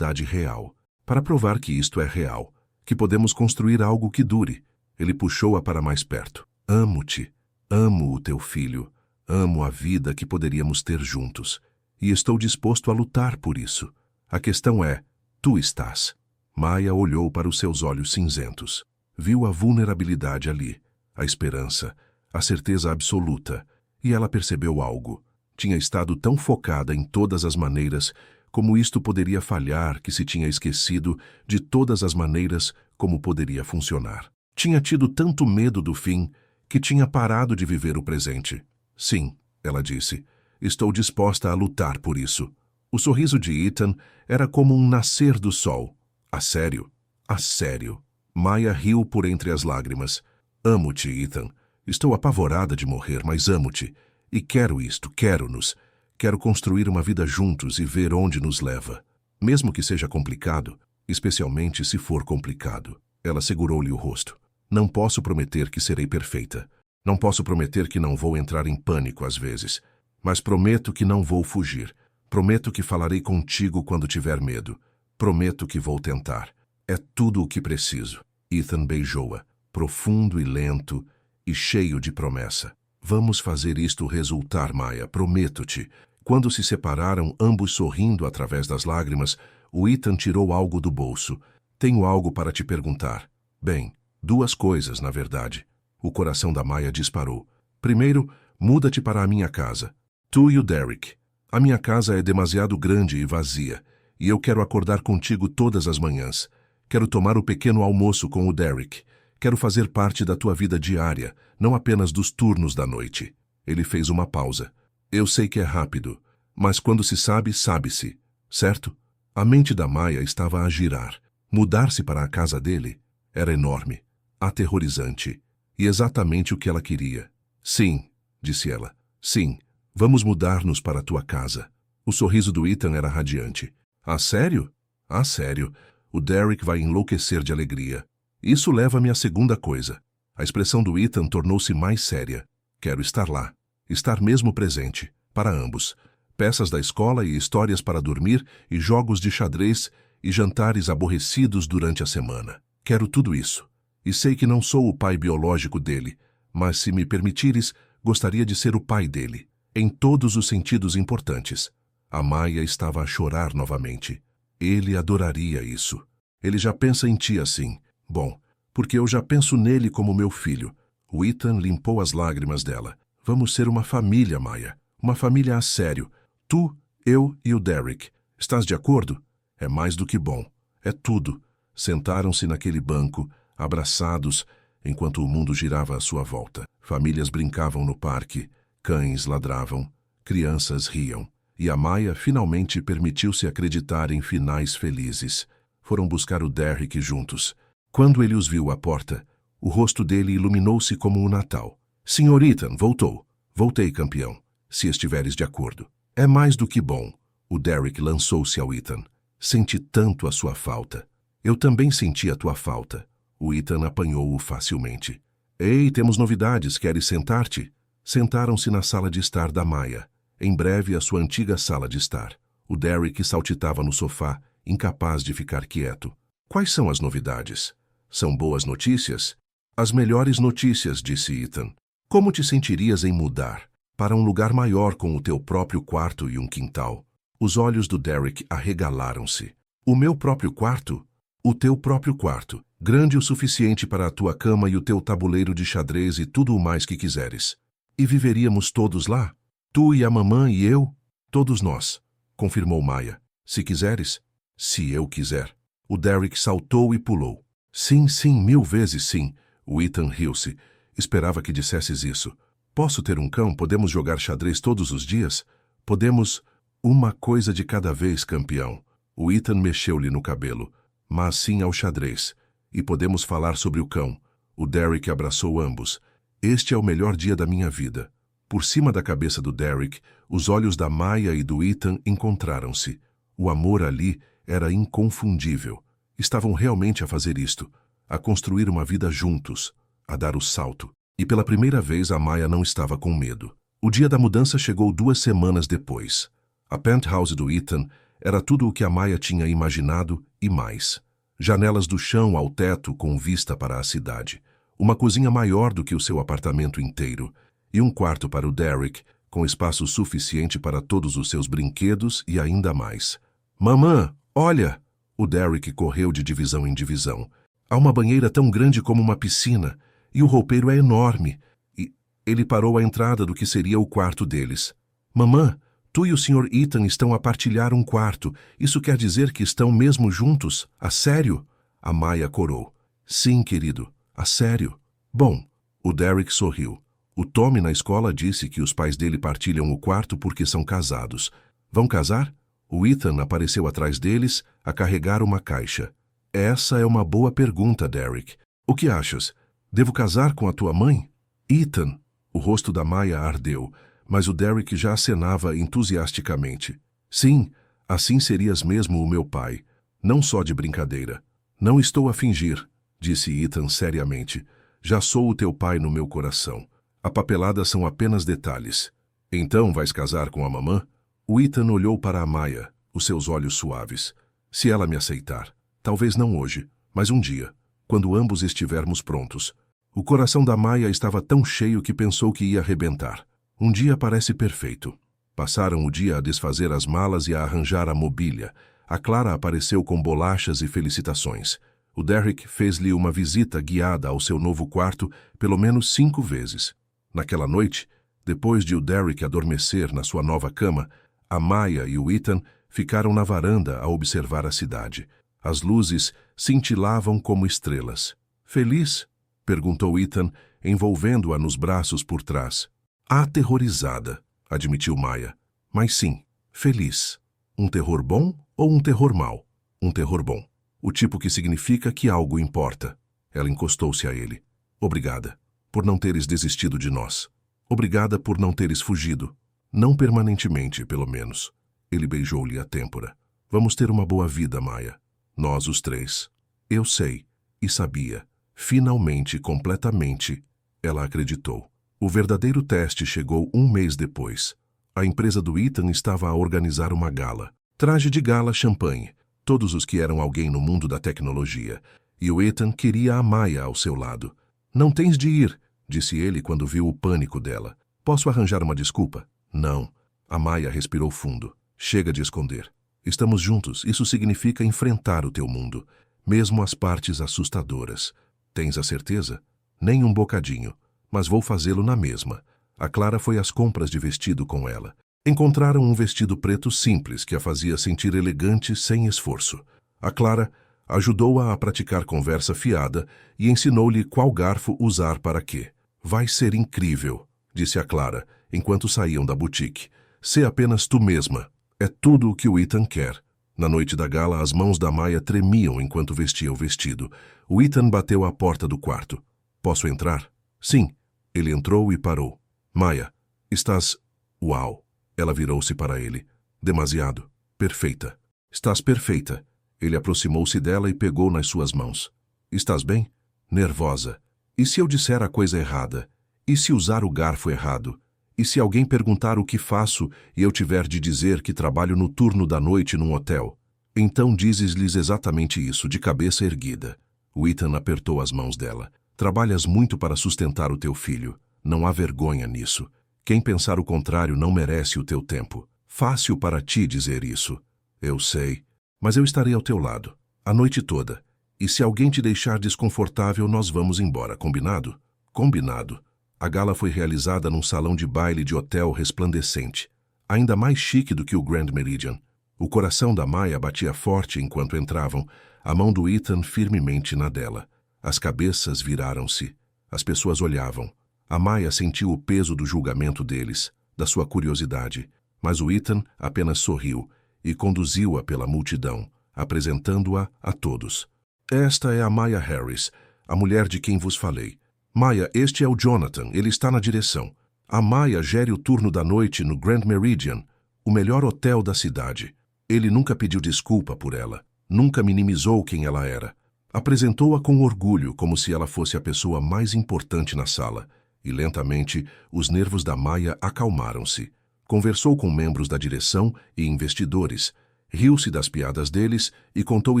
real, para provar que isto é real, que podemos construir algo que dure. Ele puxou-a para mais perto. Amo-te, amo o teu filho, amo a vida que poderíamos ter juntos, e estou disposto a lutar por isso. A questão é, tu estás. Maya olhou para os seus olhos cinzentos. Viu a vulnerabilidade ali, a esperança, a certeza absoluta, e ela percebeu algo. Tinha estado tão focada em todas as maneiras como isto poderia falhar que se tinha esquecido de todas as maneiras como poderia funcionar. Tinha tido tanto medo do fim que tinha parado de viver o presente. Sim, ela disse, estou disposta a lutar por isso. O sorriso de Ethan era como um nascer do sol. A sério? A sério. Maya riu por entre as lágrimas. Amo-te, Ethan. Estou apavorada de morrer, mas amo-te. E quero isto, quero-nos. Quero construir uma vida juntos e ver onde nos leva. Mesmo que seja complicado, especialmente se for complicado. Ela segurou-lhe o rosto. Não posso prometer que serei perfeita. Não posso prometer que não vou entrar em pânico às vezes. Mas prometo que não vou fugir. Prometo que falarei contigo quando tiver medo. Prometo que vou tentar. É tudo o que preciso. Ethan beijou-a, profundo e lento, e cheio de promessa. Vamos fazer isto resultar, Maya, prometo-te. Quando se separaram, ambos sorrindo através das lágrimas, o Ethan tirou algo do bolso. Tenho algo para te perguntar. Bem, duas coisas, na verdade. O coração da Maya disparou. Primeiro, muda-te para a minha casa. Tu e o Derek. A minha casa é demasiado grande e vazia, e eu quero acordar contigo todas as manhãs. Quero tomar o pequeno almoço com o Derek. Quero fazer parte da tua vida diária, não apenas dos turnos da noite. Ele fez uma pausa. Eu sei que é rápido, mas quando se sabe, sabe-se, certo? A mente da Maya estava a girar. Mudar-se para a casa dele era enorme, aterrorizante, e exatamente o que ela queria. Sim, disse ela. Sim, vamos mudar-nos para a tua casa. O sorriso do Ethan era radiante. Ah, sério? Ah, sério. O Derek vai enlouquecer de alegria. Isso leva-me à segunda coisa. A expressão do Ethan tornou-se mais séria. Quero estar lá. Estar mesmo presente. Para ambos. Peças da escola e histórias para dormir e jogos de xadrez e jantares aborrecidos durante a semana. Quero tudo isso. E sei que não sou o pai biológico dele, mas se me permitires, gostaria de ser o pai dele. Em todos os sentidos importantes. A Maya estava a chorar novamente. Ele adoraria isso. Ele já pensa em ti assim. Bom, porque eu já penso nele como meu filho. O Ethan limpou as lágrimas dela. Vamos ser uma família, Maya. Uma família a sério. Tu, eu e o Derek. Estás de acordo? É mais do que bom. É tudo. Sentaram-se naquele banco, abraçados, enquanto o mundo girava à sua volta. Famílias brincavam no parque, cães ladravam, crianças riam. E a Maya finalmente permitiu-se acreditar em finais felizes. Foram buscar o Derek juntos. Quando ele os viu à porta, o rosto dele iluminou-se como o Natal. Sr. Ethan, voltou. Voltei, campeão, se estiveres de acordo. É mais do que bom. O Derek lançou-se ao Ethan. Senti tanto a sua falta. Eu também senti a tua falta. O Ethan apanhou-o facilmente. Ei, temos novidades, queres sentar-te? Sentaram-se na sala de estar da Maya. Em breve, a sua antiga sala de estar. O Derek saltitava no sofá, incapaz de ficar quieto. Quais são as novidades? São boas notícias? As melhores notícias, disse Ethan. Como te sentirias em mudar para um lugar maior com o teu próprio quarto e um quintal? Os olhos do Derek arregalaram-se. O meu próprio quarto? O teu próprio quarto, grande o suficiente para a tua cama e o teu tabuleiro de xadrez e tudo o mais que quiseres. E viveríamos todos lá? Tu e a mamãe e eu? Todos nós, confirmou Maya. Se quiseres? Se eu quiser. O Derek saltou e pulou. Sim, sim, 1000 vezes sim. O Ethan riu-se. Esperava que dissesses isso. Posso ter um cão? Podemos jogar xadrez todos os dias? Podemos... Uma coisa de cada vez, campeão. O Ethan mexeu-lhe no cabelo. Mas sim ao xadrez. E podemos falar sobre o cão. O Derek abraçou ambos. Este é o melhor dia da minha vida. Por cima da cabeça do Derek, os olhos da Maya e do Ethan encontraram-se. O amor ali era inconfundível. Estavam realmente a fazer isto, a construir uma vida juntos, a dar o salto. E pela primeira vez a Maya não estava com medo. O dia da mudança chegou 2 semanas depois. A penthouse do Ethan era tudo o que a Maya tinha imaginado e mais. Janelas do chão ao teto com vista para a cidade. Uma cozinha maior do que o seu apartamento inteiro. E um quarto para o Derek, com espaço suficiente para todos os seus brinquedos e ainda mais. Mamã, olha! O Derek correu de divisão em divisão. Há uma banheira tão grande como uma piscina, e o roupeiro é enorme. E ele parou à entrada do que seria o quarto deles. Mamã, tu e o Sr. Ethan estão a partilhar um quarto. Isso quer dizer que estão mesmo juntos? A sério? A Maya corou. Sim, querido, a sério. Bom, o Derek sorriu. O Tommy na escola disse que os pais dele partilham o quarto porque são casados. Vão casar? O Ethan apareceu atrás deles a carregar uma caixa. Essa é uma boa pergunta, Derek. O que achas? Devo casar com a tua mãe? Ethan, o rosto da Maya ardeu, mas o Derek já acenava entusiasticamente. Sim, assim serias mesmo o meu pai. Não só de brincadeira. Não estou a fingir, disse Ethan seriamente. Já sou o teu pai no meu coração. A papelada são apenas detalhes. Então vais casar com a mamã? O Ethan olhou para a Maya, os seus olhos suaves. Se ela me aceitar. Talvez não hoje, mas um dia, quando ambos estivermos prontos. O coração da Maya estava tão cheio que pensou que ia arrebentar. Um dia parece perfeito. Passaram o dia a desfazer as malas e a arranjar a mobília. A Clara apareceu com bolachas e felicitações. O Derek fez-lhe uma visita guiada ao seu novo quarto pelo menos 5 vezes. Naquela noite, depois de o Derek adormecer na sua nova cama, a Maya e o Ethan ficaram na varanda a observar a cidade. As luzes cintilavam como estrelas. Feliz? Perguntou Ethan, envolvendo-a nos braços por trás. Aterrorizada, admitiu Maya. Mas sim, feliz. Um terror bom ou um terror mau? Um terror bom. O tipo que significa que algo importa. Ela encostou-se a ele. Obrigada, por não teres desistido de nós. Obrigada por não teres fugido. Não permanentemente, pelo menos. Ele beijou-lhe a têmpora. Vamos ter uma boa vida, Maya. Nós os 3. Eu sei. E sabia. Finalmente, completamente, ela acreditou. O verdadeiro teste chegou 1 mês depois. A empresa do Ethan estava a organizar uma gala. Traje de gala, champanhe. Todos os que eram alguém no mundo da tecnologia. E o Ethan queria a Maya ao seu lado. Não tens de ir, disse ele quando viu o pânico dela. Posso arranjar uma desculpa? Não. A Maya respirou fundo. Chega de esconder. Estamos juntos. Isso significa enfrentar o teu mundo. Mesmo as partes assustadoras. Tens a certeza? Nem um bocadinho. Mas vou fazê-lo na mesma. A Clara foi às compras de vestido com ela. Encontraram um vestido preto simples que a fazia sentir elegante sem esforço. A Clara ajudou-a a praticar conversa fiada e ensinou-lhe qual garfo usar para quê. Vai ser incrível, disse a Clara, enquanto saíam da boutique. Sê apenas tu mesma. É tudo o que o Ethan quer. Na noite da gala, as mãos da Maya tremiam enquanto vestia o vestido. O Ethan bateu à porta do quarto. Posso entrar? Sim. Ele entrou e parou. Maya, estás... Uau! Ela virou-se para ele. Demasiado. Perfeita. Estás perfeita. Ele aproximou-se dela e pegou nas suas mãos. Estás bem? Nervosa. E se eu disser a coisa errada? E se usar o garfo errado? E se alguém perguntar o que faço e eu tiver de dizer que trabalho no turno da noite num hotel? Então dizes-lhes exatamente isso, de cabeça erguida. O Ethan apertou as mãos dela. Trabalhas muito para sustentar o teu filho. Não há vergonha nisso. Quem pensar o contrário não merece o teu tempo. Fácil para ti dizer isso. Eu sei. Mas eu estarei ao teu lado. A noite toda. E se alguém te deixar desconfortável, nós vamos embora, combinado? Combinado. A gala foi realizada num salão de baile de hotel resplandecente, ainda mais chique do que o Grand Meridian. O coração da Maya batia forte enquanto entravam, a mão do Ethan firmemente na dela. As cabeças viraram-se. As pessoas olhavam. A Maya sentiu o peso do julgamento deles, da sua curiosidade, mas o Ethan apenas sorriu e conduziu-a pela multidão, apresentando-a a todos. Esta é a Maya Harris, a mulher de quem vos falei. Maya, este é o Jonathan, ele está na direção. A Maya gere o turno da noite no Grand Meridian, o melhor hotel da cidade. Ele nunca pediu desculpa por ela, nunca minimizou quem ela era. Apresentou-a com orgulho, como se ela fosse a pessoa mais importante na sala. E lentamente, os nervos da Maya acalmaram-se. Conversou com membros da direção e investidores, riu-se das piadas deles e contou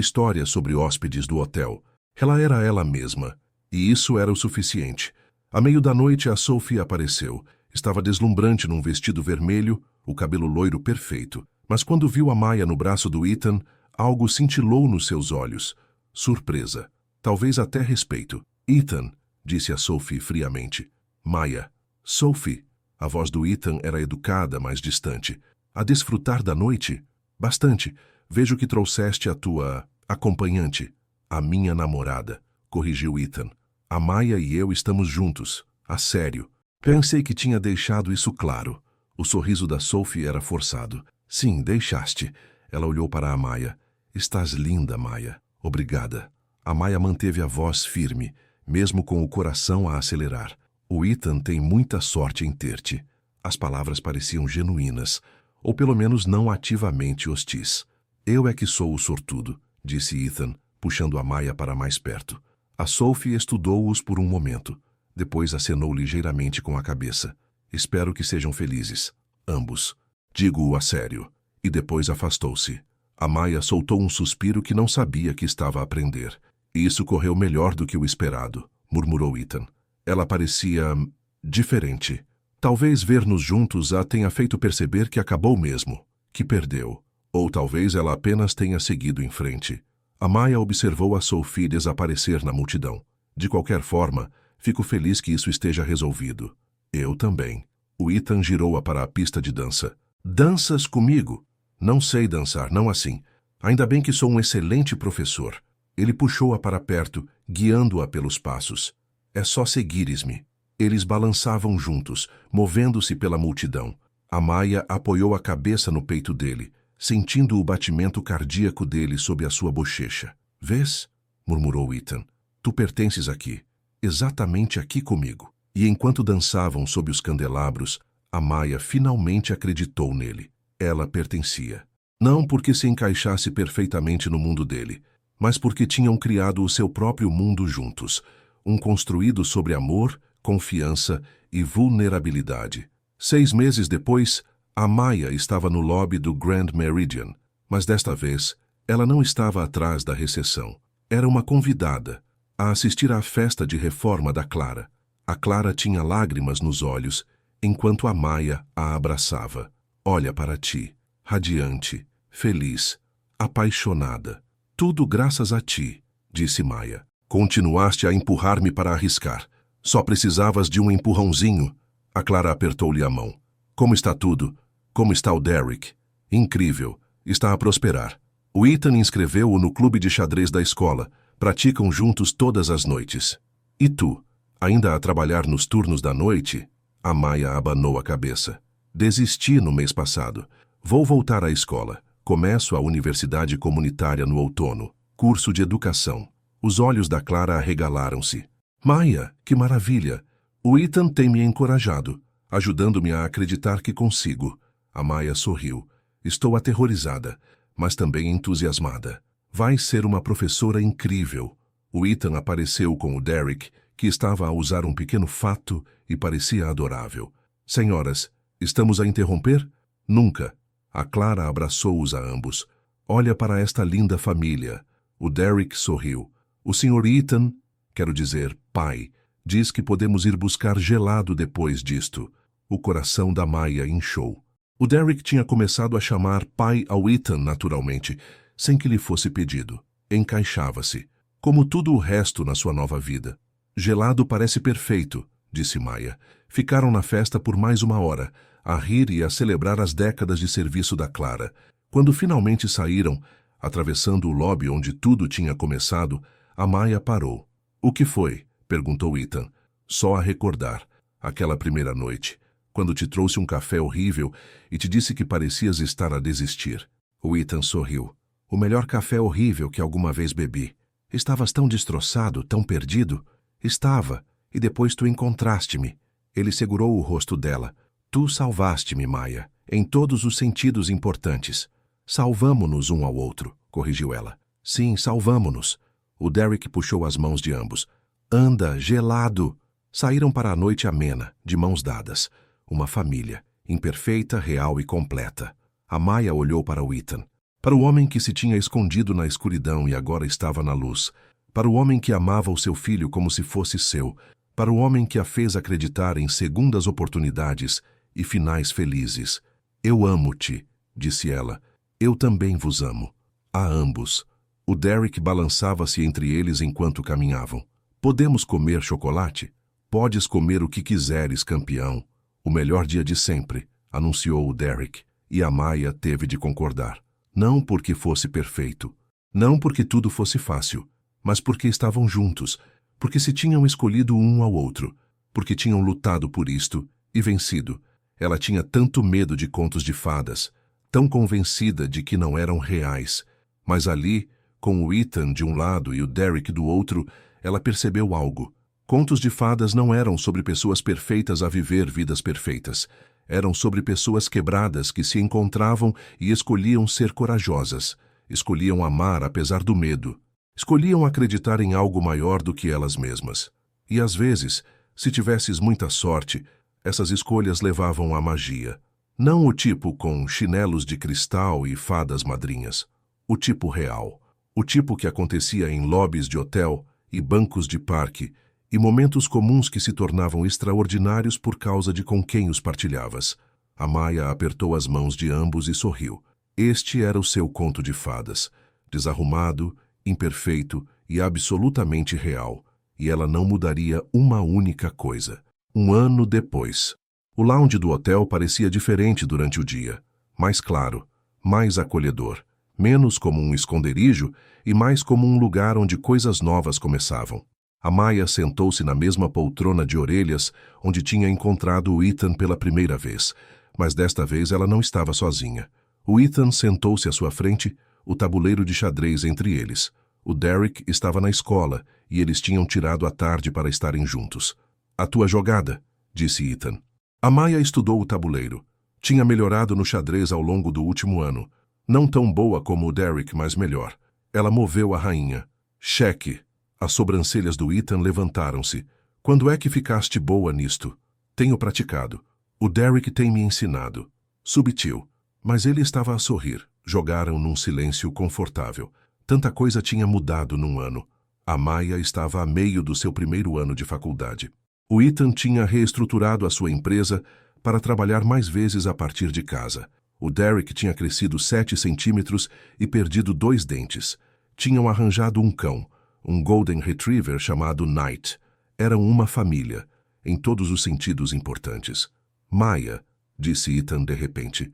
histórias sobre hóspedes do hotel. Ela era ela mesma, e isso era o suficiente. À meio da noite, a Sophie apareceu. Estava deslumbrante num vestido vermelho, o cabelo loiro perfeito. Mas quando viu a Maya no braço do Ethan, algo cintilou nos seus olhos. Surpresa. Talvez até respeito. Ethan, disse a Sophie friamente. Maya. Sophie. A voz do Ethan era educada, mas distante. A desfrutar da noite? Bastante. Vejo que trouxeste a tua acompanhante. A minha namorada, corrigiu Ethan. A Maya e eu estamos juntos. A sério. Pensei que tinha deixado isso claro. O sorriso da Sophie era forçado. Sim, deixaste. Ela olhou para a Maya. Estás linda, Maya. Obrigada. A Maya manteve a voz firme, mesmo com o coração a acelerar. O Ethan tem muita sorte em ter-te. As palavras pareciam genuínas, ou pelo menos não ativamente hostis. Eu é que sou o sortudo, disse Ethan, puxando a Maya para mais perto. A Sophie estudou-os por um momento. Depois acenou ligeiramente com a cabeça. Espero que sejam felizes. Ambos. Digo-o a sério. E depois afastou-se. A Maya soltou um suspiro que não sabia que estava a aprender. Isso correu melhor do que o esperado, murmurou Ethan. Ela parecia diferente. Talvez ver-nos juntos a tenha feito perceber que acabou mesmo, que perdeu. Ou talvez ela apenas tenha seguido em frente. A Maya observou a Sophie desaparecer na multidão. De qualquer forma, fico feliz que isso esteja resolvido. Eu também. O Ethan girou-a para a pista de dança. Danças comigo? Não sei dançar, não assim. Ainda bem que sou um excelente professor. Ele puxou-a para perto, guiando-a pelos passos. É só seguires-me. Eles balançavam juntos, movendo-se pela multidão. A Maya apoiou a cabeça no peito dele, sentindo o batimento cardíaco dele sob a sua bochecha. Vês? Murmurou Ethan. Tu pertences aqui. Exatamente aqui comigo. E enquanto dançavam sob os candelabros, a Maya finalmente acreditou nele. Ela pertencia. Não porque se encaixasse perfeitamente no mundo dele, mas porque tinham criado o seu próprio mundo juntos, um construído sobre amor, confiança e vulnerabilidade. 6 meses depois, a Maya estava no lobby do Grand Meridian, mas desta vez, ela não estava atrás da recepção. Era uma convidada a assistir à festa de reforma da Clara. A Clara tinha lágrimas nos olhos, enquanto a Maya a abraçava. Olha para ti, radiante, feliz, apaixonada. Tudo graças a ti, disse Maya. Continuaste a empurrar-me para arriscar. Só precisavas de um empurrãozinho. A Clara apertou-lhe a mão. Como está tudo? Como está o Derek? Incrível. Está a prosperar. O Ethan inscreveu-o no clube de xadrez da escola. Praticam juntos todas as noites. E tu? Ainda a trabalhar nos turnos da noite? A Maya abanou a cabeça. Desisti no mês passado. Vou voltar à escola. Começo a universidade comunitária no outono. Curso de educação. Os olhos da Clara arregalaram-se. Maya, que maravilha! O Ethan tem me encorajado, ajudando-me a acreditar que consigo. A Maya sorriu. Estou aterrorizada, mas também entusiasmada. Vai ser uma professora incrível. O Ethan apareceu com o Derek, que estava a usar um pequeno fato e parecia adorável. Senhoras, estamos a interromper? Nunca. A Clara abraçou-os a ambos. Olha para esta linda família. O Derek sorriu. O Sr. Ethan, quero dizer, pai, diz que podemos ir buscar gelado depois disto. O coração da Maya inchou. O Derek tinha começado a chamar pai ao Ethan naturalmente, sem que lhe fosse pedido. Encaixava-se. como tudo o resto na sua nova vida. Gelado parece perfeito, disse Maya. Ficaram na festa por mais 1 hora, a rir e a celebrar as décadas de serviço da Clara. Quando finalmente saíram, atravessando o lobby onde tudo tinha começado, a Maya parou. O que foi? Perguntou Ethan. Só a recordar. Aquela primeira noite, quando te trouxe um café horrível e te disse que parecias estar a desistir. O Ethan sorriu. O melhor café horrível que alguma vez bebi. Estavas tão destroçado, tão perdido? Estava, e depois tu encontraste-me. Ele segurou o rosto dela. Tu salvaste-me, Maya, em todos os sentidos importantes. Salvamo-nos um ao outro, corrigiu ela. Sim, salvamo-nos. O Derek puxou as mãos de ambos. Anda, gelado! Saíram para a noite amena, de mãos dadas. Uma família, imperfeita, real e completa. A Maya olhou para o Ethan. Para o homem que se tinha escondido na escuridão e agora estava na luz. Para o homem que amava o seu filho como se fosse seu. Para o homem que a fez acreditar em segundas oportunidades e finais felizes. Eu amo-te, disse ela. Eu também vos amo. A ambos. O Derek balançava-se entre eles enquanto caminhavam. Podemos comer chocolate? Podes comer o que quiseres, campeão. O melhor dia de sempre, anunciou o Derek, e a Maya teve de concordar. Não porque fosse perfeito, não porque tudo fosse fácil, mas porque estavam juntos, porque se tinham escolhido um ao outro, porque tinham lutado por isto e vencido. Ela tinha tanto medo de contos de fadas, tão convencida de que não eram reais, mas ali, com o Ethan de um lado e o Derek do outro, ela percebeu algo. Contos de fadas não eram sobre pessoas perfeitas a viver vidas perfeitas. Eram sobre pessoas quebradas que se encontravam e escolhiam ser corajosas. Escolhiam amar apesar do medo. Escolhiam acreditar em algo maior do que elas mesmas. E às vezes, se tivesses muita sorte, essas escolhas levavam à magia. Não o tipo com chinelos de cristal e fadas madrinhas. O tipo real. O tipo que acontecia em lobbies de hotel e bancos de parque, e momentos comuns que se tornavam extraordinários por causa de com quem os partilhavas. A Maya apertou as mãos de ambos e sorriu. Este era o seu conto de fadas, desarrumado, imperfeito e absolutamente real, e ela não mudaria uma única coisa. 1 ano depois, o lounge do hotel parecia diferente durante o dia, mais claro, mais acolhedor, menos como um esconderijo e mais como um lugar onde coisas novas começavam. A Maya sentou-se na mesma poltrona de orelhas onde tinha encontrado o Ethan pela primeira vez, mas desta vez ela não estava sozinha. O Ethan sentou-se à sua frente, o tabuleiro de xadrez entre eles. O Derek estava na escola e eles tinham tirado a tarde para estarem juntos. A tua jogada, disse Ethan. A Maya estudou o tabuleiro. Tinha melhorado no xadrez ao longo do último ano. Não tão boa como o Derek, mas melhor. Ela moveu a rainha. Cheque. As sobrancelhas do Ethan levantaram-se. Quando é que ficaste boa nisto? Tenho praticado. O Derek tem me ensinado. Subtil. Mas ele estava a sorrir. Jogaram num silêncio confortável. Tanta coisa tinha mudado num ano. A Maya estava a meio do seu primeiro ano de faculdade. O Ethan tinha reestruturado a sua empresa para trabalhar mais vezes a partir de casa. O Derek tinha crescido 7 centímetros e perdido 2 dentes. Tinham arranjado um cão. Um Golden Retriever chamado Knight. Eram uma família, em todos os sentidos importantes. Maya, disse Ethan de repente.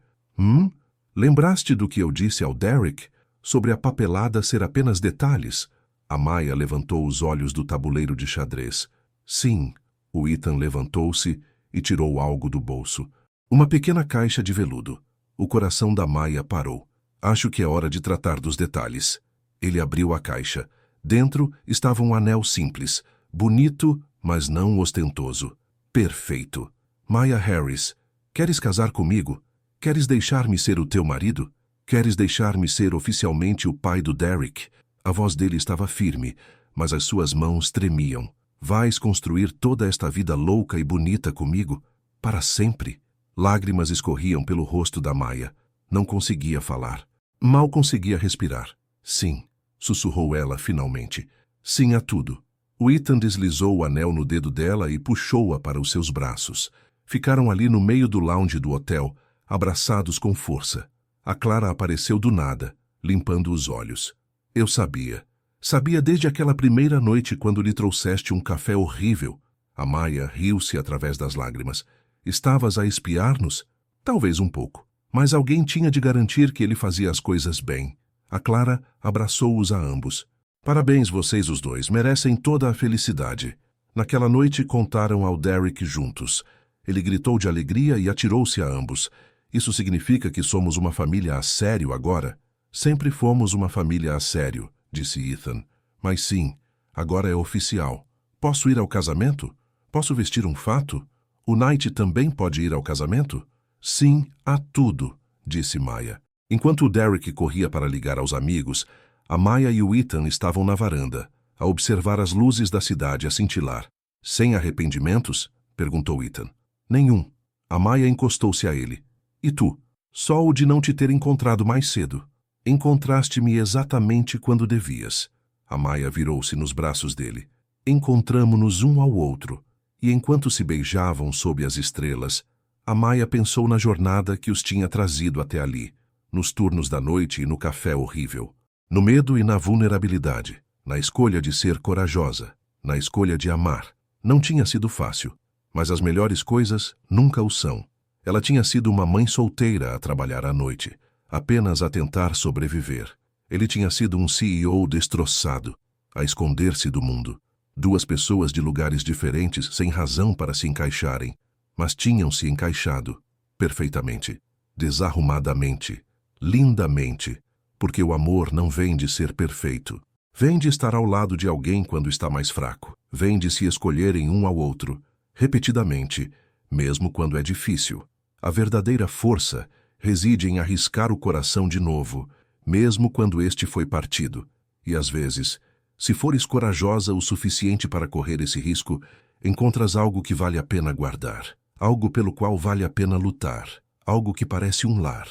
Lembraste do que eu disse ao Derek sobre a papelada ser apenas detalhes? A Maya levantou os olhos do tabuleiro de xadrez. Sim. O Ethan levantou-se e tirou algo do bolso. Uma pequena caixa de veludo. O coração da Maya parou. Acho que é hora de tratar dos detalhes. Ele abriu a caixa. Dentro estava um anel simples, bonito, mas não ostentoso. Perfeito. Maya Harris, queres casar comigo? Queres deixar-me ser o teu marido? Queres deixar-me ser oficialmente o pai do Derek? A voz dele estava firme, mas as suas mãos tremiam. Vais construir toda esta vida louca e bonita comigo? Para sempre? Lágrimas escorriam pelo rosto da Maya. Não conseguia falar. Mal conseguia respirar. Sim. Sussurrou ela finalmente. Sim a tudo. O Ethan deslizou o anel no dedo dela e puxou-a para os seus braços. Ficaram ali no meio do lounge do hotel, abraçados com força. A Clara apareceu do nada, limpando os olhos. Eu sabia. Sabia desde aquela primeira noite quando lhe trouxeste um café horrível. A Maya riu-se através das lágrimas. Estavas a espiar-nos? Talvez um pouco. Mas alguém tinha de garantir que ele fazia as coisas bem. A Clara abraçou-os a ambos. Parabéns, vocês os dois, merecem toda a felicidade. Naquela noite contaram ao Derek juntos. Ele gritou de alegria e atirou-se a ambos. Isso significa que somos uma família a sério agora? Sempre fomos uma família a sério, disse Ethan. Mas sim, agora é oficial. Posso ir ao casamento? Posso vestir um fato? O Knight também pode ir ao casamento? Sim, a tudo, disse Maya. Enquanto o Derek corria para ligar aos amigos, a Maya e o Ethan estavam na varanda, a observar as luzes da cidade a cintilar. Sem arrependimentos? Perguntou Ethan. Nenhum. A Maya encostou-se a ele. E tu? Só o de não te ter encontrado mais cedo. Encontraste-me exatamente quando devias. A Maya virou-se nos braços dele. Encontramo-nos um ao outro. E enquanto se beijavam sob as estrelas, a Maya pensou na jornada que os tinha trazido até ali, nos turnos da noite e no café horrível. No medo e na vulnerabilidade, na escolha de ser corajosa, na escolha de amar. Não tinha sido fácil, mas as melhores coisas nunca o são. Ela tinha sido uma mãe solteira a trabalhar à noite, apenas a tentar sobreviver. Ele tinha sido um CEO destroçado, a esconder-se do mundo. Duas pessoas de lugares diferentes sem razão para se encaixarem, mas tinham se encaixado, perfeitamente, desarrumadamente, lindamente, porque o amor não vem de ser perfeito. Vem de estar ao lado de alguém quando está mais fraco. Vem de se escolherem um ao outro, repetidamente, mesmo quando é difícil. A verdadeira força reside em arriscar o coração de novo, mesmo quando este foi partido. E às vezes, se fores corajosa o suficiente para correr esse risco, encontras algo que vale a pena guardar, algo pelo qual vale a pena lutar, algo que parece um lar.